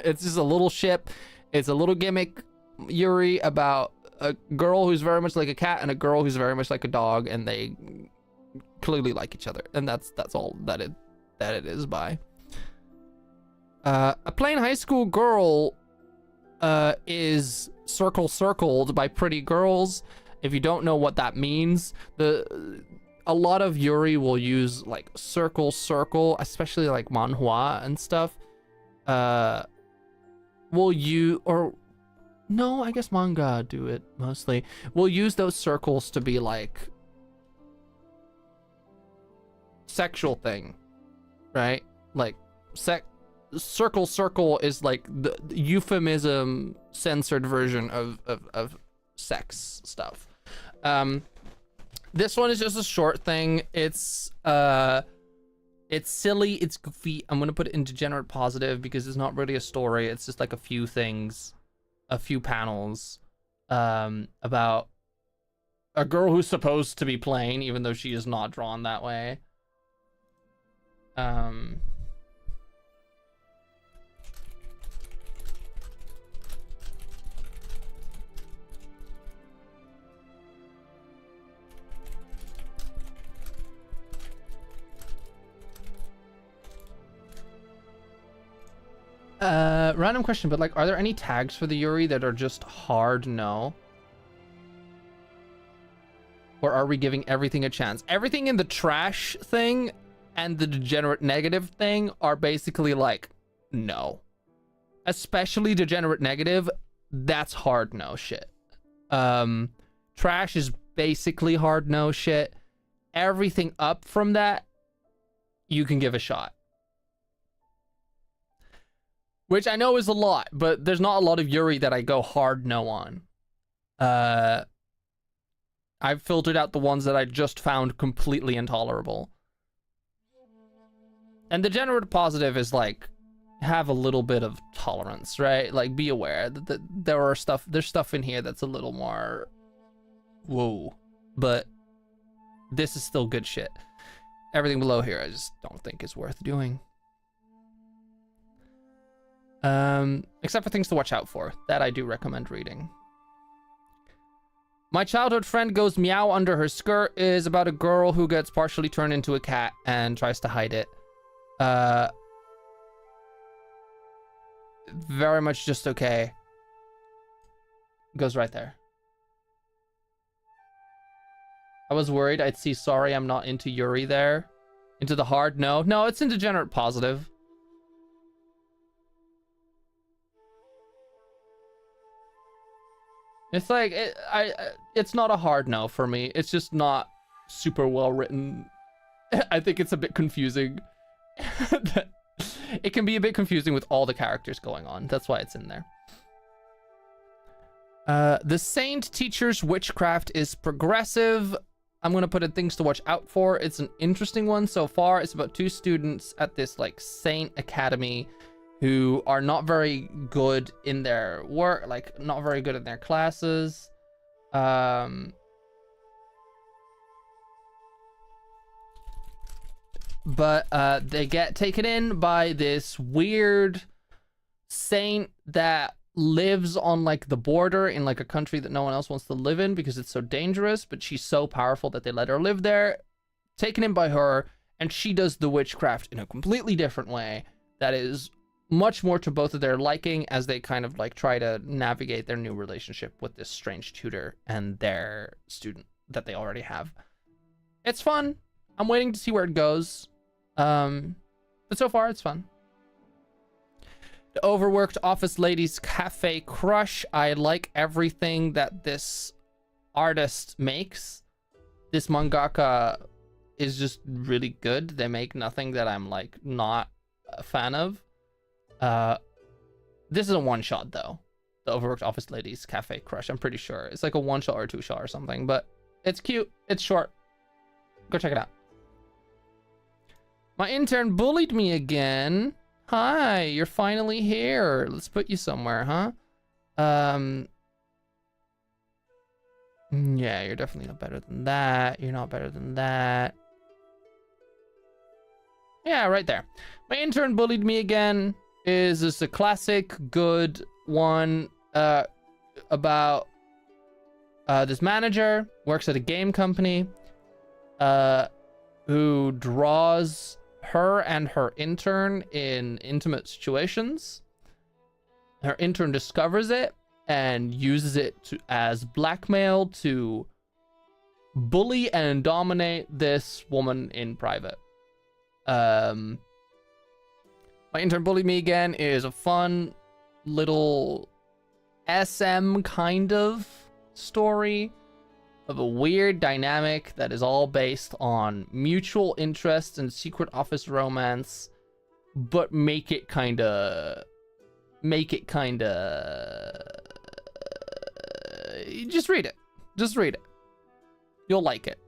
It's just a little ship. It's a little gimmick Yuri about a girl who's very much like a cat and a girl who's very much like a dog, and they clearly like each other, and that's all that it is by. A plain high school girl is circled by pretty girls. If you don't know what that means, a lot of Yuri will use like circle, especially like manhwa and stuff. No, I guess manga do it mostly. We'll use those circles to be like sexual thing, right? Like circle is like the euphemism censored version of sex stuff. This one is just a short thing. It's silly, it's goofy. I'm gonna put it in degenerate positive because it's not really a story. It's just like a few things, a few panels about a girl who's supposed to be plain even though she is not drawn that way. Random question, but like, are there any tags for the Yuri that are just hard no? Or are we giving everything a chance? Everything in the trash thing and the degenerate negative thing are basically like, no. Especially degenerate negative, that's hard no shit. Trash is basically hard no shit. Everything up from that, you can give a shot. Which I know is a lot, but there's not a lot of Yuri that I go hard no on. I've filtered out the ones that I just found completely intolerable. And the degenerate positive is like, have a little bit of tolerance, right? Like, be aware that there's stuff in here that's a little more whoa, but this is still good shit. Everything below here I just don't think is worth doing. Except for things to watch out for. That I do recommend reading. My childhood friend goes meow under her skirt is about a girl who gets partially turned into a cat and tries to hide it. Very much just okay. Goes right there. I was worried I'd see sorry I'm not into Yuri there. Into the hard no. No, it's in degenerate positive. It's like, it's not a hard no for me. It's just not super well written. I think it's a bit confusing. It can be a bit confusing with all the characters going on. That's why it's in there. The Saint Teacher's Witchcraft is progressive. I'm going to put in things to watch out for. It's an interesting one so far. It's about 2 students at this like Saint Academy who are not very good in their work, like not very good in their classes. But they get taken in by this weird saint that lives on like the border in like a country that no one else wants to live in because it's so dangerous, but she's so powerful that they let her live there. Taken in by her, and she does the witchcraft in a completely different way that is much more to both of their liking as they kind of like try to navigate their new relationship with this strange tutor and their student that they already have. It's fun. I'm waiting to see where it goes. But so far it's fun. The Overworked Office Ladies Cafe Crush. I like everything that this artist makes. This mangaka is just really good. They make nothing that I'm like not a fan of. This is a one-shot though. The Overworked Office Ladies Cafe Crush. I'm pretty sure it's like a one-shot or a two-shot or something, but it's cute. It's short. Go check it out. My intern bullied me again. Hi, you're finally here. Let's put you somewhere, huh? Yeah, you're definitely not better than that. You're not better than that. Yeah, right there. My intern bullied me again is just a classic good one about this manager works at a game company who draws her and her intern in intimate situations. Her intern discovers it and uses it as blackmail to bully and dominate this woman in private. My Intern Bullied Me Again is a fun little SM kind of story of a weird dynamic that is all based on mutual interest and secret office romance, but make it kind of just read it. You'll like it.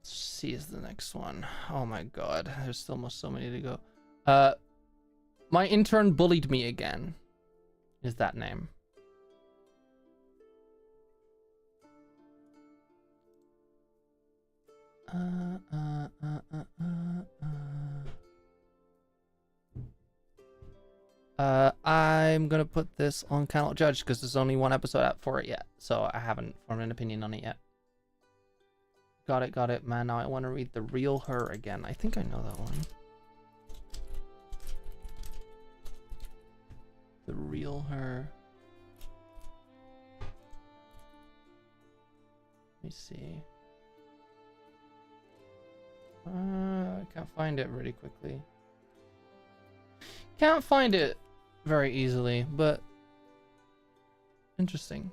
See is the next one. Oh my god, there's still so many to go. My Intern Bullied Me Again is that name. I'm gonna put this on Cannot Judge because there's only one episode out for it yet, so I haven't formed an opinion on it yet. Got it, man. Now I want to read The Real Her again. I think I know that one. The Real Her. Let me see. I can't find it really quickly. Can't find it very easily, but interesting.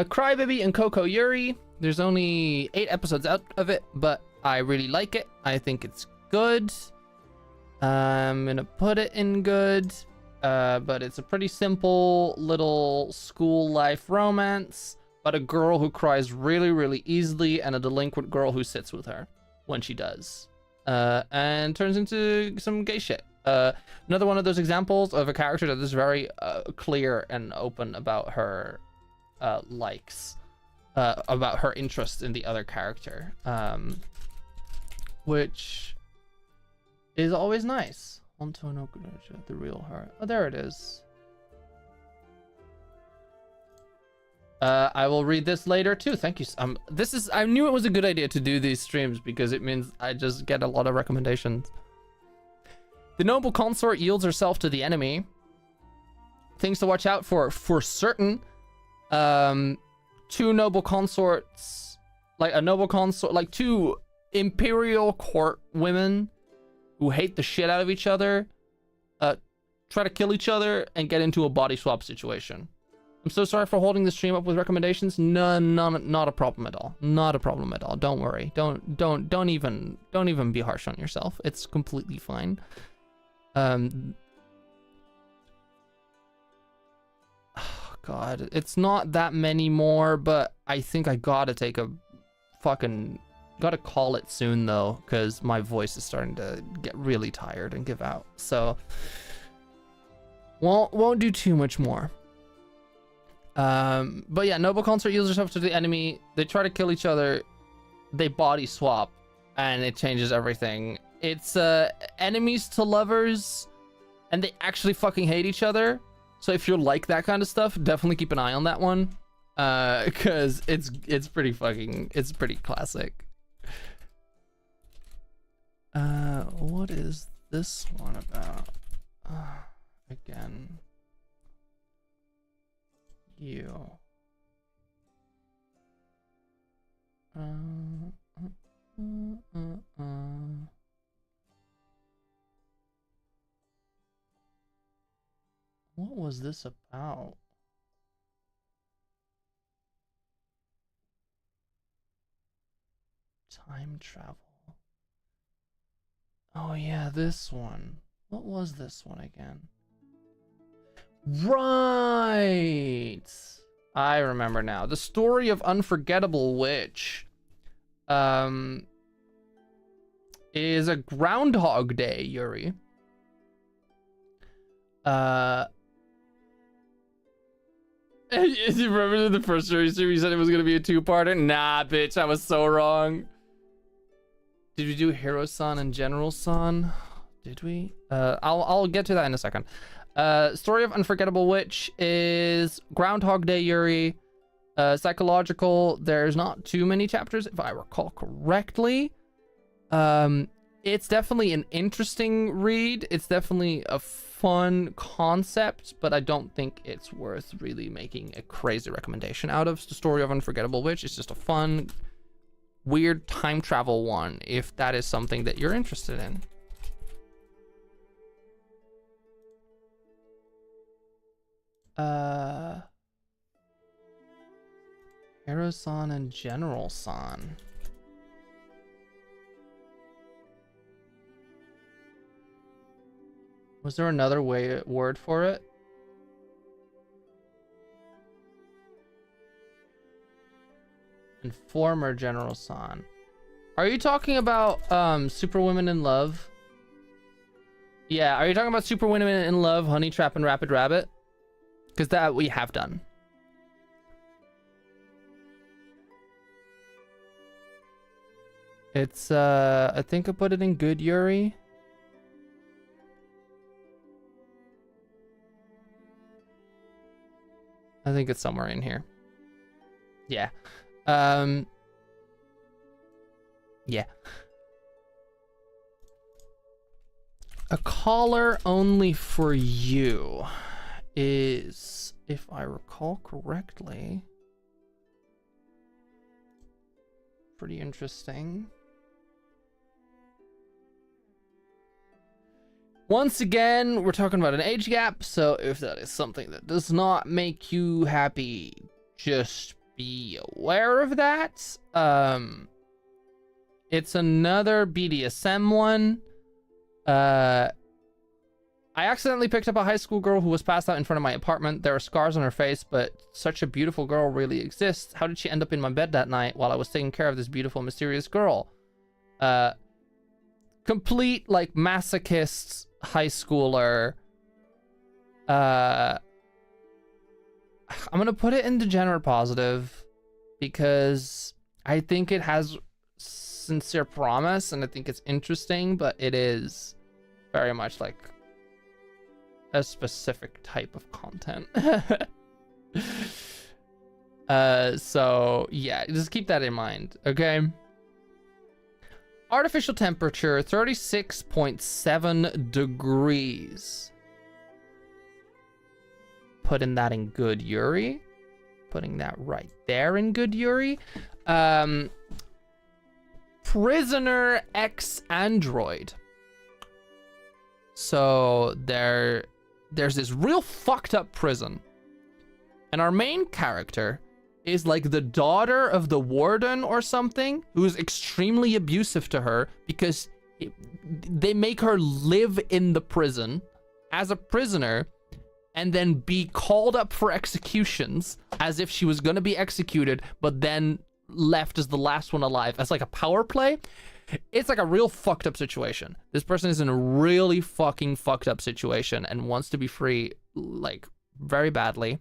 Crybaby and Coco Yuri. There's only 8 episodes out of it, but I really like it. I think it's good. I'm gonna put it in good. But it's a pretty simple little school life romance about a girl who cries really, really easily and a delinquent girl who sits with her when she does. And turns into some gay shit. Another one of those examples of a character that is very clear and open about her likes, about her interest in the other character, which is always nice. The Real Her. Oh, there it is. I will read this later too. Thank you. I knew it was a good idea to do these streams because it means I just get a lot of recommendations. The noble consort yields herself to the enemy. Things to watch out for certain. 2 noble consorts, like 2 imperial court women who hate the shit out of each other, try to kill each other and get into a body swap situation. I'm so sorry for holding the stream up with recommendations. Not a problem at all. Not a problem at all. Don't worry. Don't even be harsh on yourself. It's completely fine. Oh God, it's not that many more, but I think I gotta gotta call it soon though, because my voice is starting to get really tired and give out. So won't do too much more. But yeah, noble consort yields herself to the enemy. They try to kill each other. They body swap, and it changes everything. It's enemies to lovers, and they actually fucking hate each other. So if you're like that kind of stuff, definitely keep an eye on that one. Because it's pretty classic. What is this one about? Again, you. What was this about? Time travel. Oh yeah, this one. What was this one again? Right! I remember now. The Story of Unforgettable Witch is a Groundhog Day, Yuri. You remember the first series you said it was gonna be a two-parter? Nah, bitch, I was so wrong. Did we do Hero-san and General-san? Did we? I'll get to that in a second. Story of Unforgettable Witch is Groundhog Day, Yuri. Psychological. There's not too many chapters, if I recall correctly. It's definitely an interesting read. It's definitely a fun concept, but I don't think it's worth really making a crazy recommendation out of. The Story of Unforgettable Witch is just a fun, weird time travel one, if that is something that you're interested in. Hero-san and General-san. Was there another word for it? Informer General-san. Are you talking about Superwomen in Love? Yeah, are you talking about Superwomen in Love, Honey Trap, and Rapid Rabbit? Because that we have done. It's I think I put it in good, Yuri. I think it's somewhere in here. Yeah. Yeah. A Caller Only for You is, if I recall correctly, pretty interesting. Once again, we're talking about an age gap, so if that is something that does not make you happy, just be aware of that. It's another BDSM one. I accidentally picked up a high school girl who was passed out in front of my apartment. There are scars on her face, but such a beautiful girl really exists. How did she end up in my bed that night while I was taking care of this beautiful, mysterious girl? Complete, like, masochist high schooler. I'm gonna put it in degenerate positive because I think it has sincere promise and I think it's interesting, but it is very much like a specific type of content. So yeah, just keep that in mind, okay? Artificial temperature 36.7 degrees. Putting that in good, Yuri. Putting that right there in good, Yuri. Prisoner X Android. So there's this real fucked up prison, and our main character is like the daughter of the warden or something, who's extremely abusive to her because they make her live in the prison as a prisoner and then be called up for executions as if she was gonna be executed, but then left as the last one alive as like a power play. It's like a real fucked up situation. This person is in a really fucking fucked up situation and wants to be free, like, very badly.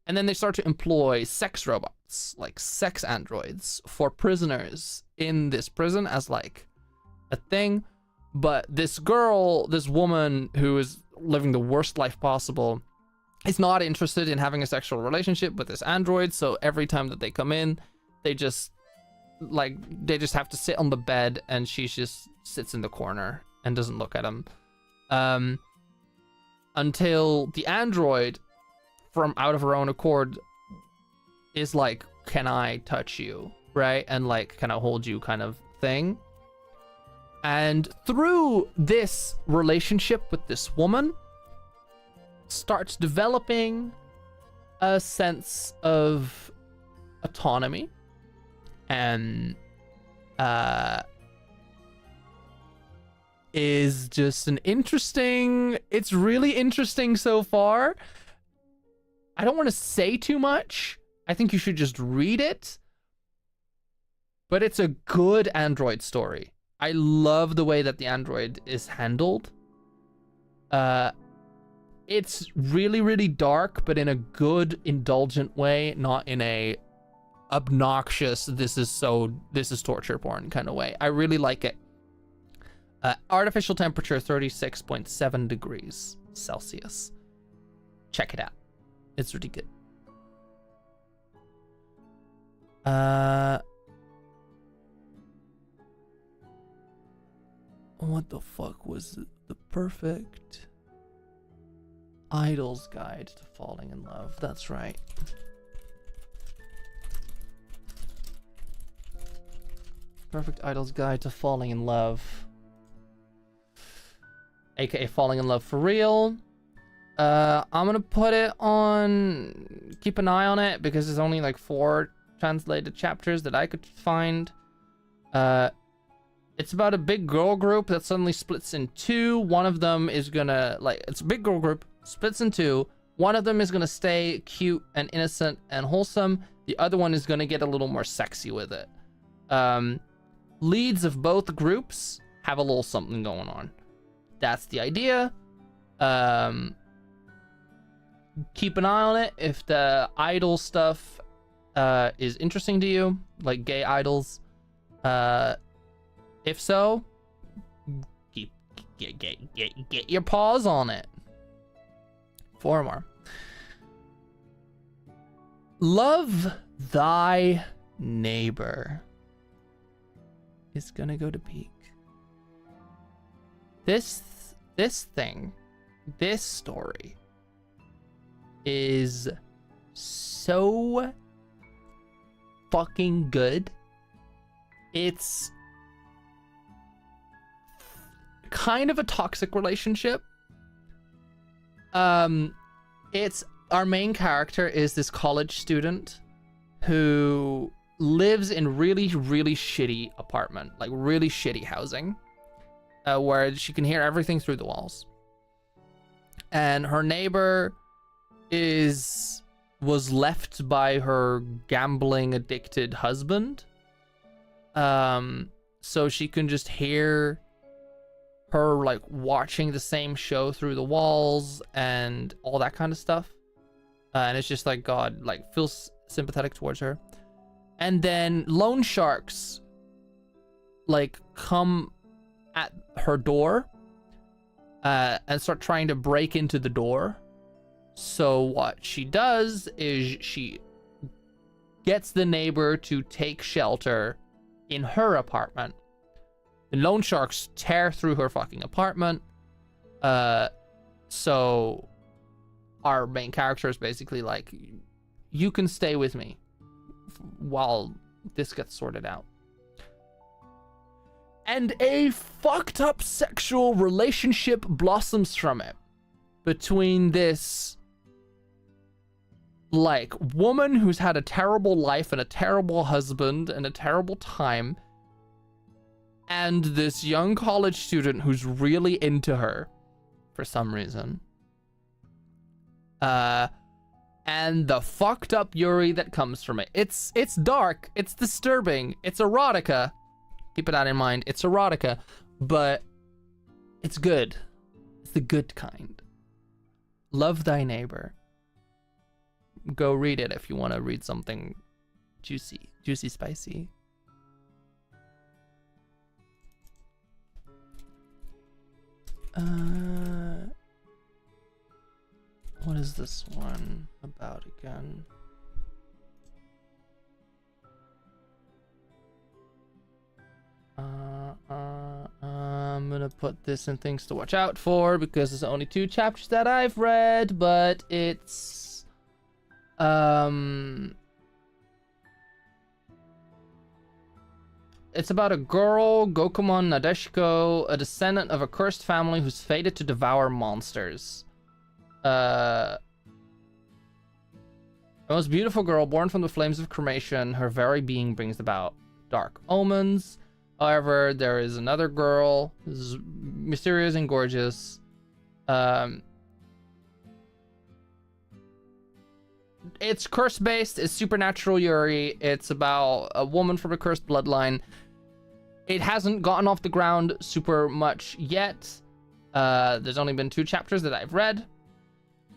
And then they start to employ sex robots, like sex androids, for prisoners in this prison as like a thing. But this girl, this woman who is living the worst life possible, is not interested in having a sexual relationship with this android. So every time that they come in, they just have to sit on the bed, and she just sits in the corner and doesn't look at him. Until the android, from out of her own accord, is like, can I touch you? Right? And like, can I hold you kind of thing. And through this relationship with this woman, starts developing a sense of autonomy and is just it's really interesting so far. I don't want to say too much. I think you should just read it. But it's a good android story. I love the way that the android is handled. It's really, really dark, but in a good, indulgent way, not in a obnoxious, this is torture porn kind of way. I really like it. Artificial temperature 36.7 degrees Celsius. Check it out. It's really good. What the fuck was the perfect idol's guide to falling in love? That's right. Perfect idol's guide to falling in love. AKA falling in love for real. I'm gonna put it on, keep an eye on it, because there's only like 4 translated chapters that I could find. It's about a big girl group that suddenly splits in 2. One of them is gonna, it's a big girl group, splits in 2. One of them is gonna stay cute and innocent and wholesome. The other one is gonna get a little more sexy with it. Leads of both groups have a little something going on. That's the idea. Keep an eye on it if the idol stuff is interesting to you, like gay idols. If so, get your paws on it. 4 more. Love Thy Neighbor is gonna go to peak. This story is so fucking good. It's kind of a toxic relationship. It's our main character is this college student who lives in really, really shitty apartment, like really shitty housing, where she can hear everything through the walls. And her neighbor was left by her gambling addicted husband. So she can just hear her like watching the same show through the walls and all that kind of stuff. And it's just like, God, like, feels sympathetic towards her. And then loan sharks like come at her door and start trying to break into the door. So what she does is she gets the neighbor to take shelter in her apartment. The loan sharks tear through her fucking apartment. So our main character is basically like, you can stay with me while this gets sorted out. And a fucked up sexual relationship blossoms from it between this like woman who's had a terrible life and a terrible husband and a terrible time, and this young college student who's really into her for some reason. And the fucked up Yuri that comes from it. It's dark, it's disturbing, it's erotica. Keep that in mind, it's erotica, but it's good. It's the good kind. Love Thy Neighbor. Go read it if you want to read something juicy, spicy. What is this one about again? I'm gonna put this in things to watch out for because there's only 2 chapters that I've read, but it's about a girl, Gokumon Nadeshiko, a descendant of a cursed family who's fated to devour monsters. A most beautiful girl born from the flames of cremation, her very being brings about dark omens. However, there is another girl who's mysterious and gorgeous. It's curse-based, it's supernatural Yuri. It's about a woman from a cursed bloodline. It hasn't gotten off the ground super much yet. There's only been 2 chapters that I've read.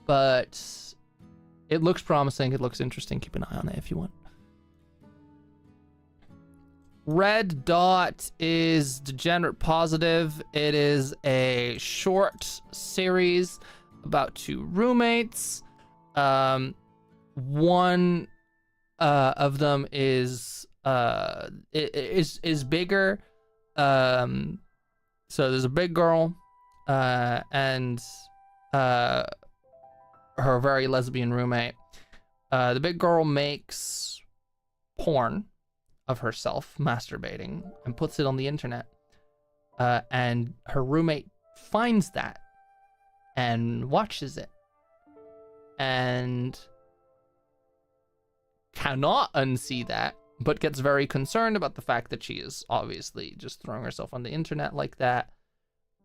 But it looks promising, it looks interesting. Keep an eye on it if you want. Red Dot is Degenerate Positive. It is a short series about 2 roommates. One of them is bigger. So there's a big girl and her very lesbian roommate. The big girl makes porn of herself masturbating and puts it on the internet, and her roommate finds that and watches it and cannot unsee that, but gets very concerned about the fact that she is obviously just throwing herself on the internet like that,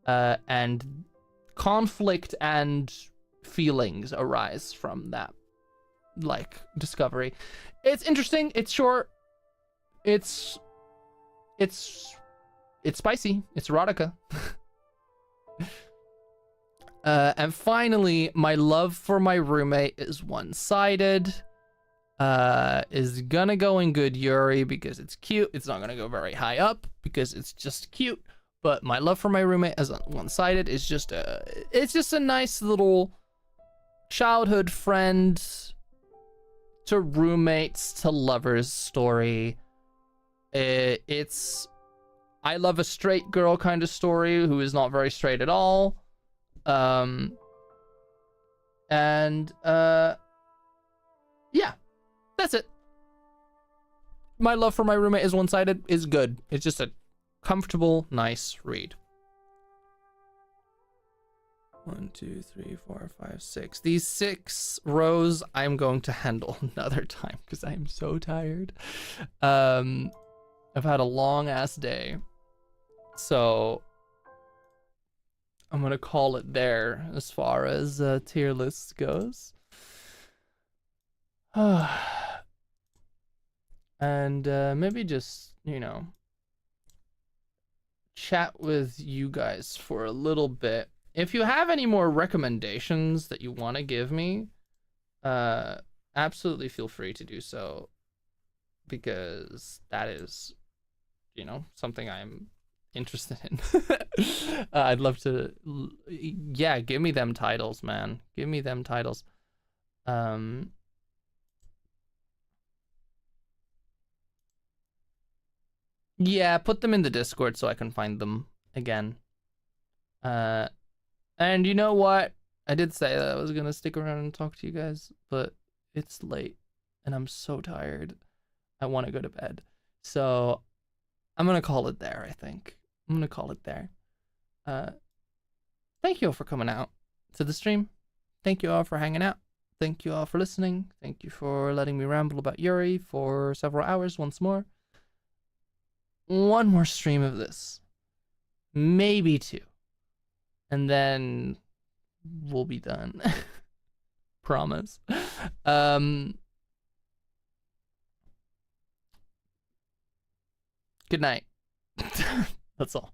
and conflict and feelings arise from that discovery. It's interesting, it's short, it's spicy, it's erotica. And finally, my love for my roommate is one-sided. Is gonna go in good Yuri because it's cute. It's not gonna go very high up because it's just cute. But my love for my roommate as one-sided is just a nice little childhood friend to roommates to lovers story. It's I love a straight girl kind of story who is not very straight at all. Yeah, that's it. My love for my roommate is one-sided is good. It's just a comfortable, nice read. 1, 2, 3, 4, 5, 6. These 6 rows I'm going to handle another time because I'm so tired. I've had a long ass day, so I'm gonna call it there as far as tier list goes. And maybe just, chat with you guys for a little bit. If you have any more recommendations that you want to give me, absolutely feel free to do so, because that is, something I'm interested in. I'd love to, yeah, give me them titles, man. Give me them titles. Yeah, put them in the Discord so I can find them again. And you know what? I did say that I was gonna stick around and talk to you guys, but it's late and I'm so tired. I want to go to bed. So I'm gonna call it there, I think. I'm gonna call it there. Thank you all for coming out to the stream. Thank you all for hanging out. Thank you all for listening. Thank you for letting me ramble about Yuri for several hours once more. One more stream of this. Maybe 2. And then we'll be done. Promise. Good night. That's all.